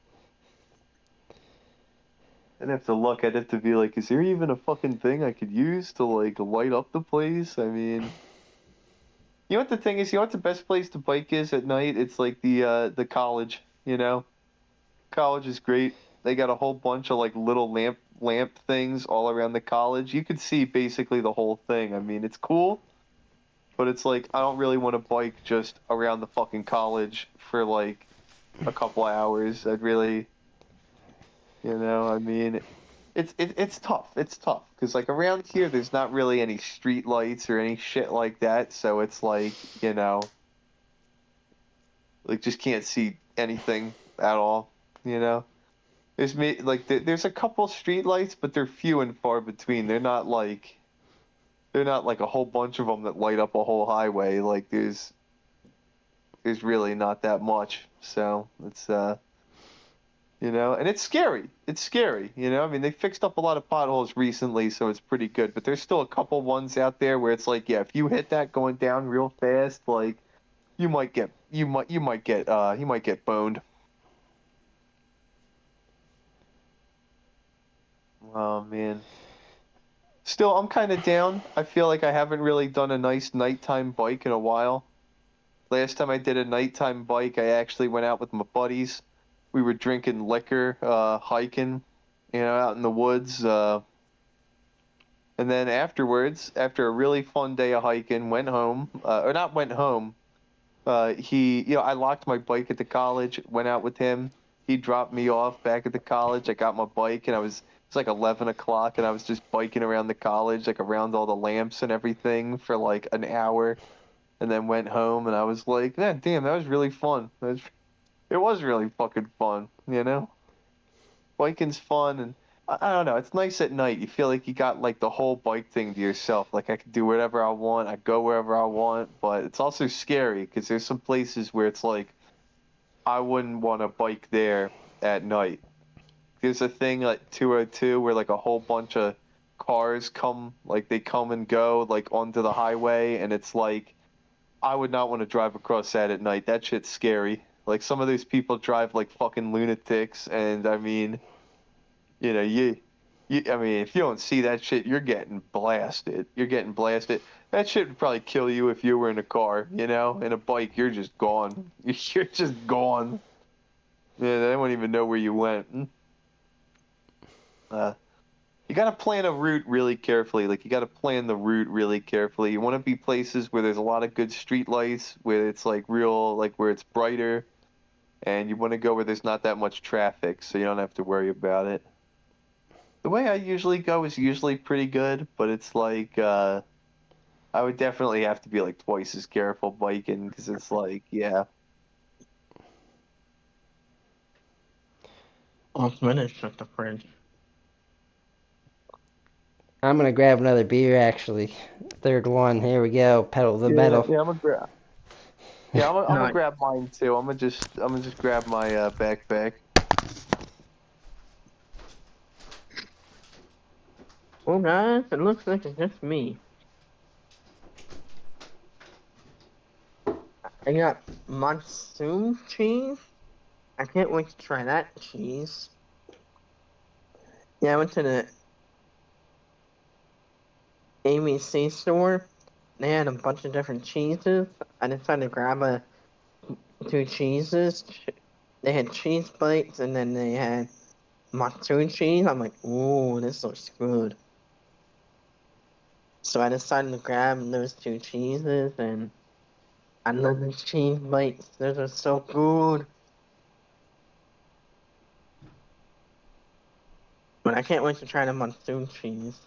I'd have to look at it to be like, is there even a fucking thing I could use to, like, light up the place? I mean, you know what the thing is? You know what the best place to bike is at night? It's like the college, you know? College is great. They got a whole bunch of like little lamp things all around the college. You could see basically the whole thing. I mean, it's cool, but it's like I don't really want to bike just around the fucking college for like a couple hours. I'd really, I mean, it's tough. It's tough because like around here, there's not really any street lights or any shit like that. So it's like, like just can't see anything at all. You know. There's a couple street lights, but they're few and far between. They're not like a whole bunch of them that light up a whole highway. Like there's really not that much. So it's and it's scary. It's scary. I mean, they fixed up a lot of potholes recently, so it's pretty good. But there's still a couple ones out there where it's like, yeah, if you hit that going down real fast, like you might get boned. Oh man. Still, I'm kind of down. I feel like I haven't really done a nice nighttime bike in a while. Last time I did a nighttime bike, I actually went out with my buddies. We were drinking liquor, hiking, out in the woods. And then afterwards, after a really fun day of hiking, went home, or not went home. I locked my bike at the college, went out with him. He dropped me off back at the college. I got my bike, and it's like 11 o'clock, and I was just biking around the college, like around all the lamps and everything for like an hour, and then went home, and I was like, man, damn, that was really fun. It was really fucking fun. Biking's fun, and I don't know, it's nice at night. You feel like you got like the whole bike thing to yourself. Like I can do whatever I want, I go wherever I want, but it's also scary because there's some places where it's like I wouldn't want to bike there at night. There's a thing like 202 where like a whole bunch of cars they come and go like onto the highway, and it's like I would not want to drive across that at night. That shit's scary. Like some of those people drive like fucking lunatics, and I mean, I mean, if you don't see that shit, you're getting blasted. You're getting blasted. That shit would probably kill you if you were in a car, In a bike, you're just gone. You're just gone. Yeah, they won't even know where you went. Uh, you got to plan a route really carefully. Like, you got to plan the route really carefully. You want to be places where there's a lot of good street lights, where it's like real, like where it's brighter, and you want to go where there's not that much traffic, so you don't have to worry about it. The way I usually go is usually pretty good, but it's like, I would definitely have to be like twice as careful biking because it's like, yeah. I'll finish at the fridge. I'm gonna grab another beer actually. Third one. Here we go. Pedal to the Yeah, metal. yeah, I'm gonna grab. Yeah, I'm gonna Nice. grab mine too. I'm gonna just grab my backpack. Well, guys, it looks like it's just me. I got monsoon cheese. I can't wait to try that cheese. Yeah, I went to the ABC store. They had a bunch of different cheeses. I decided to grab two cheeses. They had cheese bites, and then they had monsoon cheese. I'm like, ooh, this looks good. So I decided to grab those two cheeses, and I love the cheese bites. Those are so good. But I can't wait to try the monsoon cheese.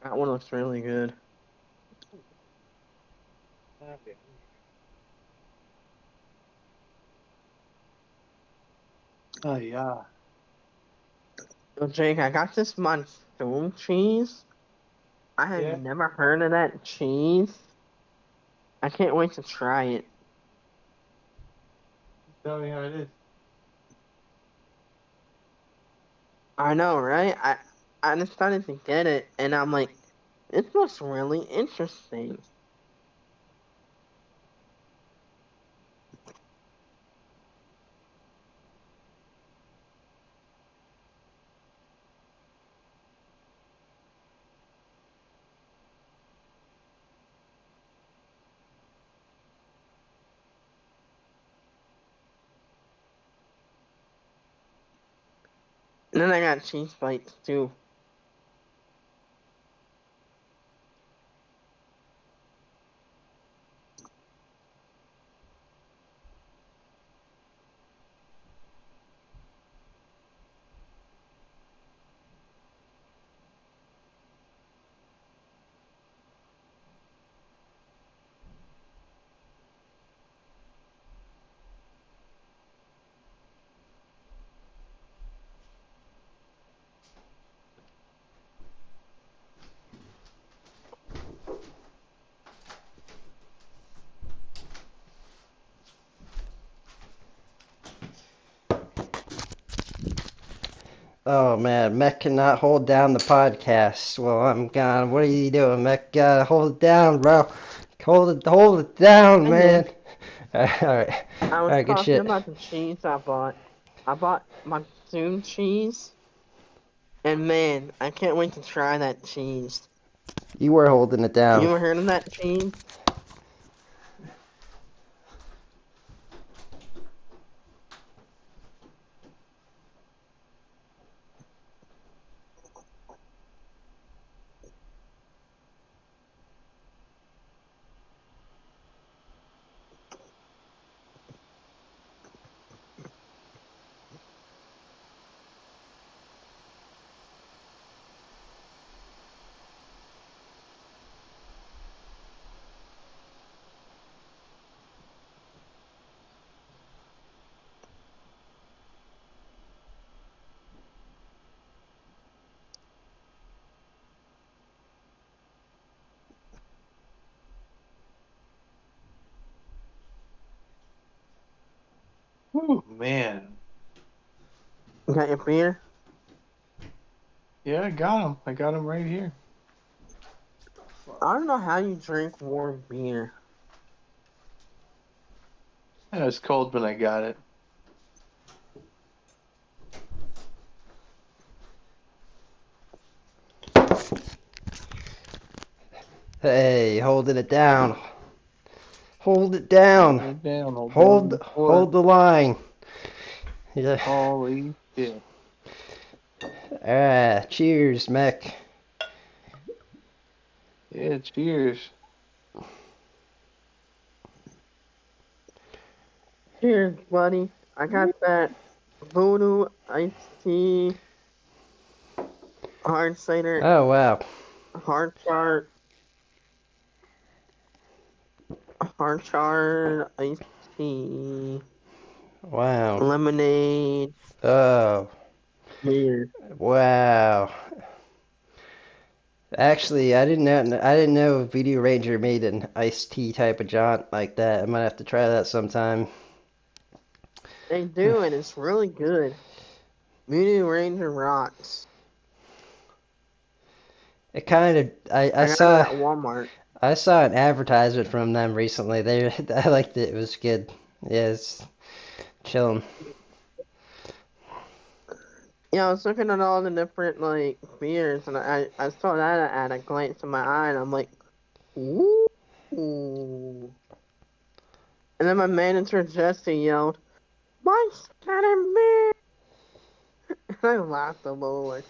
That one looks really good. Oh yeah. So Jake, I got this monsoon cheese. I had Yeah. never heard of that cheese. I can't wait to try it. Tell me how it is. I know, right? I decided to get it, and I'm like, this looks really interesting. And then I got cheese bites too. Oh man, Mech cannot hold down the podcast. Well, I'm gone. What are you doing, Mech? Gotta hold it down, bro. Hold it down, I did. man. All right, I all was right, good talking shit. about the cheese I bought. I bought monsoon cheese, and man, I can't wait to try that cheese. You were holding it You down. ever heard of that cheese? Ooh, man. You got your beer? Yeah, I got him. I got him right here. I don't know how you drink warm beer. Yeah, it was cold when I got it. Hey, holding it down. Hold it down. Hold it down. Hold down Hold, the fort. hold the line. Yeah. Holy shit. Cheers, Mech. Yeah, cheers. Cheers, buddy. I got that voodoo iced tea, hard cider, Oh wow. hard chart, hard chart iced tea, Wow. lemonade, Oh beer. wow. Actually, I didn't know Video Ranger made an iced tea type of jaunt like that. I might have to try that sometime. They do, and it's really good. Voodoo Ranger rocks. It kind of I got it at Walmart. I saw an advertisement from them recently. They I liked it. It was good. Yeah, it's chilling. Yeah, I was looking at all the different like beers, and I saw that ad. I glanced in my eye, and I'm like, ooh. And then my manager Jesse yelled, "Mike's got a beer!" And I laughed a little like,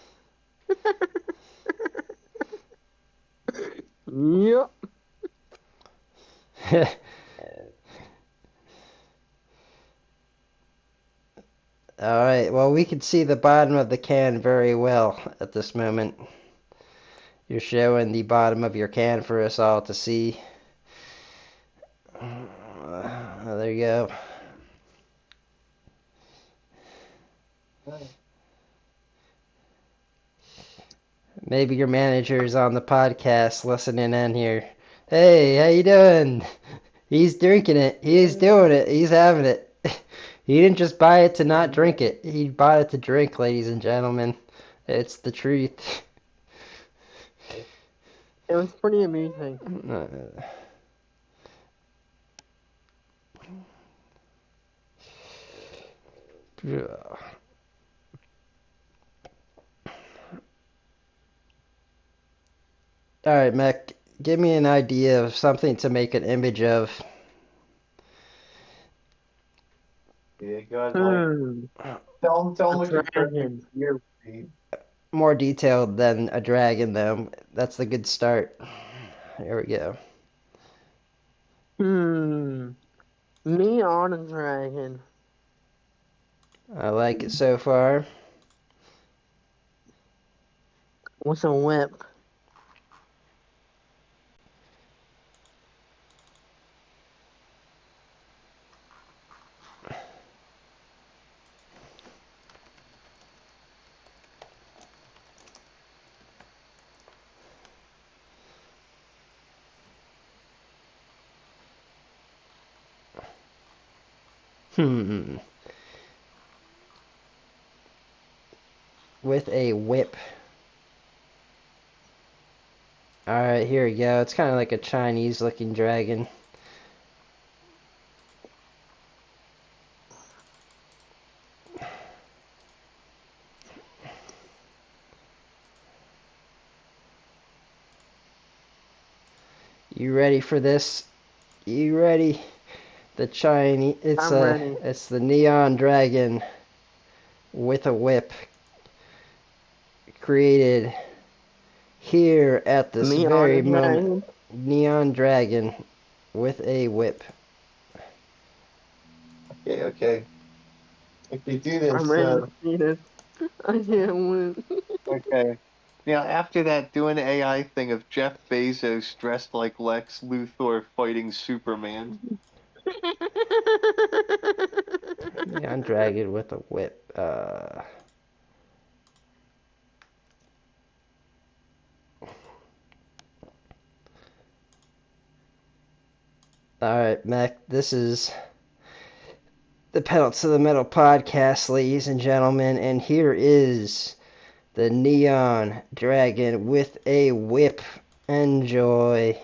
yep. All right. Well, we can see the bottom of the can very well at this moment. You're showing the bottom of your can for us all to see. There you go. Maybe your manager is on the podcast listening in here. Hey, how you doing? He's drinking it. He's doing it. He's having it. He didn't just buy it to not drink it. He bought it to drink, ladies and gentlemen. It's the truth. It was pretty amusing. All right, Mac, give me an idea of something to make an image of. Yeah, God, like Hmm. tell A him what your perfect dragon. year would be. More detailed than a dragon, though. That's the good start. Here we go. Hmm. Me on a dragon. I like it so far. With a whip. Hmm. With a whip. Alright, here we go. It's kind of like a Chinese looking dragon. You ready for this? You ready? The Chinese. I'm ready. It's the neon dragon with a whip created here at this Me on a very moment. dragon. Neon dragon with a whip. Okay, okay. If you do I'm this, ready to see this. I can't win. okay. Now, after that, do an AI thing of Jeff Bezos dressed like Lex Luthor fighting Superman. Neon dragon with a whip. Alright, Mac, this is the Pedal to the Metal podcast, ladies and gentlemen, and here is the Neon Dragon with a whip. Enjoy.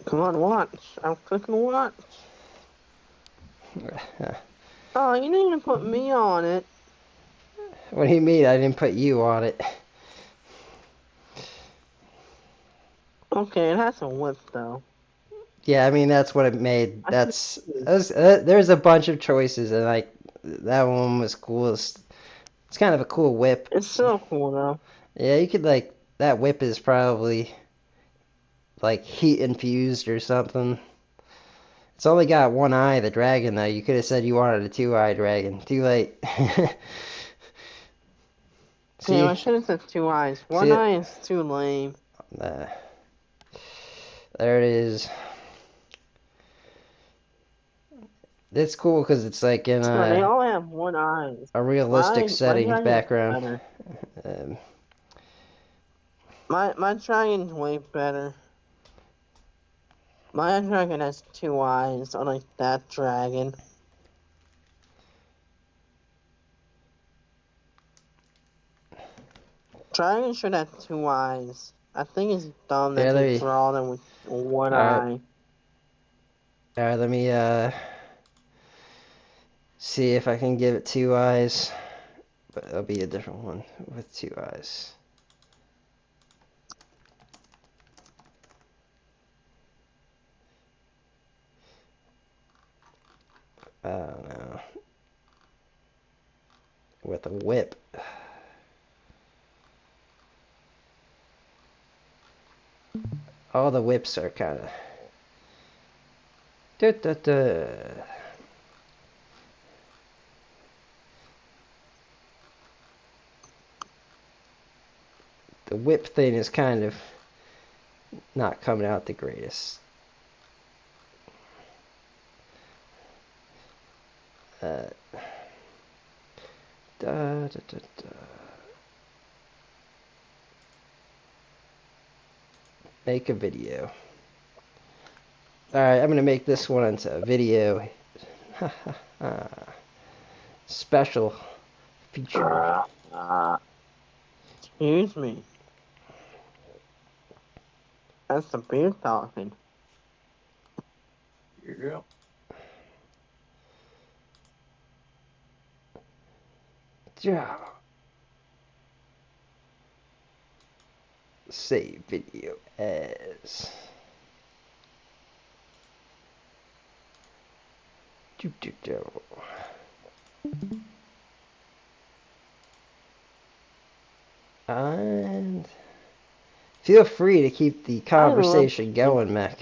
Come on, watch. I'm clicking watch. Oh, you didn't even put me on it. What do you mean I didn't put you on it? Okay, it has a whip though. Yeah, I mean that's what it made. I should. There's a bunch of choices, and like that one was cool. It's kind of a cool whip. It's so cool though. Yeah, you could like that whip is probably like heat infused or something. It's only got one eye, the dragon though. You could have said you wanted a two-eye dragon. Too late. Damn, I See, should have said two eyes. see One it. eye is too lame. Uh, there it is. It's cool because it's like in No, they all have one eye. a realistic My setting dragon's background. better. Um, My dragon's way better. My dragon has two eyes, unlike that dragon. Dragon should have two eyes. I think it's dumb yeah, that they draw them with one alright, eye. alright, let me see if I can give it two eyes. But it'll be a different one with two eyes. I don't know. With a whip. All the whips are kind of. The whip thing is kind of not coming out the greatest. Uh, da, da, da, da. Make a video. Alright, I'm gonna make this one into a video. Special feature. Excuse me. That's the beer talking. Yeah. Yeah. Save video as. Do, do, do. And feel free to keep the I love conversation cheese. going, Mac.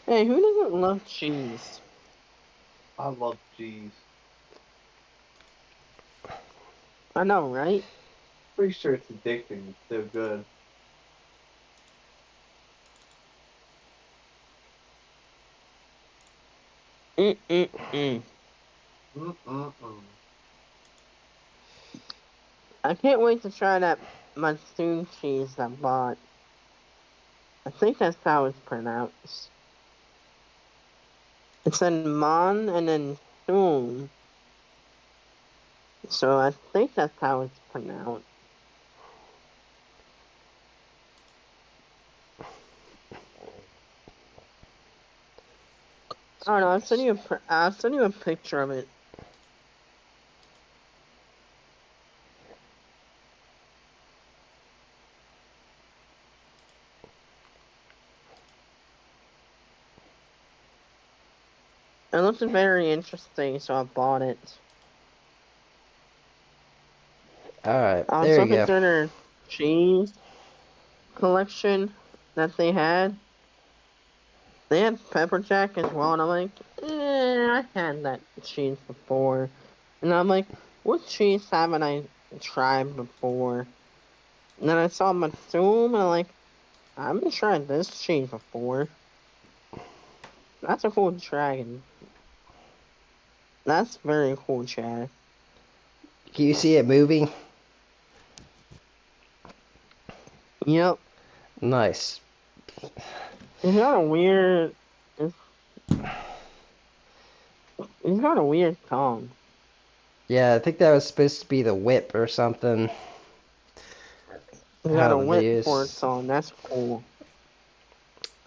Hey, who doesn't love cheese? I love cheese. I know, right? Pretty sure it's addicting. It's so good. Mm-mm-mm. Mm-mm-mm. I can't wait to try that monsoon cheese I bought. I think that's how it's pronounced. It's in Mon and then Soon. So I think that's how it's pronounced. I don't know. I'll send you a picture of it. It looks very interesting, so I bought it. Alright, I was there you looking go. through their cheese collection that they had. They had pepper jack as well, and I'm like, I had that cheese before. And I'm like, what cheese haven't I tried before? And then I saw Matsum, and I'm like, I haven't tried this cheese before. That's a cool dragon. That's very cool, Chad. Can you see it moving? Yep. Nice. It's got a weird. It's, it's got a weird tongue. Yeah, I think that was supposed to be the whip or something. It's got How a the whip for its videos. tongue. That's cool.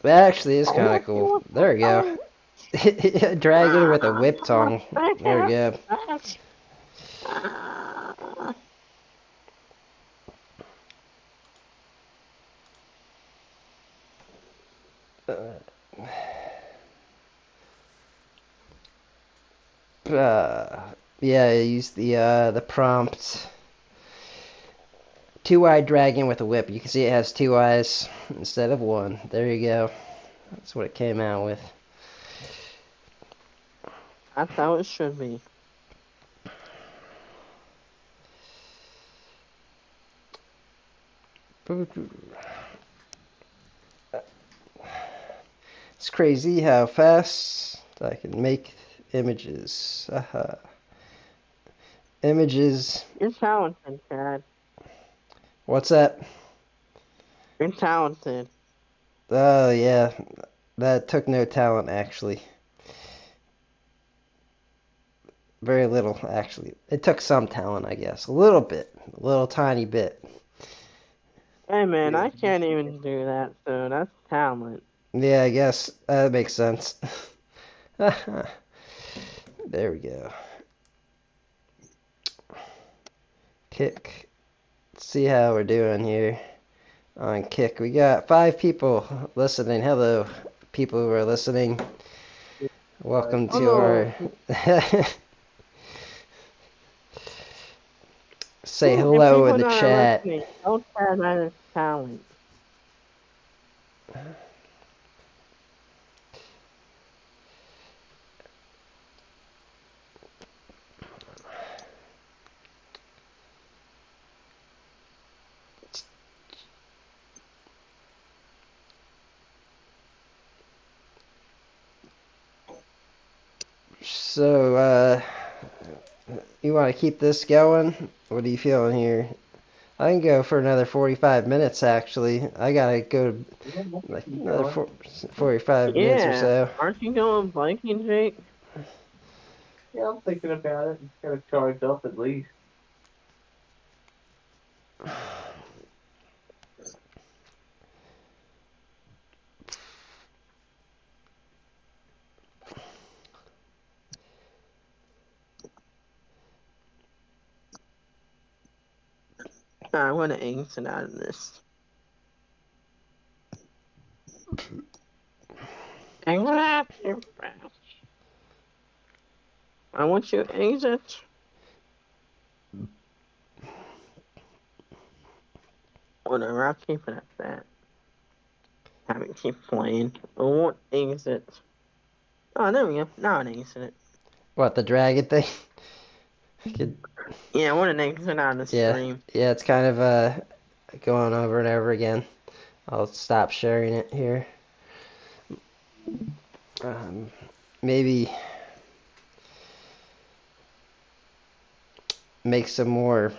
That actually is Oh, kind of let's see cool. what's the There we go. tongue. Dragon with a whip tongue. There we go. Yeah, I used the prompt. Two-eyed dragon with a whip. You can see it has two eyes instead of one. There you go. That's what it came out with. That's how it should be. It's crazy how fast I can make images. Images. You're talented, Chad. What's that? You're talented. Oh, yeah. That took no talent, actually. Very little, actually. It took some talent, I guess. A little bit. A little tiny bit. Hey, man, Yeah. I can't even do that, so that's talent. Yeah, I guess that makes sense. There we go. Kick. Let's see how we're doing here on Kick. We got 5 people listening. Hello, people who are listening. Welcome Oh, to our. no. Say If hello in people the that are chat. listening, don't Chad that is talent. So, you want to keep this going? What are you feeling here? I can go for another 45 minutes, actually. I gotta go Yeah, we'll like keep another going. 45 minutes or Yeah, so. aren't you going biking, Jake? Yeah, I'm thinking about it. Gotta charge up at least. I want to exit out of this. Exit out too fast. I want you to exit. Whatever, I'll keep it at that. Have it keep playing. I won't exit. Oh, there we go. Now it exited. What, the dragon thing? Could, Yeah, I want to exit out of the yeah, stream. yeah, it's kind of going over and over again. I'll stop sharing it here. Um, maybe make some more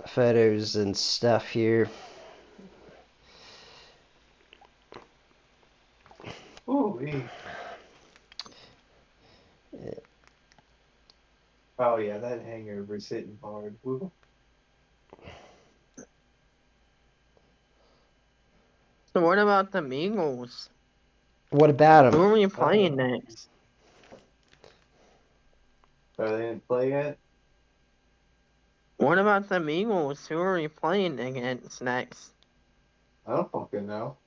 photos and stuff here. Ooh, oh yeah, that hangover's hitting hard. Woo. So what about the Eagles? What about Who him? are we I don't playing know. next? Are they didn't play yet? What about the Eagles? Who are we playing against next? I don't fucking know.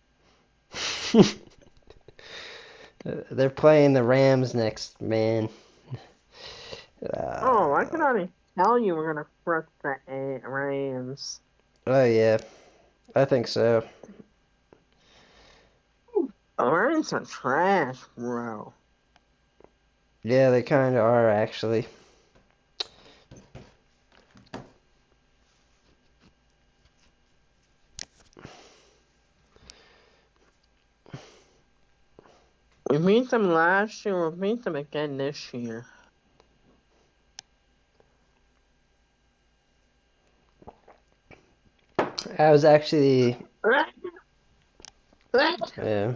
They're playing the Rams next, man. Oh, I can Uh, already tell you we're gonna crush the Rams. oh yeah, I think so. The Rams are trash, bro. Yeah, they kind of are actually. We beat them last year, we'll beat them again this year. I was actually, yeah,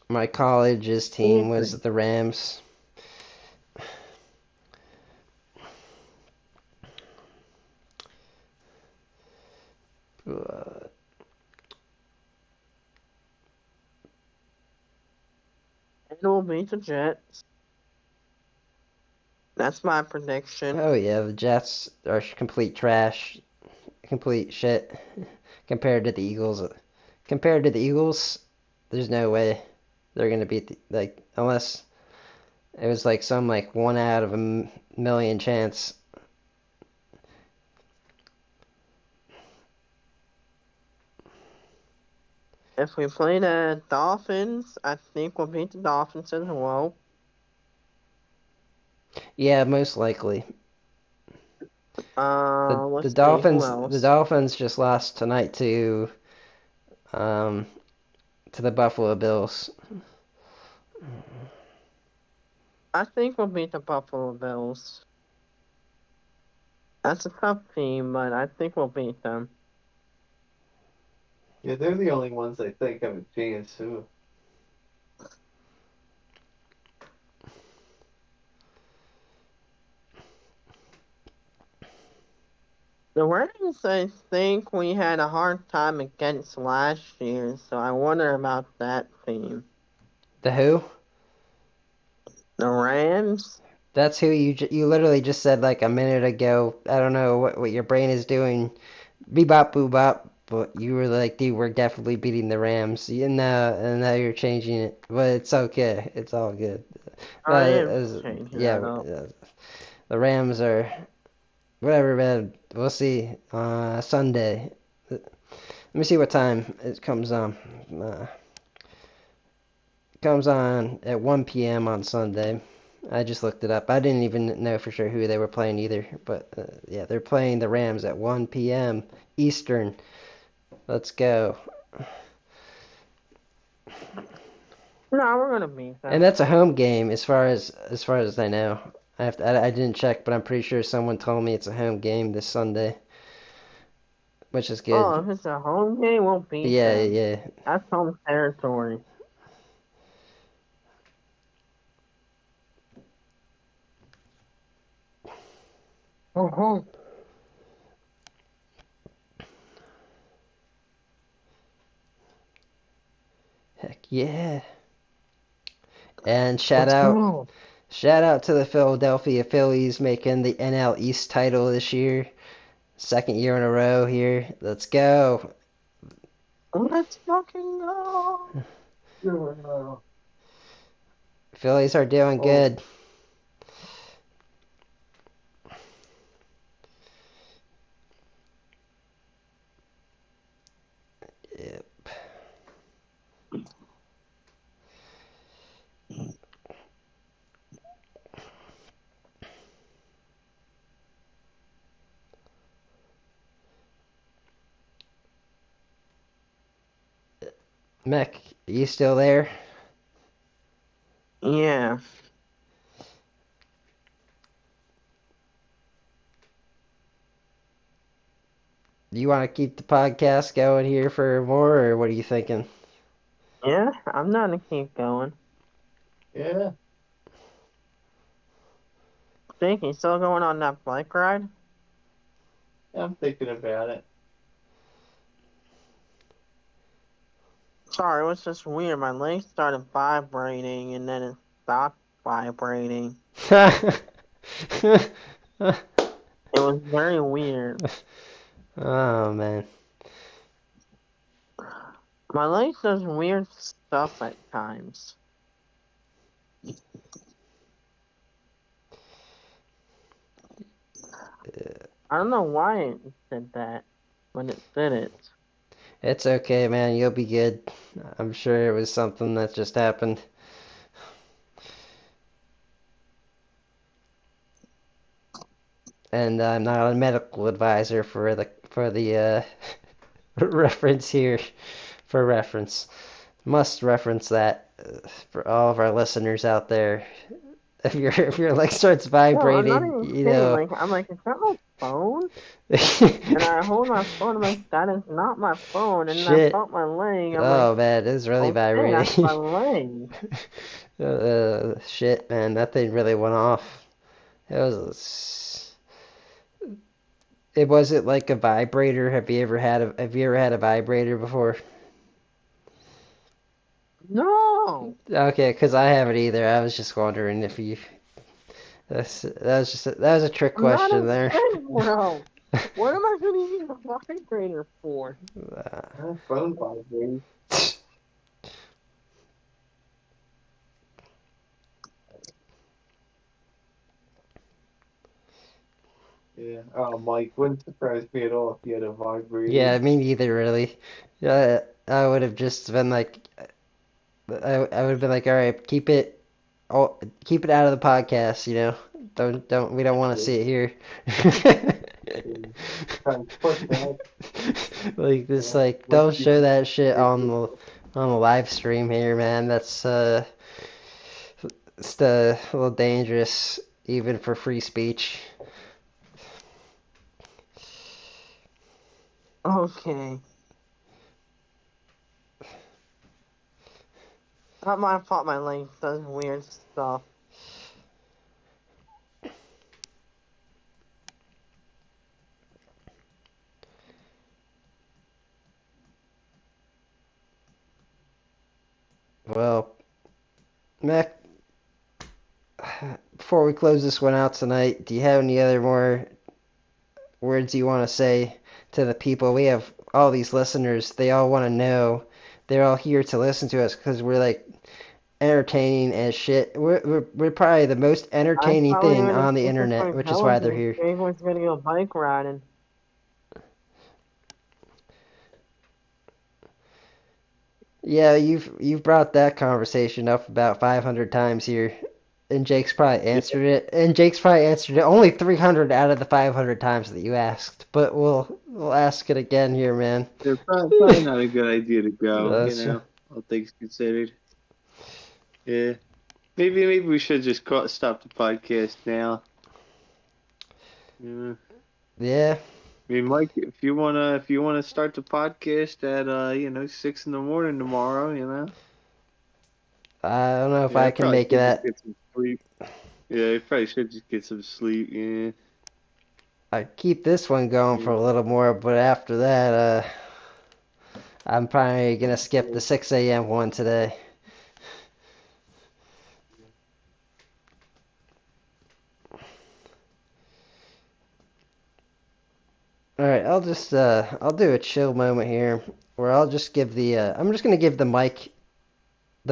my college's team was the Rams. Uh, And we'll beat the Jets. That's my prediction. oh yeah, the Jets are complete trash, complete shit compared to the Eagles. Compared to the Eagles, there's no way they're gonna beat like unless it was like some like one out of a million chance. If we play the Dolphins, I think we'll beat the Dolphins as well. Yeah, most likely. The Let's see, who else? Dolphins just lost tonight um to the Buffalo Bills. I think we'll beat the Buffalo Bills. That's a tough team, but I think we'll beat them. Yeah, they're the only ones I think have a chance too. The Rams, I think we had a hard time against last year, so I wonder about that team. The who? The Rams? That's who you literally just said like a minute ago. I don't know what your brain is doing. Bebop boobop. But you were like, dude, we're definitely beating the Rams. And now you're changing it. But it's okay. It's all good. I am Uh, changing yeah, that up. the Rams are whatever, man. We'll see. Sunday. Let me see what time it comes on. Uh, comes on at 1 p.m. on Sunday. I just looked it up. I didn't even know for sure who they were playing either. But yeah, they're playing the Rams at 1 p.m. Eastern. Let's go. No, we're gonna beat And them. that's a home game as far as I know. I didn't check, but I'm pretty sure someone told me it's a home game this Sunday, which is Oh, good. if it's a home game, we'll beat Yeah, them. yeah. That's home territory. Oh, Heck yeah. And let's go. shout out to the Philadelphia Phillies making the NL East title this year. Second year in a row here. Let's go. Let's fucking go. Oh, Phillies are doing good. Yep. Mech, you still there? yeah. Do you want to keep the podcast going here for more, or what are you thinking? Yeah, I'm not gonna keep going. Yeah, Think you still going on that bike ride? I'm thinking about it. Sorry, it was just weird. My leg started vibrating and then it stopped vibrating. It was very weird. Oh man. My leg does weird stuff at times. I don't know why it did that, but it did it. It's okay, man. You'll be good. I'm sure it was something that just happened. And I'm not a medical advisor for the reference here. For reference, must reference that for all of our listeners out there. If your leg starts Well, I'm not vibrating, even you kidding. know. I'm like, is that my phone? And I hold my phone. I'm like, that is not my phone. And then I Shit. felt my leg. I'm like, Oh man, it's really okay, that's my vibrating. leg. Shit, man, that thing really went off. It was. It wasn't like a vibrator. Have you ever had a vibrator before? No, Okay, because I haven't either. I was just wondering if you. That was a trick I'm not question a there. kid, bro. What am I going to use a vibrator for? Phone vibrating. Yeah. Oh, Mike, wouldn't surprise me at all if you had a vibrator. Yeah, me neither, really. I would have just been like, I would have been like, all right, oh, keep it out of the podcast, you know. We don't want to see it here. Trying to push that. Like this, like Like don't show that shit on the live stream here, man. That's it's a little dangerous, even for free speech. Okay. Not my fault. My leg does weird stuff. Well, Mac, before we close this one out tonight, do you have any other more words you want to say to the people? We have all these listeners. They all want to know. They're all here to listen to us because we're like entertaining as shit. We're probably the most I entertaining probably thing even on the think this internet, for which is why they're television. here. Everyone's gonna go bike riding. Yeah, you've brought that conversation up about 500 times here, and Jake's probably answered it. And Jake's probably answered it only 300 out of the 500 times that you asked. But we'll ask it again here, man. They're probably not a good idea to go, That's all things considered. Yeah. maybe we should just stop the podcast now. Yeah. Yeah, I mean, Mike, if you wanna start the podcast at 6 in the morning tomorrow, I don't know if yeah, I I can probably make should just that. get some sleep. Yeah, I probably should just get some sleep. Yeah. I keep this one going for Yeah. a little more, but after that, I'm probably gonna skip the 6 a.m. one today. All right, I'll do a chill moment here where I'll just give I'm just gonna give the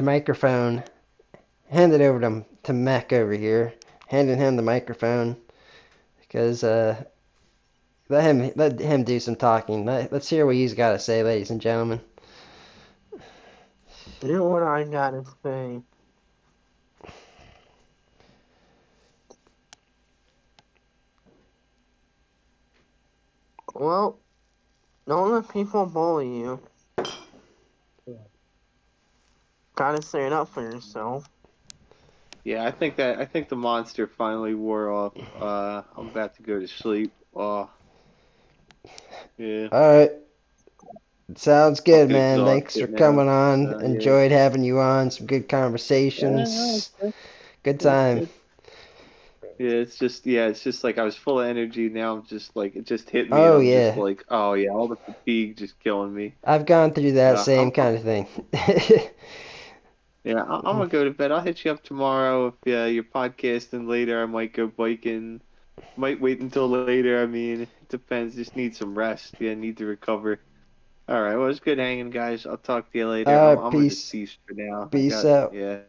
microphone, hand it over to Mac over here, handing him the microphone because let him do some talking. Let's hear what he's got to say, ladies and gentlemen. You know what I gotta say? Well, don't let people bully you. Gotta stand up for yourself. Yeah, I think the monster finally wore off. I'm about to go to sleep. Oh, yeah, All right, sounds good, man. Thanks for exhausted now. coming on. Yeah. Enjoyed having you on. Some good Yeah, no, conversations. it's Good good. It's time. good. Yeah, it's just like I was full of energy. Now I'm just like it just hit me, and Oh I'm just yeah, like, oh yeah, all the fatigue just killing me. I've gone through that Yeah, same kind of thing. yeah, I'm gonna go to bed. I'll hit you up tomorrow if you're podcasting later. I might go biking. Might wait until later. I mean, it depends. Just need some rest. Yeah, need to recover. All right. Well, it's good hanging, guys. I'll talk to you later. All I'm right, I'm gonna just peace. cease for now. I Peace got out. yeah.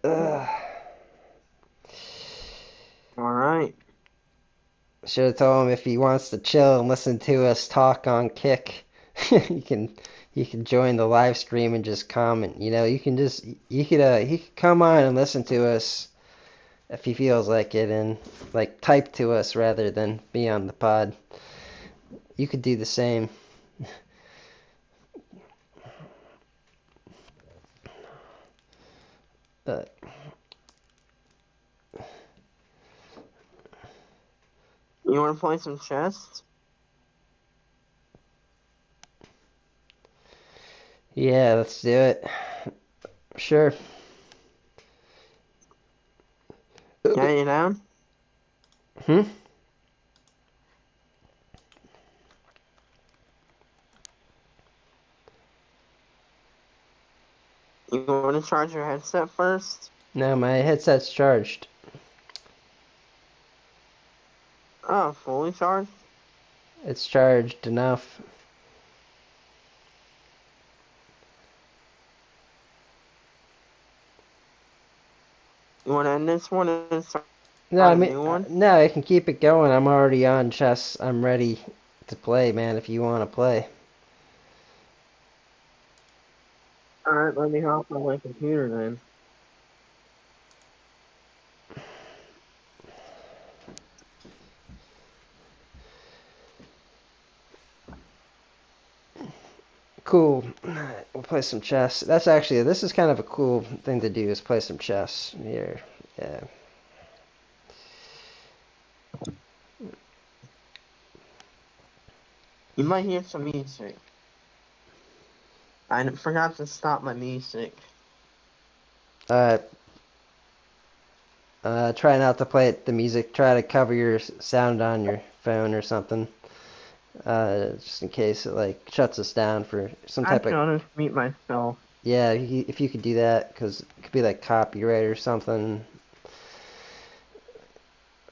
Alright. Should have told him if he wants to chill and listen to us talk on Kick, you can you can join the live stream and just comment. You can just he could come on and listen to us if he feels like it and like type to us rather than be on the pod. You could do the same. But You wanna play some chess? yeah, let's do it. Sure. Yeah, you down? Hmm? You wanna charge your headset first? No, my headset's charged. Oh, fully charged? It's charged enough. You wanna end this one and start No, I a mean, new one? no, I can keep it going. I'm already on chess. I'm ready to play, man, if you want to play. Alright, let me hop on my computer then. Cool. We'll play some chess. This is kind of a cool thing to do is play some chess here. Yeah. You might hear some music. I forgot to stop my music. Uh, try not to play the music. Try to cover your sound on your phone or something. Just in case it like shuts us down for some type of. Actually, I'll just mute myself. Yeah, if you could do that, because it could be like copyright or something.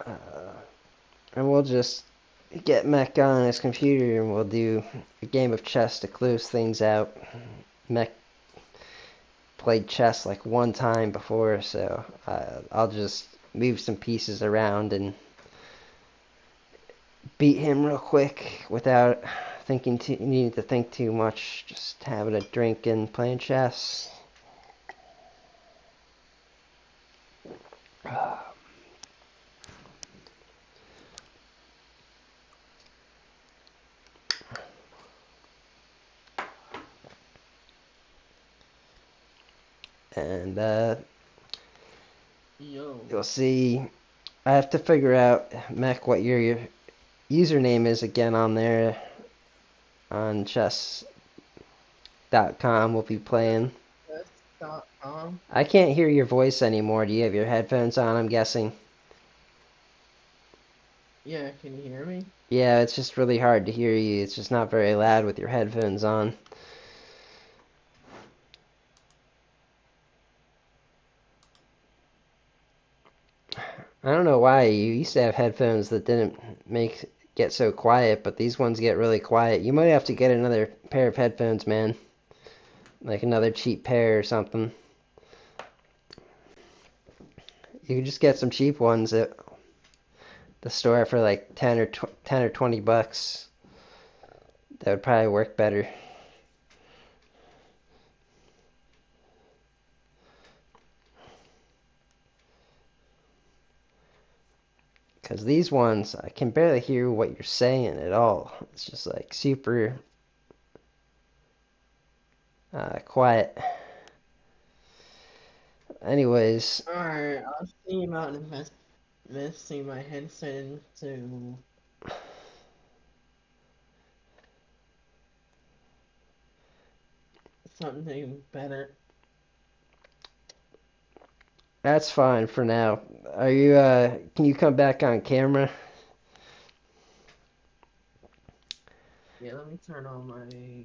Uh, and we'll just get Mech on his computer and we'll do a game of chess to close things out. Mech played chess like one time before, so I'll just move some pieces around and beat him real quick without needing to think too much. Just having a drink and playing chess. And Yo. You'll see. I have to figure out, Mech, what your username is again on there on chess.com. We'll be playing. Chess.com. I can't hear your voice anymore. Do you have your headphones on, I'm guessing? Yeah, can you hear me? Yeah, it's just really hard to hear you. It's just not very loud with your headphones on. I don't know why. You used to have headphones that didn't make get so quiet, but these ones get really quiet. You might have to get another pair of headphones, man. Like another cheap pair or something. You could just get some cheap ones at the store for like 10 or 20 bucks. That would probably work better. Because these ones, I can barely hear what you're saying at all. It's just like super quiet. Anyways, Alright, I'll see about investing my headset into something better. that's fine for now. Can you come back on camera? Yeah, let me turn on my.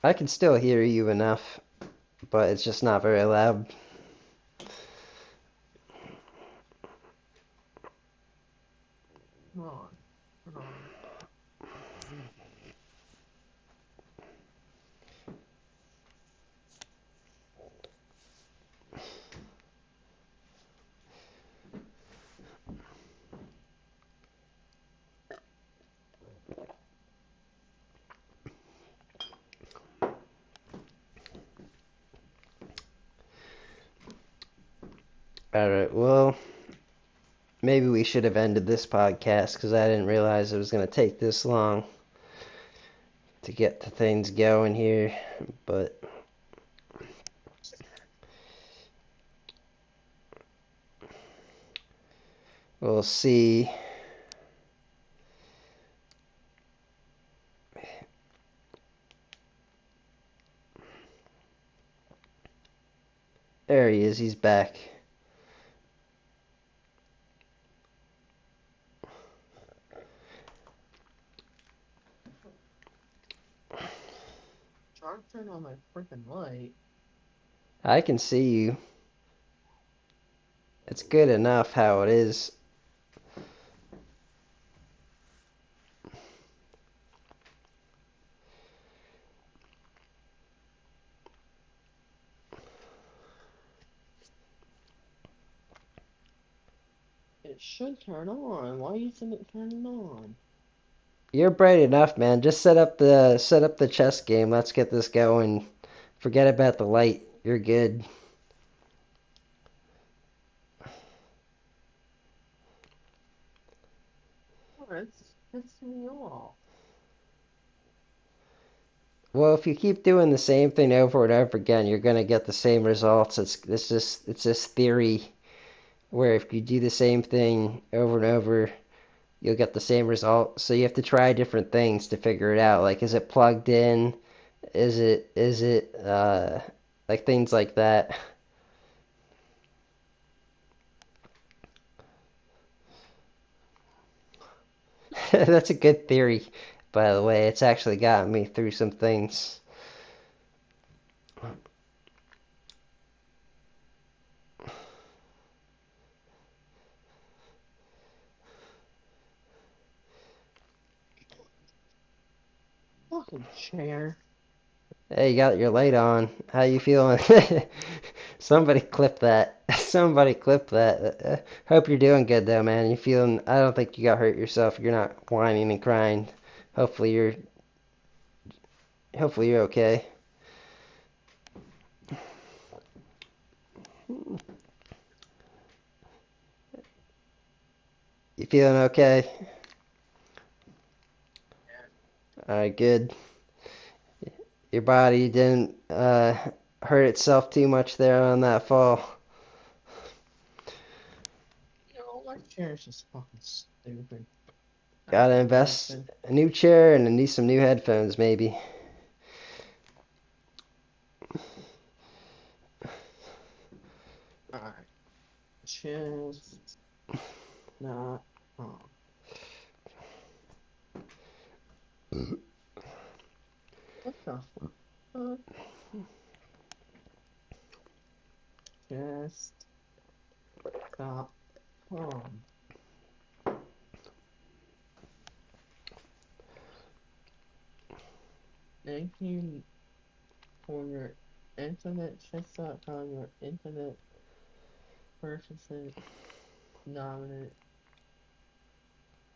I can still hear you enough, but it's just not very loud. Hold on. Hold on. Alright, well, maybe we should have ended this podcast because I didn't realize it was going to take this long to get the things going here. But we'll see. There he is, he's back. Try to turn on my freaking light. I can see you. It's good enough how it is. It should turn on. Why isn't it turning on? You're bright enough, man. Just set up the chess game. Let's get this going. Forget about the light. You're good. Oh, it's pissing me off. Well, if you keep doing the same thing over and over again, you're gonna get the same results. It's this theory where if you do the same thing over and over, you'll get the same result. So you have to try different things to figure it out. Like, is it plugged in? Is it like things like that? That's a good theory, by the way. It's actually gotten me through some things. Fucking chair. Hey, you got your light on. How you feeling? Somebody clip that. Somebody clip that. Hope you're doing good though, man. You feeling? I don't think you got hurt yourself. You're not whining and crying. Hopefully you're. Hopefully you're okay. You feeling okay? All right, good. Your body didn't hurt itself too much there on that fall. My chair's just fucking stupid. Gotta invest a new chair and need some new headphones, maybe. Alright. Just not on. What the fuck? Just stop on. Thank you for your internet chess.com, your internet purchases dominant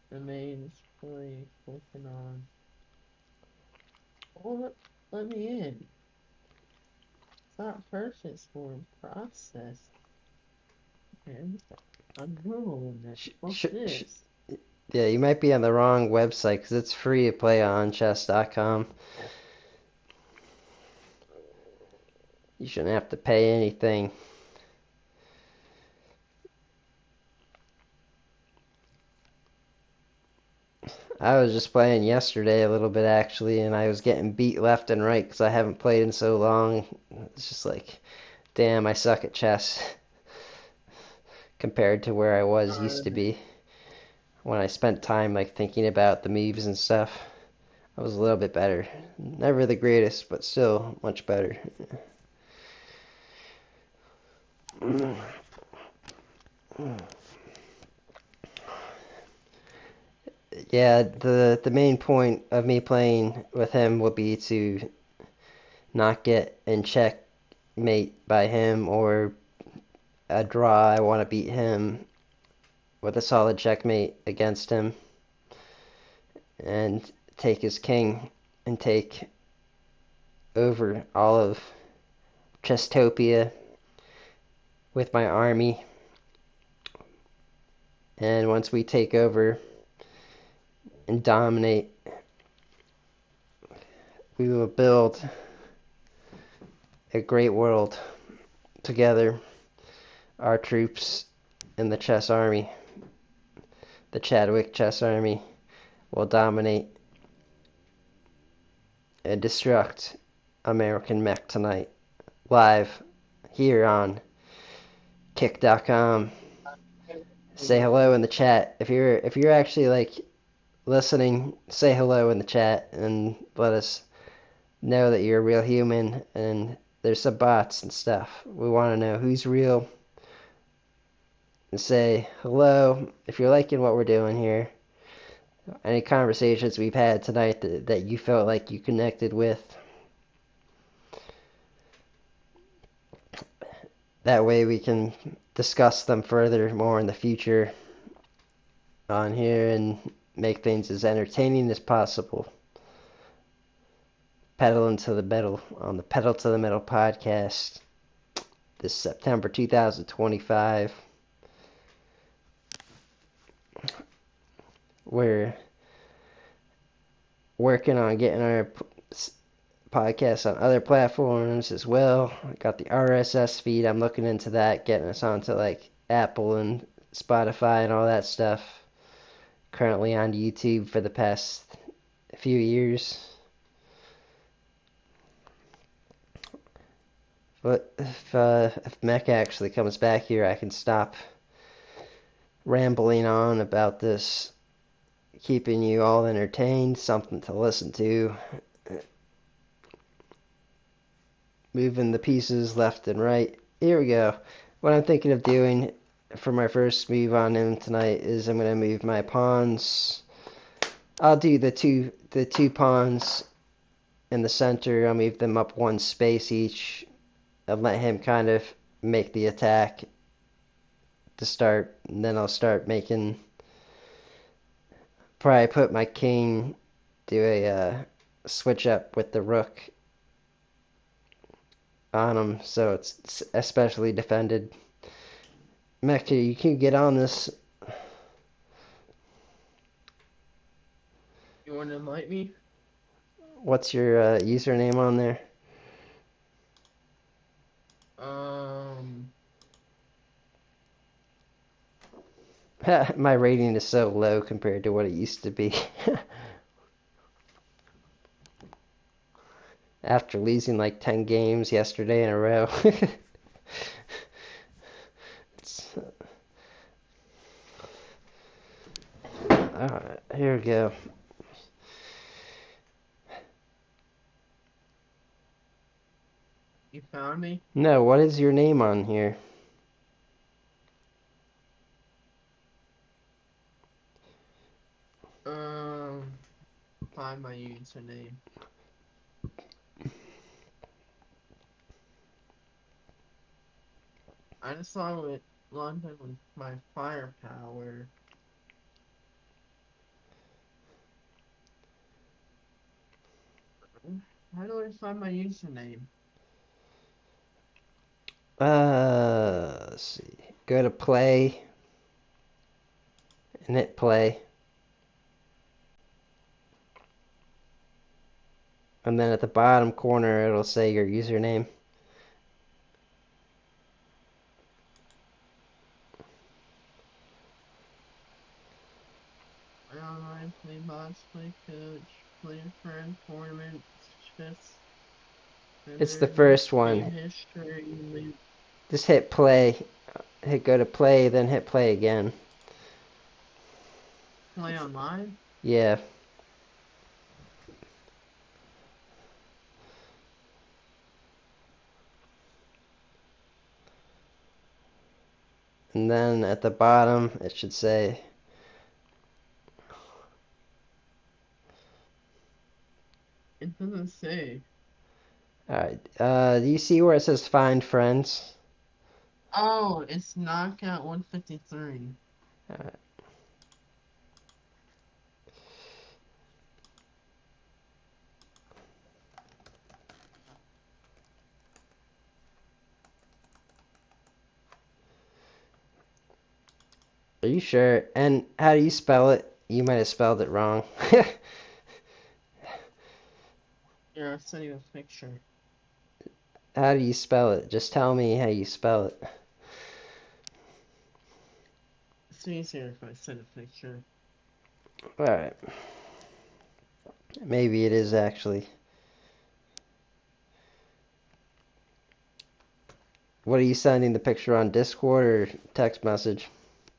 remains fully clicking on. Well, let me in. Stop purchase for process. And I'm Googling it. Sh- What's sh- sh- this? yeah, you might be on the wrong website because it's free to play on chess.com. You shouldn't have to pay anything. I was just playing yesterday a little bit actually, and I was getting beat left and right because I haven't played in so long. It's just like, damn, I suck at chess compared to where I was used to be when I spent time like thinking about the moves and stuff. I was a little bit better. Never the greatest, but still much better. Yeah, the main point of me playing with him would be to not get in checkmate by him or a draw. I want to beat him with a solid checkmate against him and take his king and take over all of Chestopia with my army. And once we take over and dominate, we will build a great world together. Our troops in the chess army, the Chadwick chess army, will dominate and destruct American mech tonight. Live here on kick.com. Say hello in the chat. If you're actually like listening, say hello in the chat and let us know that you're a real human, and there's some bots and stuff. We want to know who's real and say hello if you're liking what we're doing here. Any conversations we've had tonight that you felt like you connected with. That way we can discuss them further more in the future on here and make things as entertaining as possible. Pedal into the Metal on the Pedal to the Metal podcast this September 2025. We're working on getting our podcasts on other platforms as well. I got the RSS feed. I'm looking into that, getting us onto like Apple and Spotify and all that stuff. Currently on YouTube for the past few years. But if Mecca actually comes back here, I can stop rambling on about this, keeping you all entertained, something to listen to, moving the pieces left and right. Here we go. What I'm thinking of doing for my first move on him tonight is I'm going to move my pawns. I'll do the two pawns in the center. I'll move them up one space each and let him kind of make the attack to start, and then I'll start making. Probably put my king, do a switch up with the rook on him, so it's especially defended. Mecca, you can get on this. You want to invite me? What's your username on there? My rating is so low compared to what it used to be. After losing like 10 games yesterday in a row. It's, alright, here we go. You found me? No, what is your name on here? Find my username. I just saw it London with my firepower. How do I find my username? Let's see. Go to play and hit play. And then at the bottom corner, it'll say your username. Play online, play bots, play coach, play friend, tournament, chess, It's the and first one. game history, leave, Just hit play. Hit go to play, then hit play again. play online. Yeah. And then at the bottom, it should say, It doesn't say. alright, do you see where it says find friends? Oh, it's knockout 153. Alright. Are you sure? And how do you spell it? You might have spelled it wrong. Yeah, I'll send you a picture. How do you spell it? Just tell me how you spell it. It's easier if I send a picture. Alright. Maybe it is actually. What are you sending the picture on Discord or text message?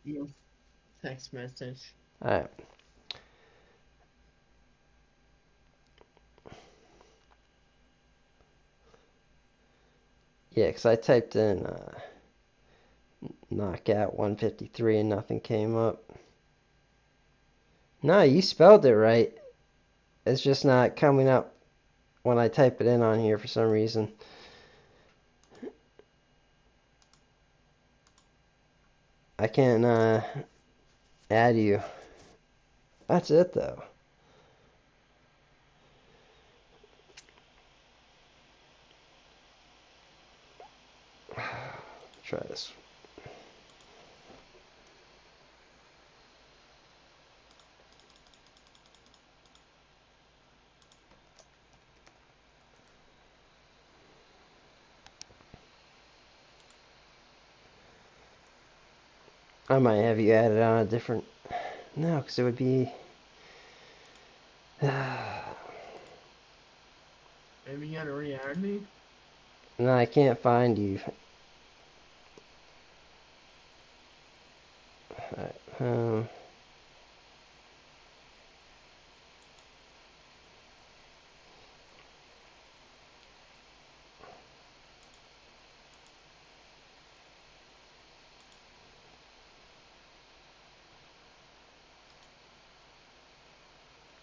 Yes. Text message. Alright. Yeah, because I typed in knockout 153 and nothing came up. No, you spelled it right. It's just not coming up when I type it in on here for some reason. I can't add you. That's it though. Try this. I might have you added on a different. No, because it would be. Maybe you gotta re-add me? No, I can't find you. Alright,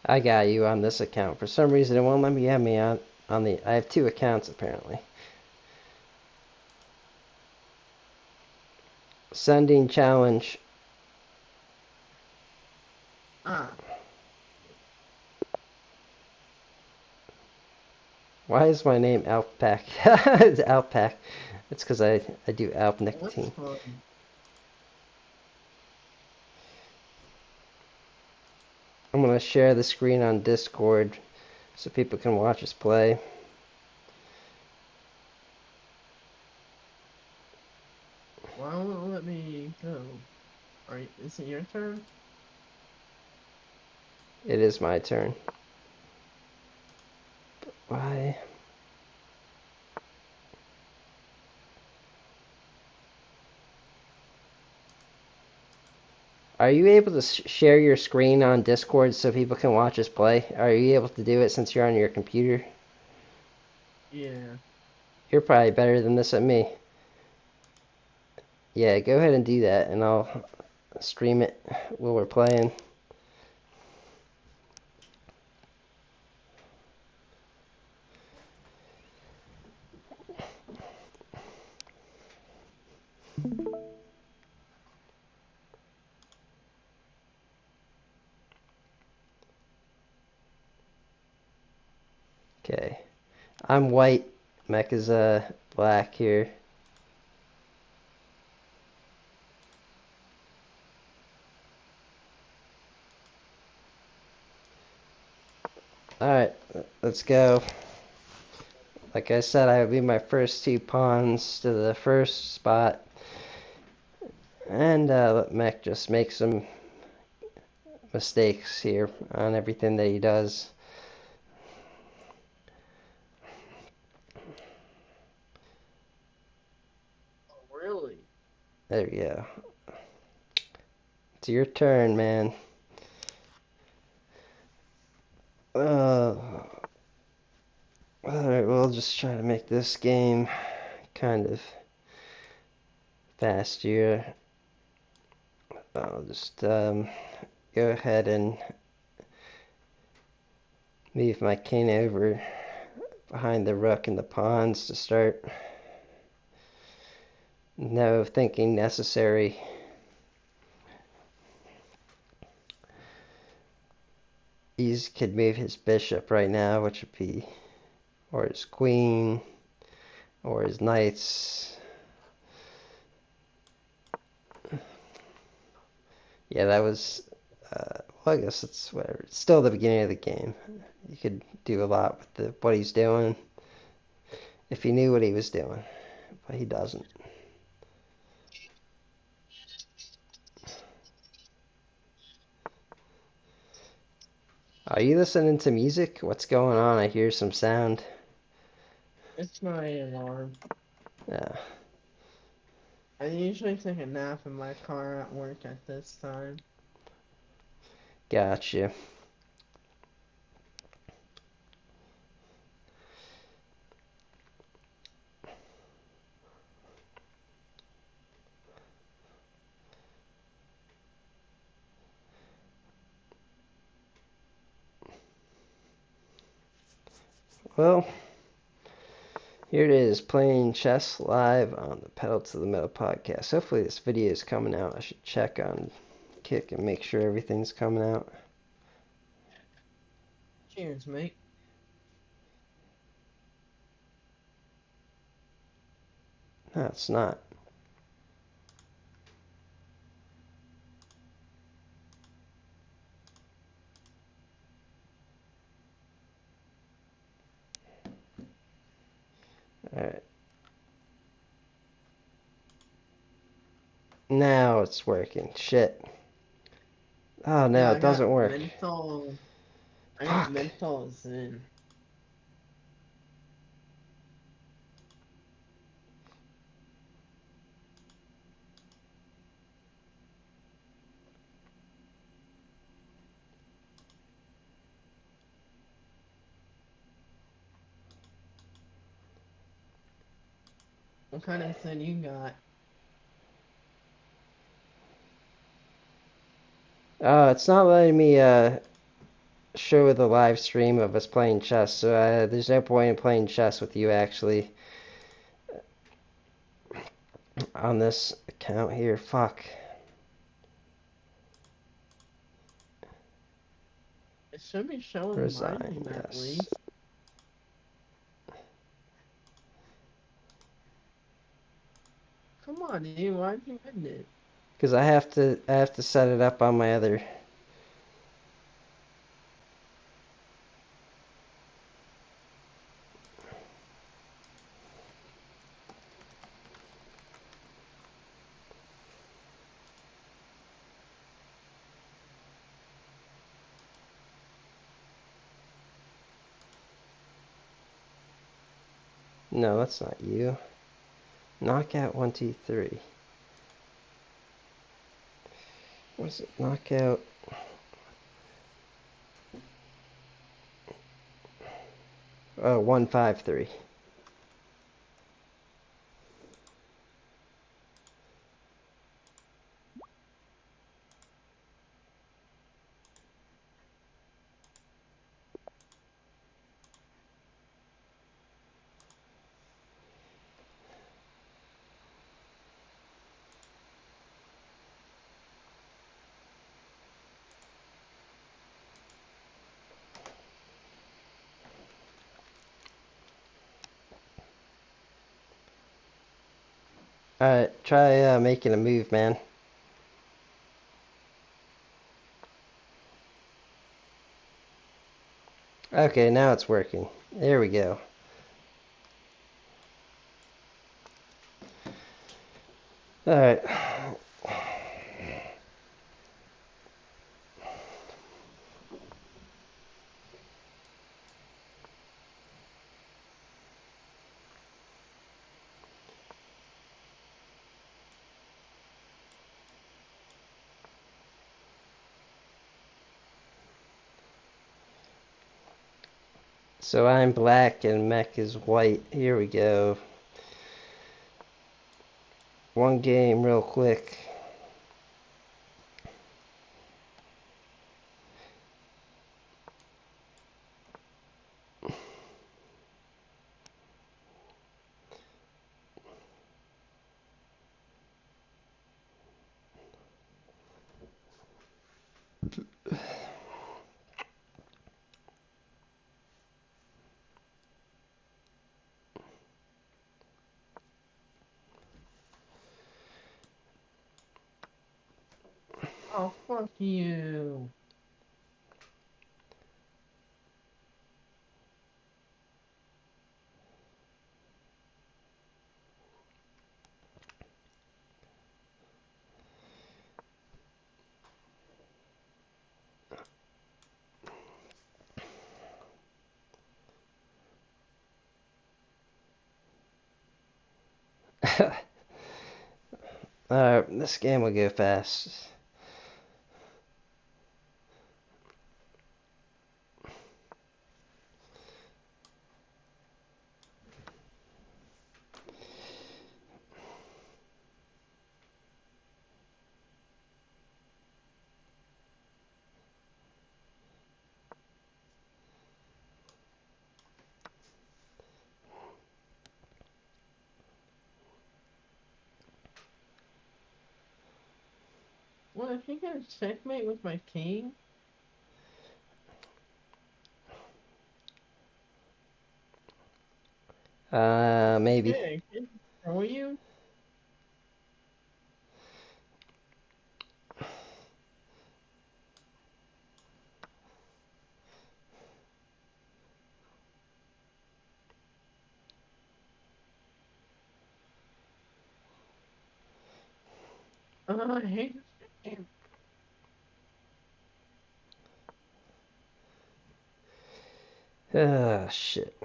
I got you on this account. For some reason, it won't let me have me on the. I have two accounts apparently. Sending challenge. Ah, Why is my name Alpac? It's Alpac. It's because I do Alp that's nicotine. fun. I'm gonna share the screen on Discord so people can watch us play. Why won't it let me go? Is it your turn? It is my turn. Why? Are you able to share your screen on Discord so people can watch us play? Are you able to do it since you're on your computer? Yeah. You're probably better than this at me. Yeah, go ahead and do that, and I'll stream it while we're playing. Okay. I'm white. Mech is black here. Alright, let's go. Like I said, I would be my first 2 pawns to the first spot. And let Mech just make some mistakes here on everything that he does. Oh, really? There we go. It's your turn, man. Alright, we'll just try to make this game kind of fast here. I'll just go ahead and move my king over behind the rook and the pawns to start. No thinking necessary. He could move his bishop right now, which would be, or his queen, or his knights. Yeah, that was, well, I guess it's whatever. It's still the beginning of the game. You could do a lot with what he's doing if he knew what he was doing, but he doesn't. Are you listening to music? What's going on? I hear some sound. It's my alarm. Yeah, I usually take a nap in my car at work at this time. gotcha. Well, here it is, playing chess live on the Pedal to the Metal podcast. Hopefully this video is coming out. I should check on Kick and make sure everything's coming out. Cheers, mate. No, it's not. Alright. Now it's working. Shit. Oh no, Yeah, it doesn't work. I got Fuck. menthols in. What kind of sin you got? Oh, it's not letting me show the live stream of us playing chess, so there's no point in playing chess with you actually on this account here. Fuck. It should be showing my Resign, name at yes. least. Come on, dude, why'd you end it? Because I have to set it up on my other. No, that's not you. Knockout 1, 2, 3. What's it? Knockout. Oh, 1, 5, 3. Alright, try making a move, man. Okay, now it's working. There we go. Alright. So I'm black and Mech is white. Here we go. One game real quick. Oh, fuck you. Alright, this game will go fast. What, if you got a checkmate with my king? Maybe. Yeah, I can throw you? I hate this game. Ah, shit.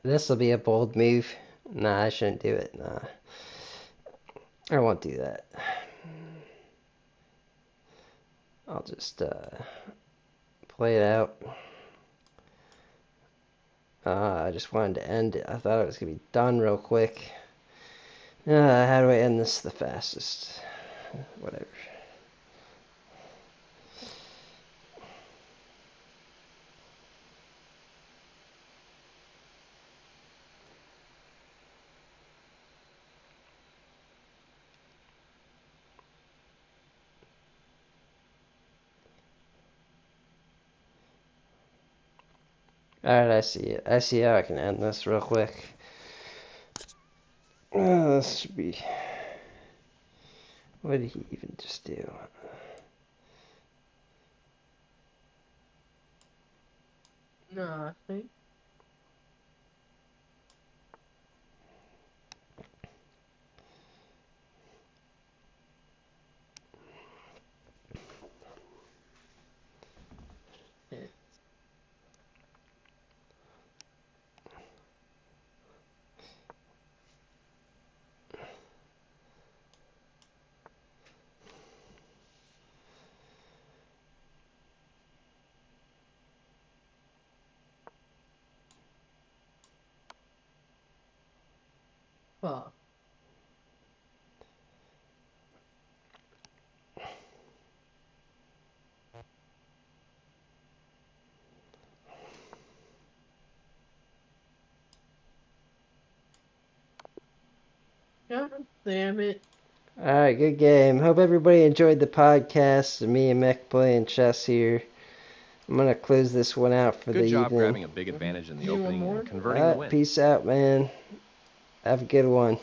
This will be a bold move. Nah, I shouldn't do it. Nah, I won't do that. I'll just play it out. I just wanted to end it. I thought it was going to be done real quick. How do I end this the fastest? Whatever. Alright, I see it. I see how I can end this real quick. This should be. What did he even just do? Nothing. Fuck. God damn it. Alright, good game. Hope everybody enjoyed the podcast. Me and Mech playing chess here. I'm gonna close this one out for the Good job evening. grabbing a big advantage in the You want opening more? and converting the win. Peace out, man. Have a good one.